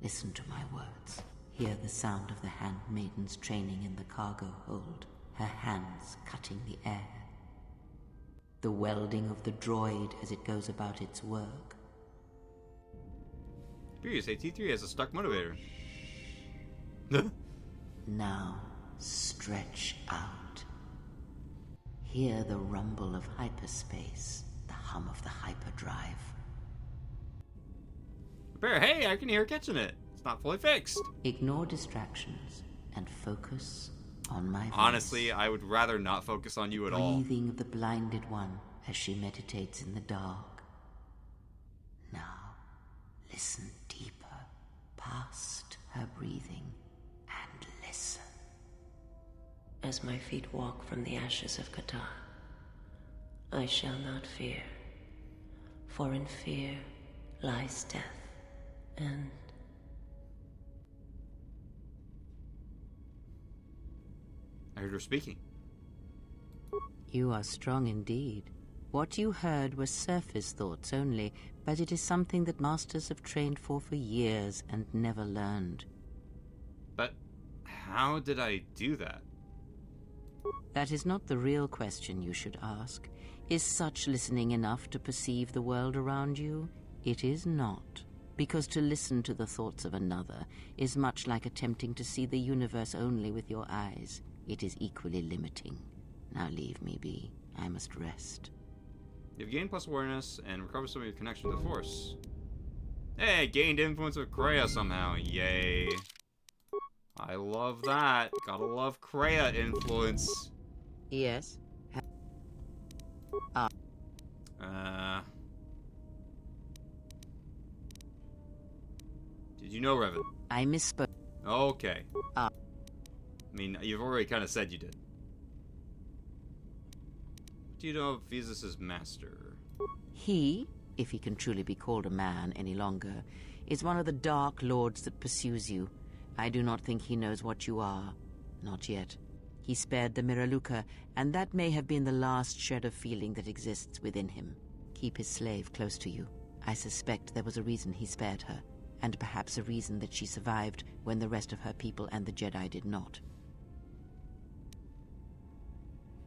Listen to my words. Hear the sound of the handmaidens training in the cargo hold, her hands cutting the air. The welding of the droid as it goes about its work. Curious, T3 has a stuck motivator. Now, stretch out. Hear the rumble of hyperspace, the hum of the hyperdrive. Bear, hey, I can hear her catching it. It's not fully fixed. Ignore distractions and focus on my voice. Honestly, I would rather not focus on you at all. Breathing of the blinded one as she meditates in the dark. Now, listen deeper, past her breathing, and listen. As my feet walk from the ashes of Qatar, I shall not fear, for in fear lies death, and... I heard her speaking. You are strong indeed. What you heard were surface thoughts only, but it is something that masters have trained for years and never learned. But how did I do that? That is not the real question you should ask. Is such listening enough to perceive the world around you? It is not. Because to listen to the thoughts of another is much like attempting to see the universe only with your eyes. It is equally limiting. Now leave me be. I must rest. You've gained plus awareness and recovered some of your connection to the Force. Hey, gained influence with Kreia somehow. Yay. I love that. Gotta love Kreia influence. Yes. Did you know Revan? I misspoke. Okay. I mean, you've already kind of said you did. Do you know of Visas' master? He, if he can truly be called a man any longer, is one of the Dark Lords that pursues you. I do not think he knows what you are. Not yet. He spared the Miraluka, and that may have been the last shred of feeling that exists within him. Keep his slave close to you. I suspect there was a reason he spared her, and perhaps a reason that she survived when the rest of her people and the Jedi did not.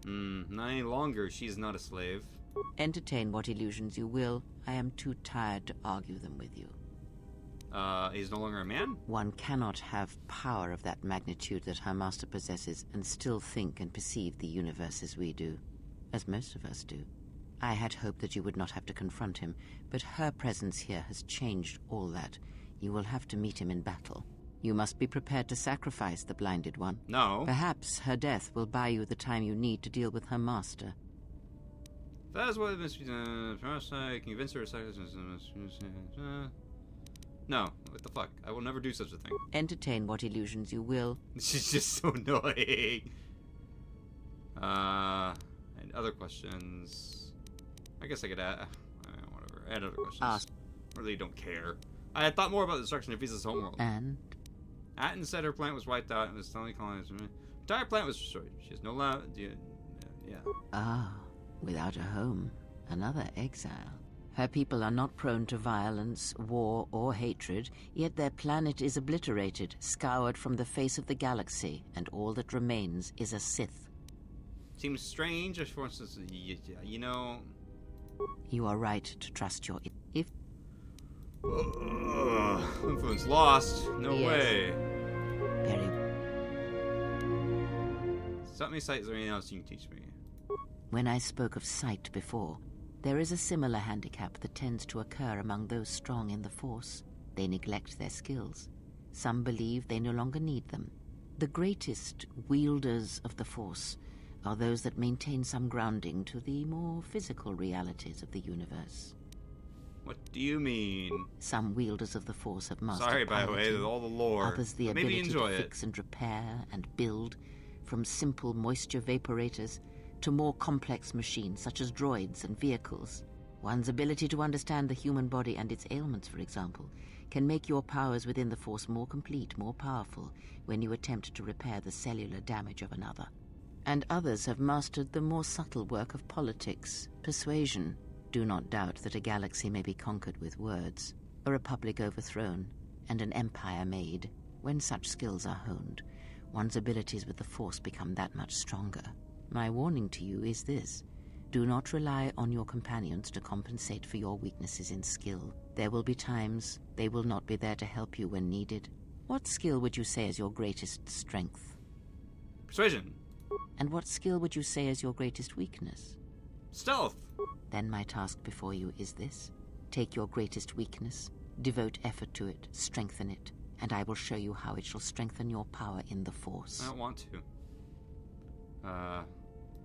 Not any longer. She's not a slave. Entertain what illusions you will. I am too tired to argue them with you. He's no longer a man? One cannot have power of that magnitude that her master possesses and still think and perceive the universe as we do, as most of us do. I had hoped that you would not have to confront him, but her presence here has changed all that. You will have to meet him in battle. You must be prepared to sacrifice the blinded one. No. Perhaps her death will buy you the time you need to deal with her master. That's what it must be. Convince her. No, what the fuck? I will never do such a thing. Entertain what illusions you will. She's just so annoying. And other questions. I guess I could add. Whatever. Add other questions. Ask. Really don't care. I had thought more about the destruction of Visa's homeworld. And? Atten said her plant was wiped out and was suddenly colonized. Her entire plant was destroyed. She has no land. Yeah. Ah, without a home, another exile. Her people are not prone to violence, war, or hatred, yet their planet is obliterated, scoured from the face of the galaxy, and all that remains is a Sith. Seems strange, for instance, you know... You are right to trust your... If... Influence lost. No way. Very... Something sight is there anything else you can teach me? When I spoke of sight before, there is a similar handicap that tends to occur among those strong in the Force. They neglect their skills. Some believe they no longer need them. The greatest wielders of the Force are those that maintain some grounding to the more physical realities of the universe. What do you mean? Some wielders of the Force have mastered Sorry, by the way, with all the lore. Others the ability to fix and repair and build, from simple moisture vaporators to more complex machines such as droids and vehicles. One's ability to understand the human body and its ailments, for example, can make your powers within the Force more complete, more powerful, when you attempt to repair the cellular damage of another. And others have mastered the more subtle work of politics, persuasion. Do not doubt that a galaxy may be conquered with words, a republic overthrown, and an empire made. When such skills are honed, one's abilities with the Force become that much stronger. My warning to you is this. Do not rely on your companions to compensate for your weaknesses in skill. There will be times they will not be there to help you when needed. What skill would you say is your greatest strength? Persuasion. And what skill would you say is your greatest weakness? Stealth. Then my task before you is this. Take your greatest weakness, devote effort to it, strengthen it, and I will show you how it shall strengthen your power in the Force. I don't want to.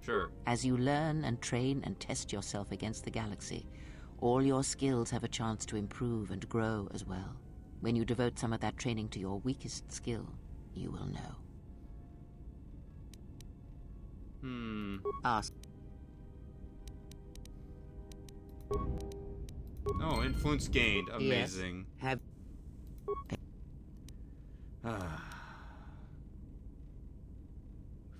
Sure. As you learn and train and test yourself against the galaxy, all your skills have a chance to improve and grow as well. When you devote some of that training to your weakest skill, you will know. Ask. Oh, influence gained. Amazing. Yes. Have...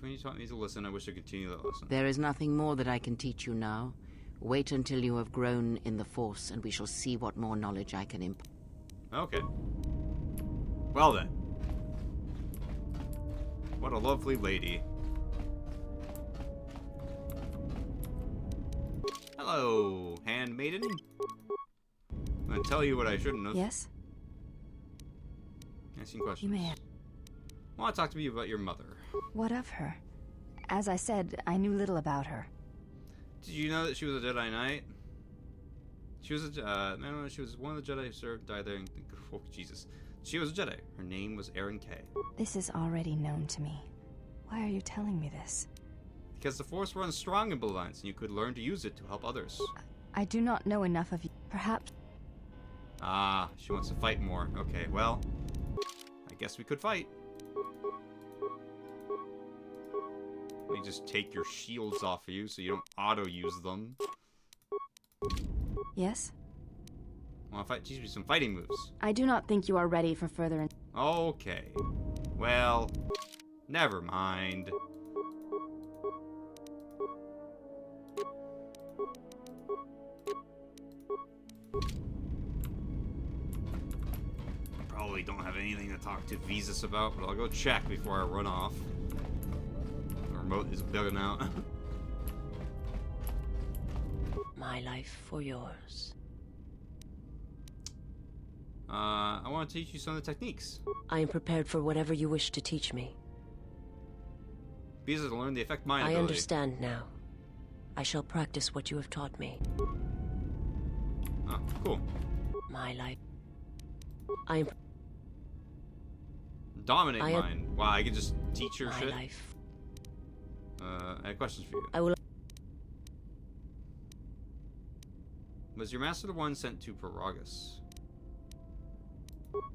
When you taught me to listen, I wish I could continue that lesson. There is nothing more that I can teach you now. Wait until you have grown in the Force, and we shall see what more knowledge I can impart. Okay. Well then. What a lovely lady. Hello, handmaiden. I'm gonna tell you what I shouldn't have. Yes? Asking questions. You may have. I want to talk to you about your mother. What of her? As I said, I knew little about her. Did you know that she was a Jedi Knight? She was no, she was one of the Jedi who served, died there. Oh, Jesus. She was a Jedi. Her name was Erin Kay. This is already known to me. Why are you telling me this? Because the Force runs strong in Bloodlines, and you could learn to use it to help others. I do not know enough of you. Perhaps... Ah, she wants to fight more. Okay, well, I guess we could fight. Let me just take your shields off of you so you don't auto-use them. Yes? Want to teach me some fighting moves? I do not think you are ready for further... Okay. Well, never mind. Probably don't have anything to talk to Visas about, but I'll go check before I run off. The remote is bugging out. My life for yours. I want to teach you some of the techniques. I am prepared for whatever you wish to teach me. Be easy to learn the effect mind I ability. understand now. I shall practice what you have taught me. Oh, cool. My life. I am... Dominate mind. Wow, I can just teach her shit? Life. I have questions for you. I will... Was your master the one sent to Paragus?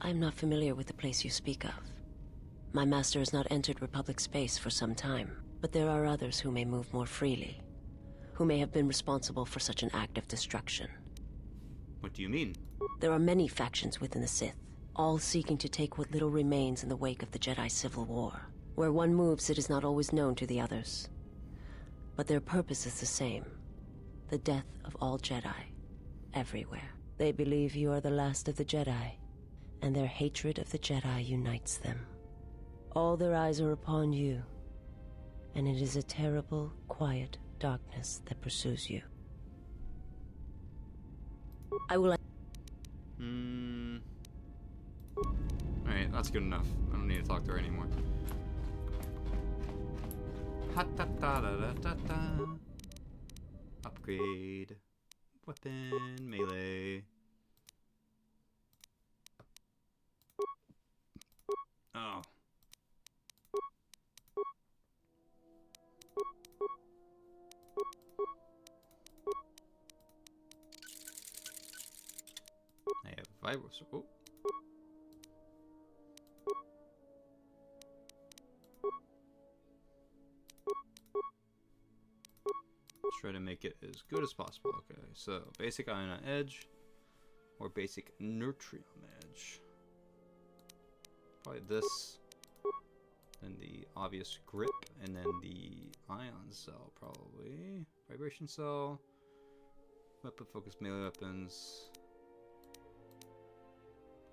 I am not familiar with the place you speak of. My master has not entered Republic space for some time, but there are others who may move more freely, who may have been responsible for such an act of destruction. What do you mean? There are many factions within the Sith, all seeking to take what little remains in the wake of the Jedi Civil War. Where one moves, it is not always known to the others. But their purpose is the same. The death of all Jedi, everywhere. They believe you are the last of the Jedi, and their hatred of the Jedi unites them. All their eyes are upon you, and it is a terrible, quiet darkness that pursues you. I will... Alright, that's good enough. I don't need to talk to her anymore. Upgrade. Weapon. Melee. Oh. I have vibros. Oh. Try to make it as good as possible. Okay, so basic ion on edge or basic nurturing on edge. Probably this, then the obvious grip, and then the ion cell probably. Vibration cell, weapon focus melee weapons.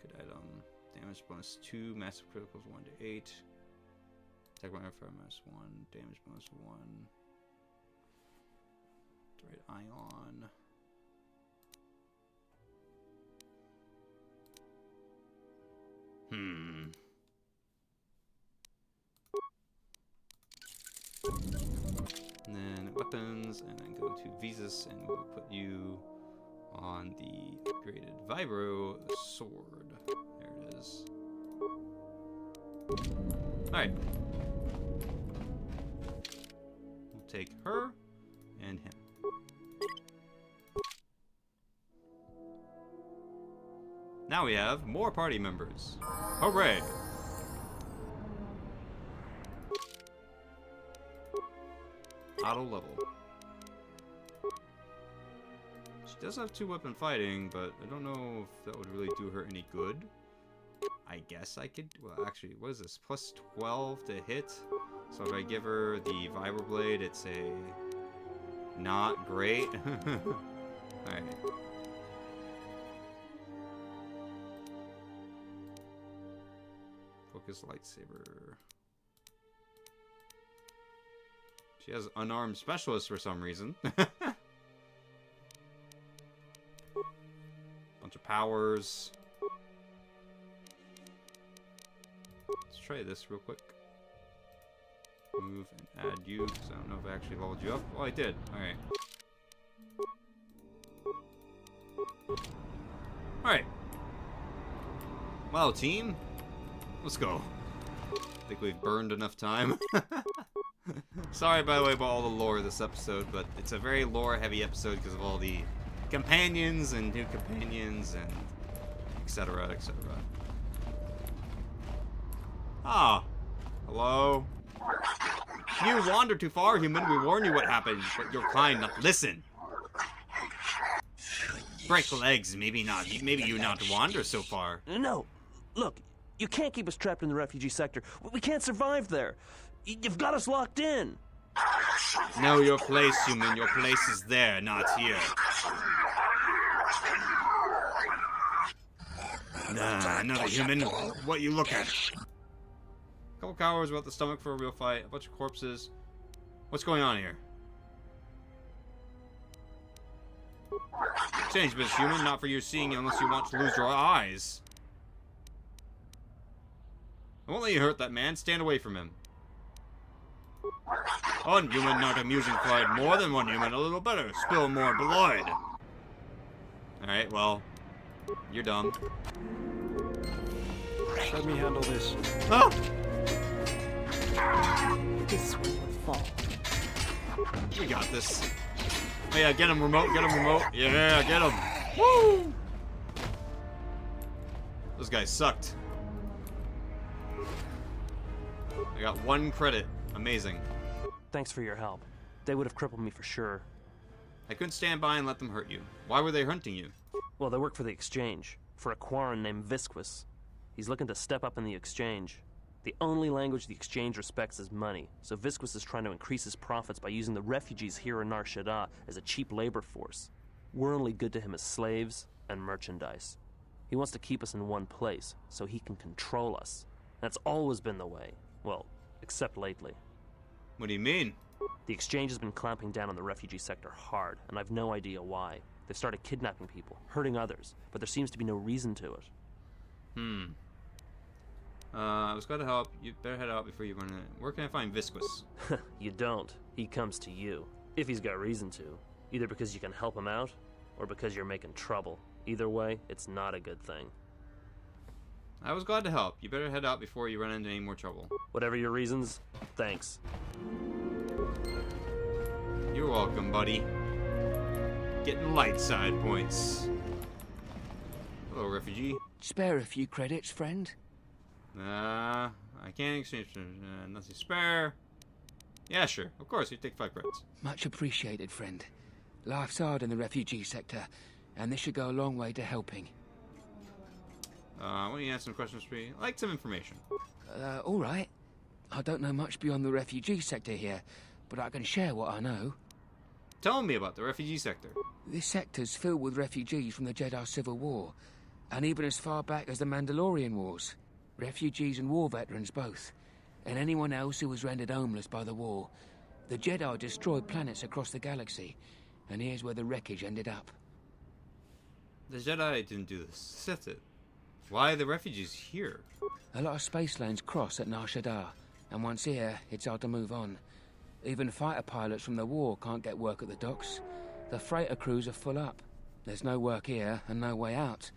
Good item. Damage bonus 2, massive criticals 1 to 8. Attack modifier minus 1, damage bonus 1. Right, ion. And then weapons, and then go to Visas, and we'll put you on the upgraded Vibro sword. There it is. Alright. We'll take her and him. Now we have more party members. Hooray! Auto level. She does have 2-weapon fighting, but I don't know if that would really do her any good. I guess I could... Well, actually, what is this? Plus 12 to hit? So if I give her the Vibroblade, it's a... Not great. Alright. Focus lightsaber. She has unarmed specialist for some reason. Bunch of powers. Let's try this real quick. Move and add you, because I don't know if I actually leveled you up. Oh, I did. Alright. Alright. Well, team. Let's go. I think we've burned enough time. Sorry, by the way, about all the lore of this episode, but it's a very lore-heavy episode because of all the companions and new companions and etc., etc. Ah. Hello? You wander too far, human. We warn you what happened, but you're kind not listen. Break legs, maybe not. Maybe you not wander so far. No. Look, you can't keep us trapped in the refugee sector. We can't survive there. You've got us locked in. Know your place, human. Your place is there, not here. Nah, another human. What you look at? A couple cowards without the stomach for a real fight. A bunch of corpses. What's going on here? Change, but human, not for your seeing unless you want to lose your eyes. I won't let you hurt that man. Stand away from him. One human, not amusing pride. More than one human, a little better. Spill more blood. Alright, well, you're dumb. Let me handle this. Oh! This one will fall. We got this. Oh yeah, get him, remote. Get him, remote. Yeah, get him. Woo! Those guys sucked. I got 1 credit. Amazing. Thanks for your help. They would have crippled me for sure. I couldn't stand by and let them hurt you. Why were they hunting you? Well, they work for the Exchange. For a Quarren named Visquis. He's looking to step up in the Exchange. The only language the Exchange respects is money, so Visquis is trying to increase his profits by using the refugees here in Nar Shaddaa as a cheap labor force. We're only good to him as slaves and merchandise. He wants to keep us in one place, so he can control us. That's always been the way. Well, except lately. What do you mean? The Exchange has been clamping down on the refugee sector hard, and I've no idea why. They've started kidnapping people, hurting others, but there seems to be no reason to it. I was glad to help. You better head out before you run in. Where can I find Visquis? You don't. He comes to you. If he's got reason to. Either because you can help him out, or because you're making trouble. Either way, it's not a good thing. I was glad to help. You better head out before you run into any more trouble. Whatever your reasons, thanks. You're welcome, buddy. Getting light side points. Hello, refugee. Spare a few credits, friend? I can't exchange nothing spare. Yeah, sure. Of course, you take 5 credits. Much appreciated, friend. Life's hard in the refugee sector, and this should go a long way to helping. Why don't you answer some questions for me? I'd like some information. All right. I don't know much beyond the refugee sector here, but I can share what I know. Tell me about the refugee sector. This sector's filled with refugees from the Jedi Civil War, and even as far back as the Mandalorian Wars. Refugees and war veterans both, and anyone else who was rendered homeless by the war. The Jedi destroyed planets across the galaxy, and here's where the wreckage ended up. The Jedi didn't do this. Sith did. Why are the refugees here? A lot of space lanes cross at Nar Shaddaa, and once here, it's hard to move on. Even fighter pilots from the war can't get work at the docks. The freighter crews are full up. There's no work here and no way out.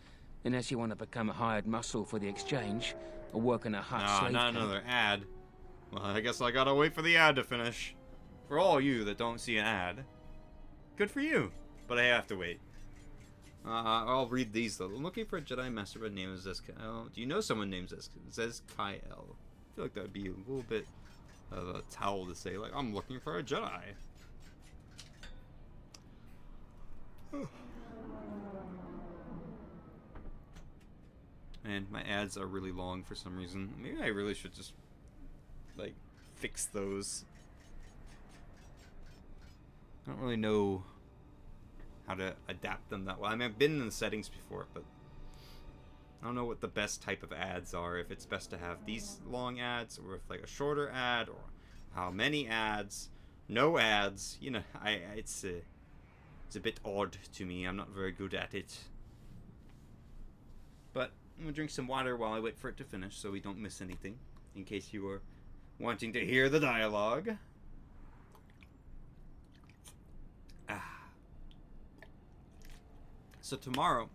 Unless you want to become a hired muscle for the Exchange, or work in a hut slave not camp. another ad. Well, I guess I gotta wait for the ad to finish. For all you that don't see an ad, good for you. But I have to wait. I'll read these though. I'm looking for a Jedi Master by the name of Zezkael. Do you know someone named Zezkael? I feel like that would be a little bit of a towel to say, like, I'm looking for a Jedi. And my ads are really long for some reason. Maybe I really should just, like, fix those. I don't really know how to adapt them that well. I mean, I've been in the settings before, but I don't know what the best type of ads are. If it's best to have these long ads, or if like a shorter ad, or how many ads, no ads. You know, it's a bit odd to me. I'm not very good at it. But I'm gonna drink some water while I wait for it to finish, so we don't miss anything. In case you were wanting to hear the dialogue. So tomorrow,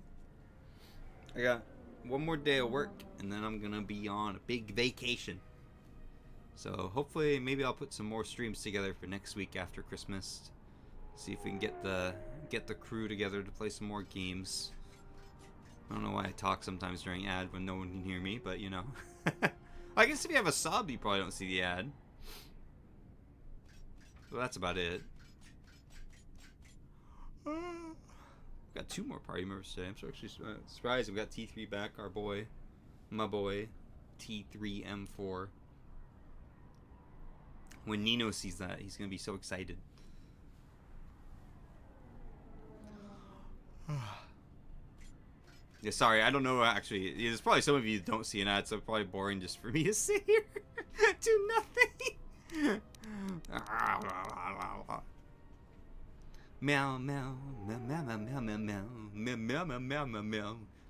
I got one more day of work, and then I'm gonna be on a big vacation. So hopefully, maybe I'll put some more streams together for next week after Christmas. See if we can get the crew together to play some more games. I don't know why I talk sometimes during ad when no one can hear me, but you know. I guess if you have a sub, you probably don't see the ad. So that's about it. Got 2 more party members today. I'm so actually surprised. We got T3 back, my boy, T3M4. When Nino sees that, he's gonna be so excited. Yeah, sorry, I don't know actually. There's probably some of you that don't see an ad, so it's probably boring just for me to sit here, do nothing. Meow meow meow meow meow meow meow meow meow meow meow meow meow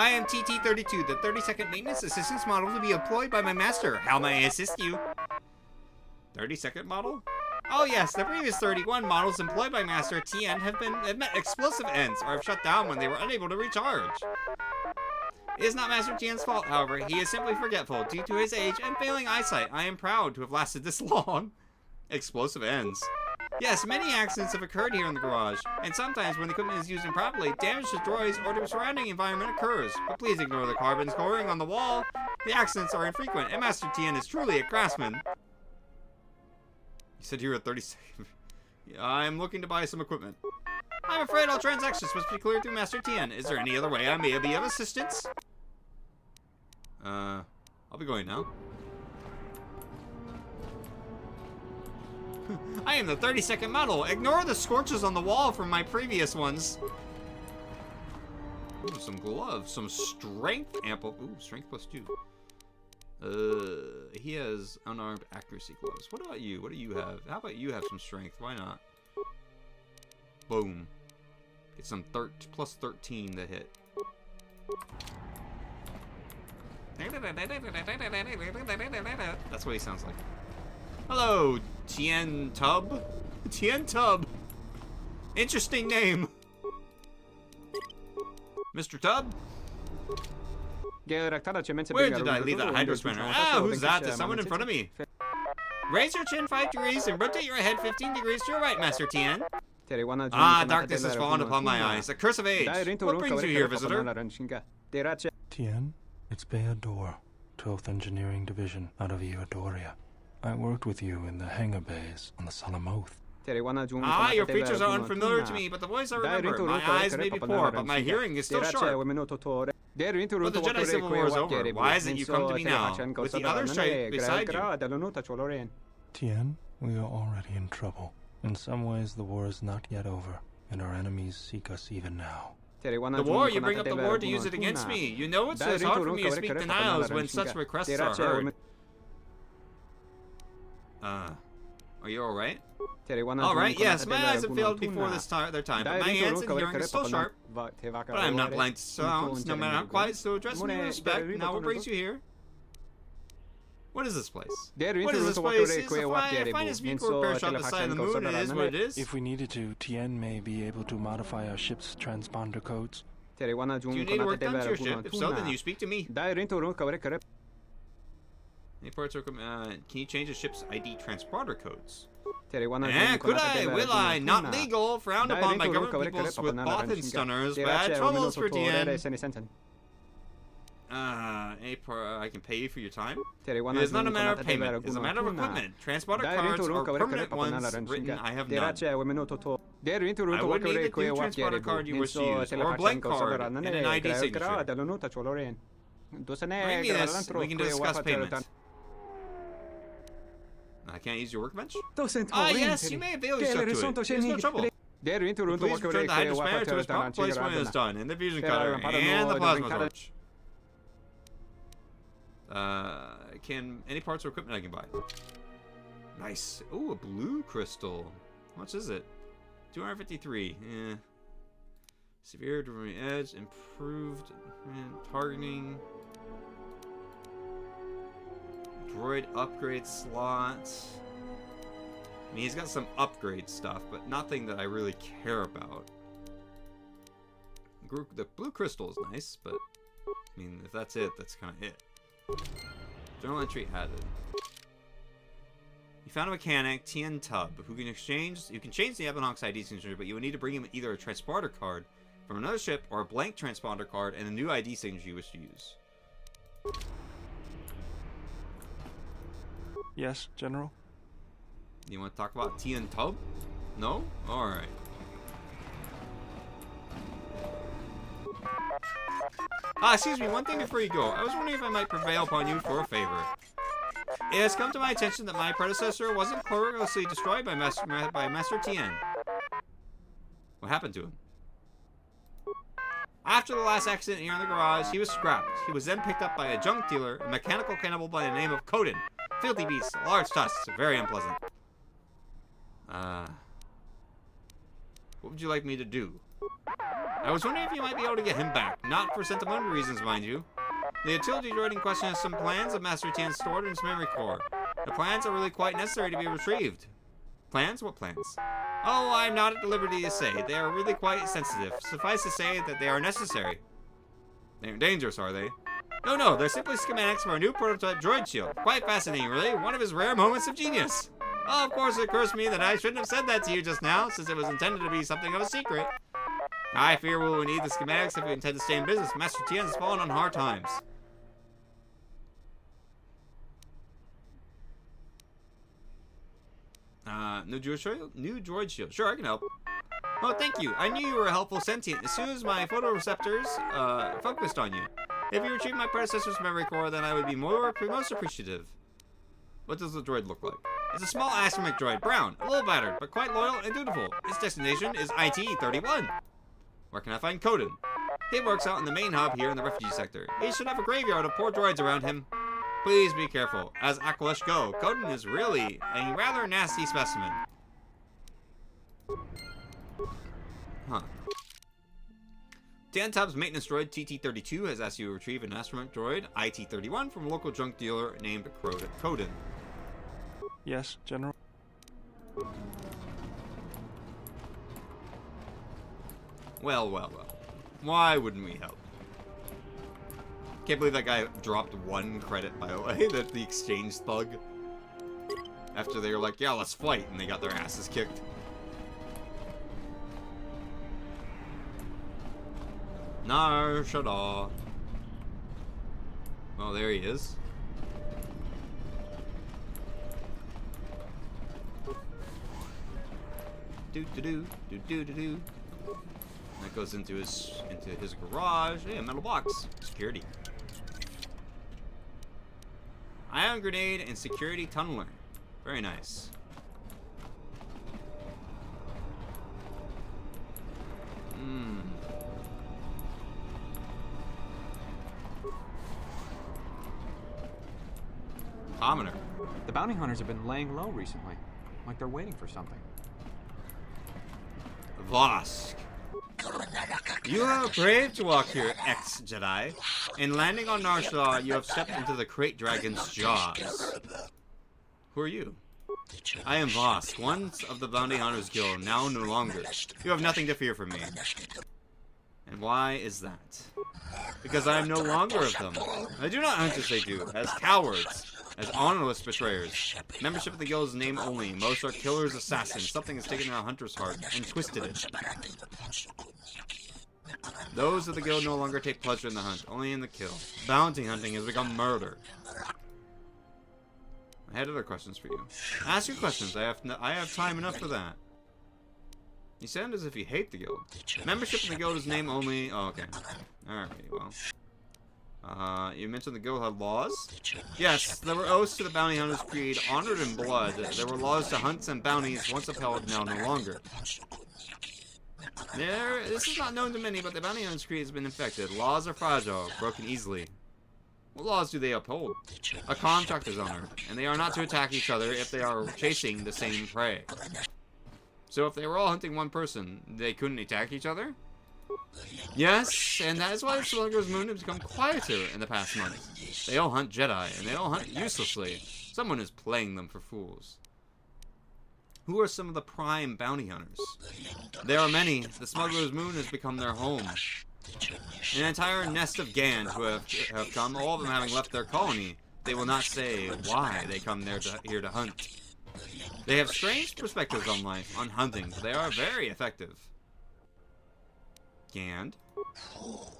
I am TT32, the 32nd maintenance assistance model to be employed by my master. How may I assist you? 32nd model? Oh yes, the previous 31 models employed by Master Tien have met explosive ends or have shut down when they were unable to recharge. It is not Master Tien's fault, however. He is simply forgetful due to his age and failing eyesight. I am proud to have lasted this long. Explosive ends. Yes, many accidents have occurred here in the garage, and sometimes when the equipment is used improperly, damage destroys or the surrounding environment occurs. But please ignore the carbon scoring on the wall. The accidents are infrequent, and Master Tien is truly a craftsman. You said you were at 36. I'm looking to buy some equipment. I'm afraid all transactions must be cleared through Master Tien. Is there any other way I may be of assistance? I'll be going now. I am the 32nd model. Ignore the scorches on the wall from my previous ones. Ooh, some gloves. Some strength ample. Ooh, strength +2. He has unarmed accuracy gloves. What about you? What do you have? How about you have some strength? Why not? Boom. Get some +13 to hit. That's what he sounds like. Hello, Tien Tub. Tien Tub. Interesting name. Mr. Tub? Where did I leave that hydro spinner? Ah, who's that? There's someone in front of me. Raise your chin 5 degrees and rotate your head 15 degrees to your right, Master Tien. Ah, darkness has fallen upon my eyes. A curse of age. What brings you here, visitor? Tien, it's Bayador, 12th Engineering Division out of Eodoria. I worked with you in the hangar bays on the Solemn Oath. Ah, your features are unfamiliar to me, but the voice I remember. My eyes may be poor, but my hearing is still sharp. But the Jedi Civil War is over. Why isn't you come to me now, with the other stripe beside you? Tien, we are already in trouble. In some ways, the war is not yet over, and our enemies seek us even now. The war? You bring up the war to use it against me. You know it's hard for me to speak denials when such requests are heard. Are you alright? Alright, yes, my eyes have failed before their time, but my hands and hearing are still sharp. But I'm not blind to sounds, no matter how quiet, so address me with respect. Now what brings you here? What is this place? What is this place? It's the finest vehicle repair shop this side of the moon. It is what it is. If we needed to, Tien may be able to modify our ship's transponder codes. Do you need work done to your ship? If so, then you speak to me. Any parts are... can you change the ship's ID transponder codes? Could I? Will I? Not legal. Frowned upon by government peoples with Bothan stunners. Bad troubles for Tien. I can pay you for your time? It is not a matter of payment. It's a matter of equipment. Transponder cards are permanent ones written. I have none. I would need the new transponder card you wish to use, or a blank card and an ID signature. Bring me this. We can discuss payment. I can't use your workbench? Yes, you may avail yourself to it. There's no trouble. Please return the hydro spanner to its proper place when it is done, and the fusion cutter, and the plasma torch. Can any parts or equipment I can buy? Nice. Ooh, a blue crystal. How much is it? 253. Eh. Severe delivery edge, improved targeting. Droid upgrade slots. I mean, he's got some upgrade stuff, but nothing that I really care about. The blue crystal is nice, but I mean, if that's it, that's kind of it. Journal entry added. You found a mechanic, Tien Tub, who can exchange. You can change the Ebonhawk's ID signature, but you would need to bring him either a transponder card from another ship or a blank transponder card and a new ID signature you wish to use. Yes, General? You want to talk about Tien Tub? No? Alright. Excuse me, one thing before you go. I was wondering if I might prevail upon you for a favor. It has come to my attention that my predecessor wasn't gloriously destroyed by Master Tien. What happened to him? After the last accident here in the garage, he was scrapped. He was then picked up by a junk dealer, a mechanical cannibal by the name of Coden. Filthy beast, large tusks, very unpleasant. What would you like me to do? I was wondering if you might be able to get him back. Not for sentimental reasons, mind you. The utility droid in question has some plans of Master Tian stored in his memory core. The plans are really quite necessary to be retrieved. Plans? What plans? Oh, I'm not at liberty to say. They are really quite sensitive. Suffice to say that they are necessary. They aren't dangerous, are they? No, they're simply schematics for a new prototype droid shield. Quite fascinating, really. One of his rare moments of genius. Oh, of course, it occurs to me that I shouldn't have said that to you just now, since it was intended to be something of a secret. I fear we will need the schematics if we intend to stay in business. Master Tian has fallen on hard times. New droid shield. Sure, I can help. Oh, thank you. I knew you were a helpful sentient as soon as my photoreceptors focused on you. If you retrieve my predecessor's memory core, then I would be most appreciative. What does the droid look like? It's a small astromech droid, brown, a little battered, but quite loyal and dutiful. Its destination is IT-31. Where can I find Coden? He works out in the main hub here in the refugee sector. He should have a graveyard of poor droids around him. Please be careful. As Aqualish go, Coden is really a rather nasty specimen. Huh. Dantop's maintenance droid TT-32 has asked you to retrieve an astromech droid IT-31 from a local junk dealer named Coden. Yes, General. Well. Why wouldn't we help? Can't believe that guy dropped 1 credit, by the way, that the exchange thug. After they were like, yeah, let's fight, and they got their asses kicked. No, shut off. Well, there he is. Do. That goes into his garage. Hey, a metal box. Security. Ion grenade and security tunneler. Very nice. Commoner. The bounty hunters have been laying low recently. Like they're waiting for something. Vosk. You are brave to walk here, ex-Jedi. In landing on Narshaw, you have stepped into the Crate Dragon's jaws. Who are you? I am Vosk, one of the Bounty Hunters Guild, now no longer. You have nothing to fear from me. And why is that? Because I am no longer of them. I do not hunt as they do, as cowards. As honorless betrayers. Membership of the guild is name only. Most are killers, assassins. Something has taken a hunter's heart and twisted it. Those of the guild no longer take pleasure in the hunt, only in the kill. Bounty hunting has become murder. I had other questions for you. Ask your questions. I have time enough for that. You sound as if you hate the guild. Membership in the guild is name only. Oh, okay. Alright, well. You mentioned the guild had laws? Yes, there were oaths to the bounty hunters' creed, honored in blood. There were laws to hunts and bounties, once upheld, now no longer. This is not known to many, but the bounty hunters' creed has been infected. Laws are fragile, broken easily. What laws do they uphold? A contract is honored, and they are not to attack each other if they are chasing the same prey. So if they were all hunting one person, they couldn't attack each other? Yes, and that is why the Smuggler's Moon has become quieter in the past month. They all hunt Jedi, and they all hunt uselessly. Someone is playing them for fools. Who are some of the prime bounty hunters? There are many. The Smuggler's Moon has become their home. An entire nest of Gand who have come, all of them having left their colony. They will not say why they come here to hunt. They have strange perspectives on life, on hunting, but they are very effective. Gand?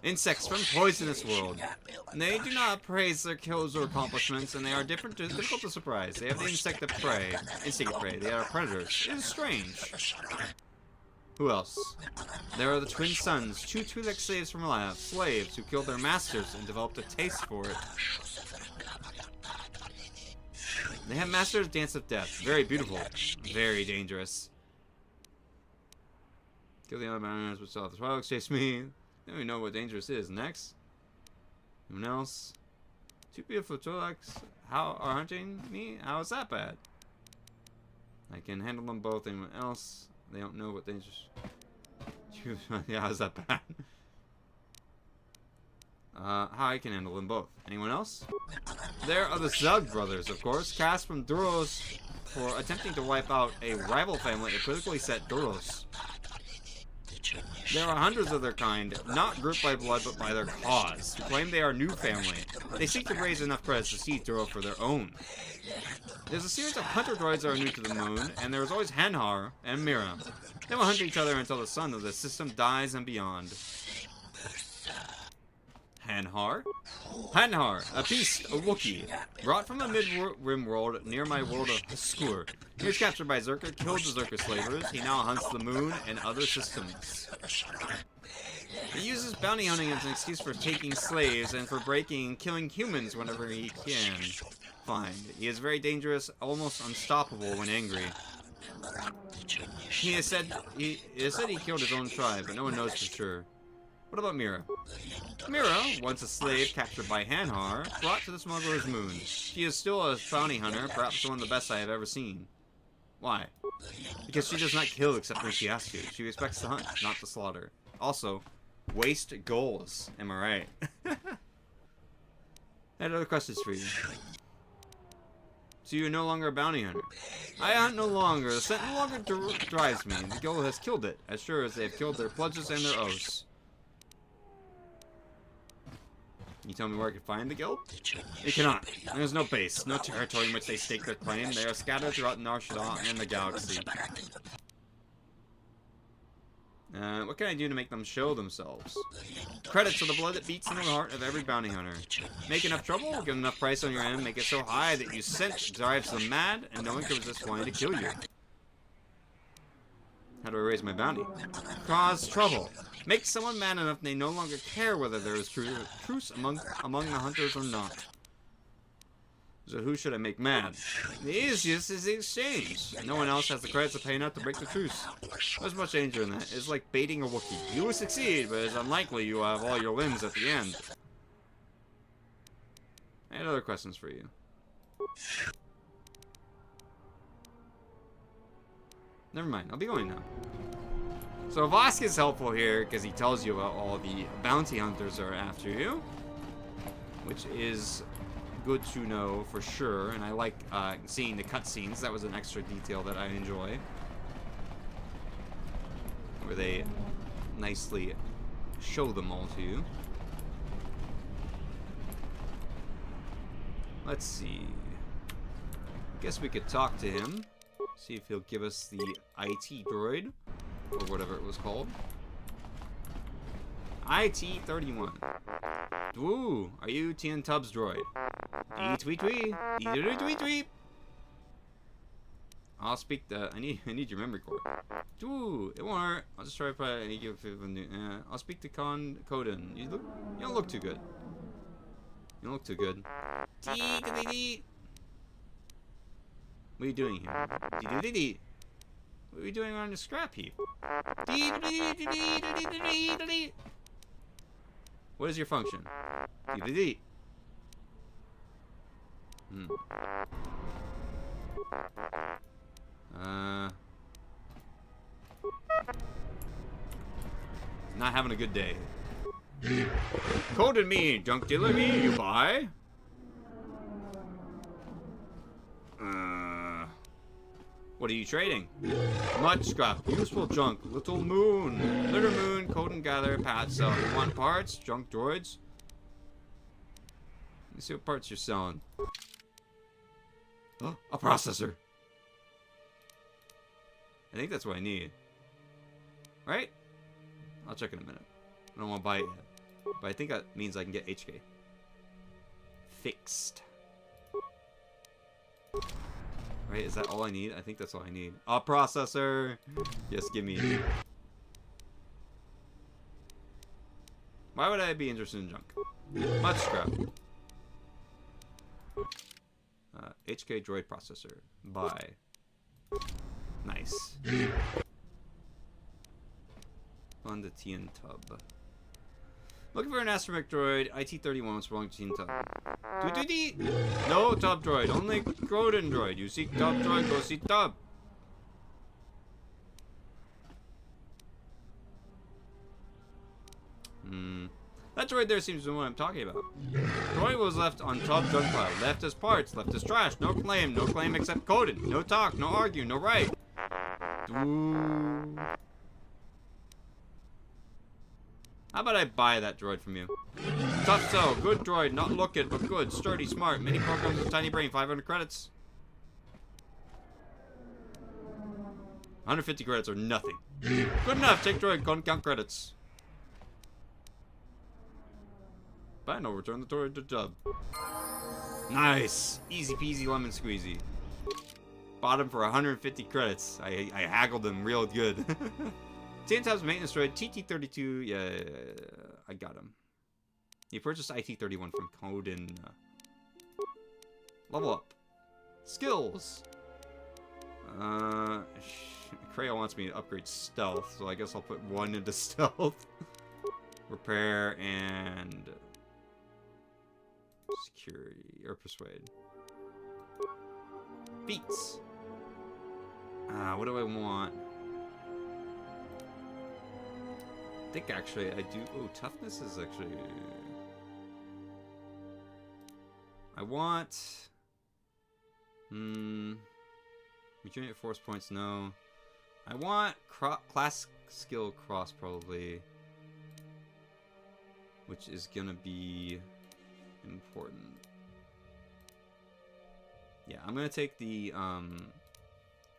Insects from poisonous world. They do not praise their kills or accomplishments, and they are difficult to surprise. They have the instinct of prey. They are predators. It is strange. Who else? There are the twin sons, two Twi'lek slaves from Lab, slaves who killed their masters and developed a taste for it. They have mastered a dance of death. Very beautiful. Very dangerous. Kill the other bounty hunters, but still have the Twi'leks chase me. Now we know what dangerous is. Next. Anyone else? Two beautiful Twi'leks are hunting me? How is that bad? I can handle them both. Anyone else? They don't know what dangerous. Yeah, how's that bad? I can handle them both. Anyone else? There are the Zug brothers, of course, cast from Duros for attempting to wipe out a rival family of politically set Duros. There are hundreds of their kind, not grouped by blood but by their cause, who claim they are new family. They seek to raise enough credits to seize Duro for their own. There's a series of hunter droids that are new to the moon, and there is always Hanhar and Mira. They will hunt each other until the sun of the system dies and beyond. Hanhar? Hanhar, a beast, a Wookiee, brought from a mid-rim world near my world of Haskur. He was captured by Zerka, killed the Zerka slavers. He now hunts the moon and other systems. He uses bounty hunting as an excuse for taking slaves and for breaking and killing humans whenever he can find. He is very dangerous, almost unstoppable when angry. It is said he killed his own tribe, but no one knows for sure. What about Mira? Mira, once a slave captured by Hanhar, brought to the smuggler's moon. She is still a bounty hunter, perhaps one of the best I have ever seen. Why? Because she does not kill except when she has to. She respects the hunt, not the slaughter. Also, waste goals. Am I right? I had other questions for you. So you're no longer a bounty hunter. I hunt no longer. The scent no longer drives me. The guild has killed it, as sure as they have killed their pledges and their oaths. Can you tell me where I can find the guild? You cannot. There's no base, no territory in which they stake their claim. They are scattered throughout Nar Shaddaa and the galaxy. What can I do to make them show themselves? Credits for the blood that beats in the heart of every bounty hunter. Make enough trouble, get enough price on your end, make it so high that you scent drives them mad, and no one can resist wanting to kill you. How do I raise my bounty? Cause trouble. Make someone mad enough they no longer care whether there is truce among the hunters or not. So who should I make mad? The easiest is the exchange. No one else has the credits to pay enough to break the truce. There's much danger in that. It's like baiting a Wookiee. You will succeed, but it's unlikely you will have all your limbs at the end. I had other questions for you. Never mind, I'll be going now. So Vosk is helpful here because he tells you about all the bounty hunters are after you, which is good to know for sure. And I like seeing the cutscenes. That was an extra detail that I enjoy, where they nicely show them all to you. Let's see. Guess we could talk to him. See if he'll give us the IT droid, or whatever it was called. IT-31. Ooh, are you Tien Tub's droid? Tweet. I'll speak the. I need your memory core. Ooh, it won't hurt. I'll just try to put. I need you. I'll speak to Koden. You don't look too good. You don't look too good. What are you doing here? What are you doing on the scrap heap? What is your function? Not having a good day. Coded me, junk dealer me, you buy? What are you trading? Much scrap, useful junk, little moon, litter moon, code and gather, pat sell. You want parts? Junk droids? Let me see what parts you're selling. Oh, a processor. I think that's what I need. Right? I'll check in a minute. I don't want to buy it yet. But I think that means I can get HK. Fixed. Right, is that all I need? I think that's all I need. A processor! Yes, give me. Why would I be interested in junk? Much scrap. HK droid processor. Buy. Nice. On the Tien Tub. Looking for an astromech droid. IT-31 was belonging to Tien Tub. No Tub droid. Only Groden droid. You seek Tub droid, go see Tub. That droid there seems to know what I'm talking about. Droid was left on top junk pile. Left as parts, left as trash. No claim except coded. No talk, no argue, no right. Ooh. How about I buy that droid from you? Tough sell, good droid, not looking, but good, sturdy, smart, many programs with tiny brain, 500 credits. 150 credits or nothing. Good enough, take droid, don't count credits. Fine, I'll return the droid to Dub. Nice! Easy peasy lemon squeezy. Bought him for 150 credits. I haggled him real good. 10 times maintenance droid, TT32, yeah, I got him. He purchased IT31 from Coden. Level up. Skills. Crayo wants me to upgrade stealth, so I guess I'll put 1 into stealth. Repair and security or persuade. Beats. What do I want? I think actually I do. Oh, toughness is actually. I want. Regenerate force points, no. I want class skill cross probably, which is gonna be important. Yeah, I'm gonna take the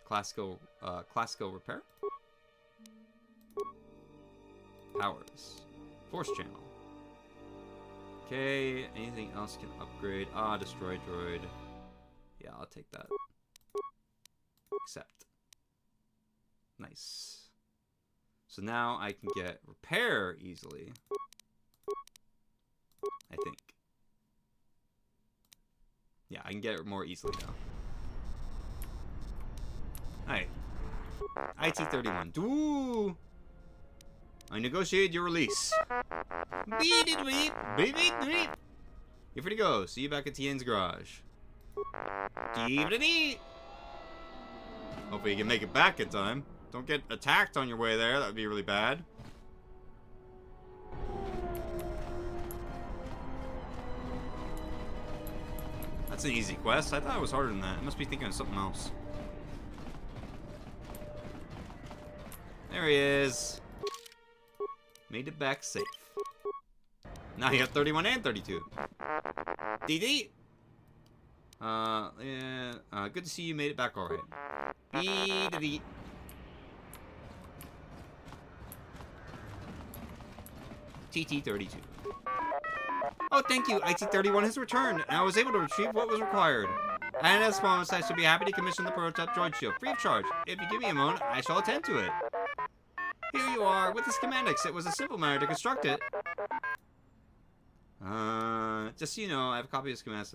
class skill repair. Powers. Force channel. Okay, anything else can upgrade? Destroy droid. Yeah, I'll take that. Accept. Nice. So now I can get repair easily. I think. Yeah, I can get it more easily now. Alright. IT31. Ooh! I negotiated your release. You're free to go. See you back at Tien's garage. Hopefully you can make it back in time. Don't get attacked on your way there. That would be really bad. That's an easy quest. I thought it was harder than that. I must be thinking of something else. There he is. Made it back safe. Now you have 31 and 32. DD! Yeah, good to see you made it back alright. DD. TT32. Oh, thank you. IT31 has returned, and I was able to retrieve what was required. And as promised, I shall be happy to commission the prototype droid shield, free of charge. If you give me a moment, I shall attend to it. Here you are, with the schematics. It was a simple matter to construct it. Just so you know, I have a copy of the schematics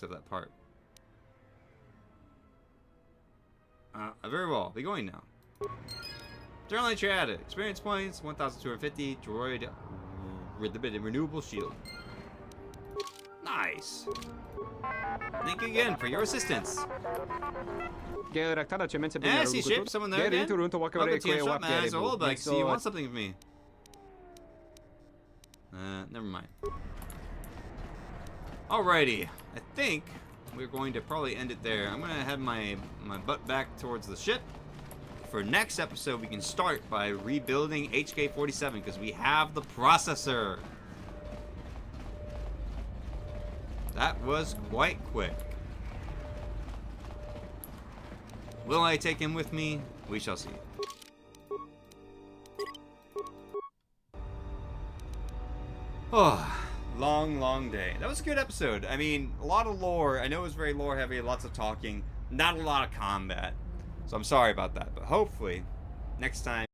of, that part. Very well. Be going now. Journal entry added. Experience points, 1,250. Droid renewable shield. Nice. Thank you again for your assistance. I see ship, someone there again? Welcome to your shop, man. It's a whole bag. See, you want something of me. Never mind. Alrighty. I think we're going to probably end it there. I'm going to head my butt back towards the ship. For next episode, we can start by rebuilding HK-47 because we have the processor. That was quite quick. Will I take him with me? We shall see. Oh, long day. That was a good episode. I mean, a lot of lore. I know it was very lore heavy, lots of talking, not a lot of combat. So I'm sorry about that, but hopefully next time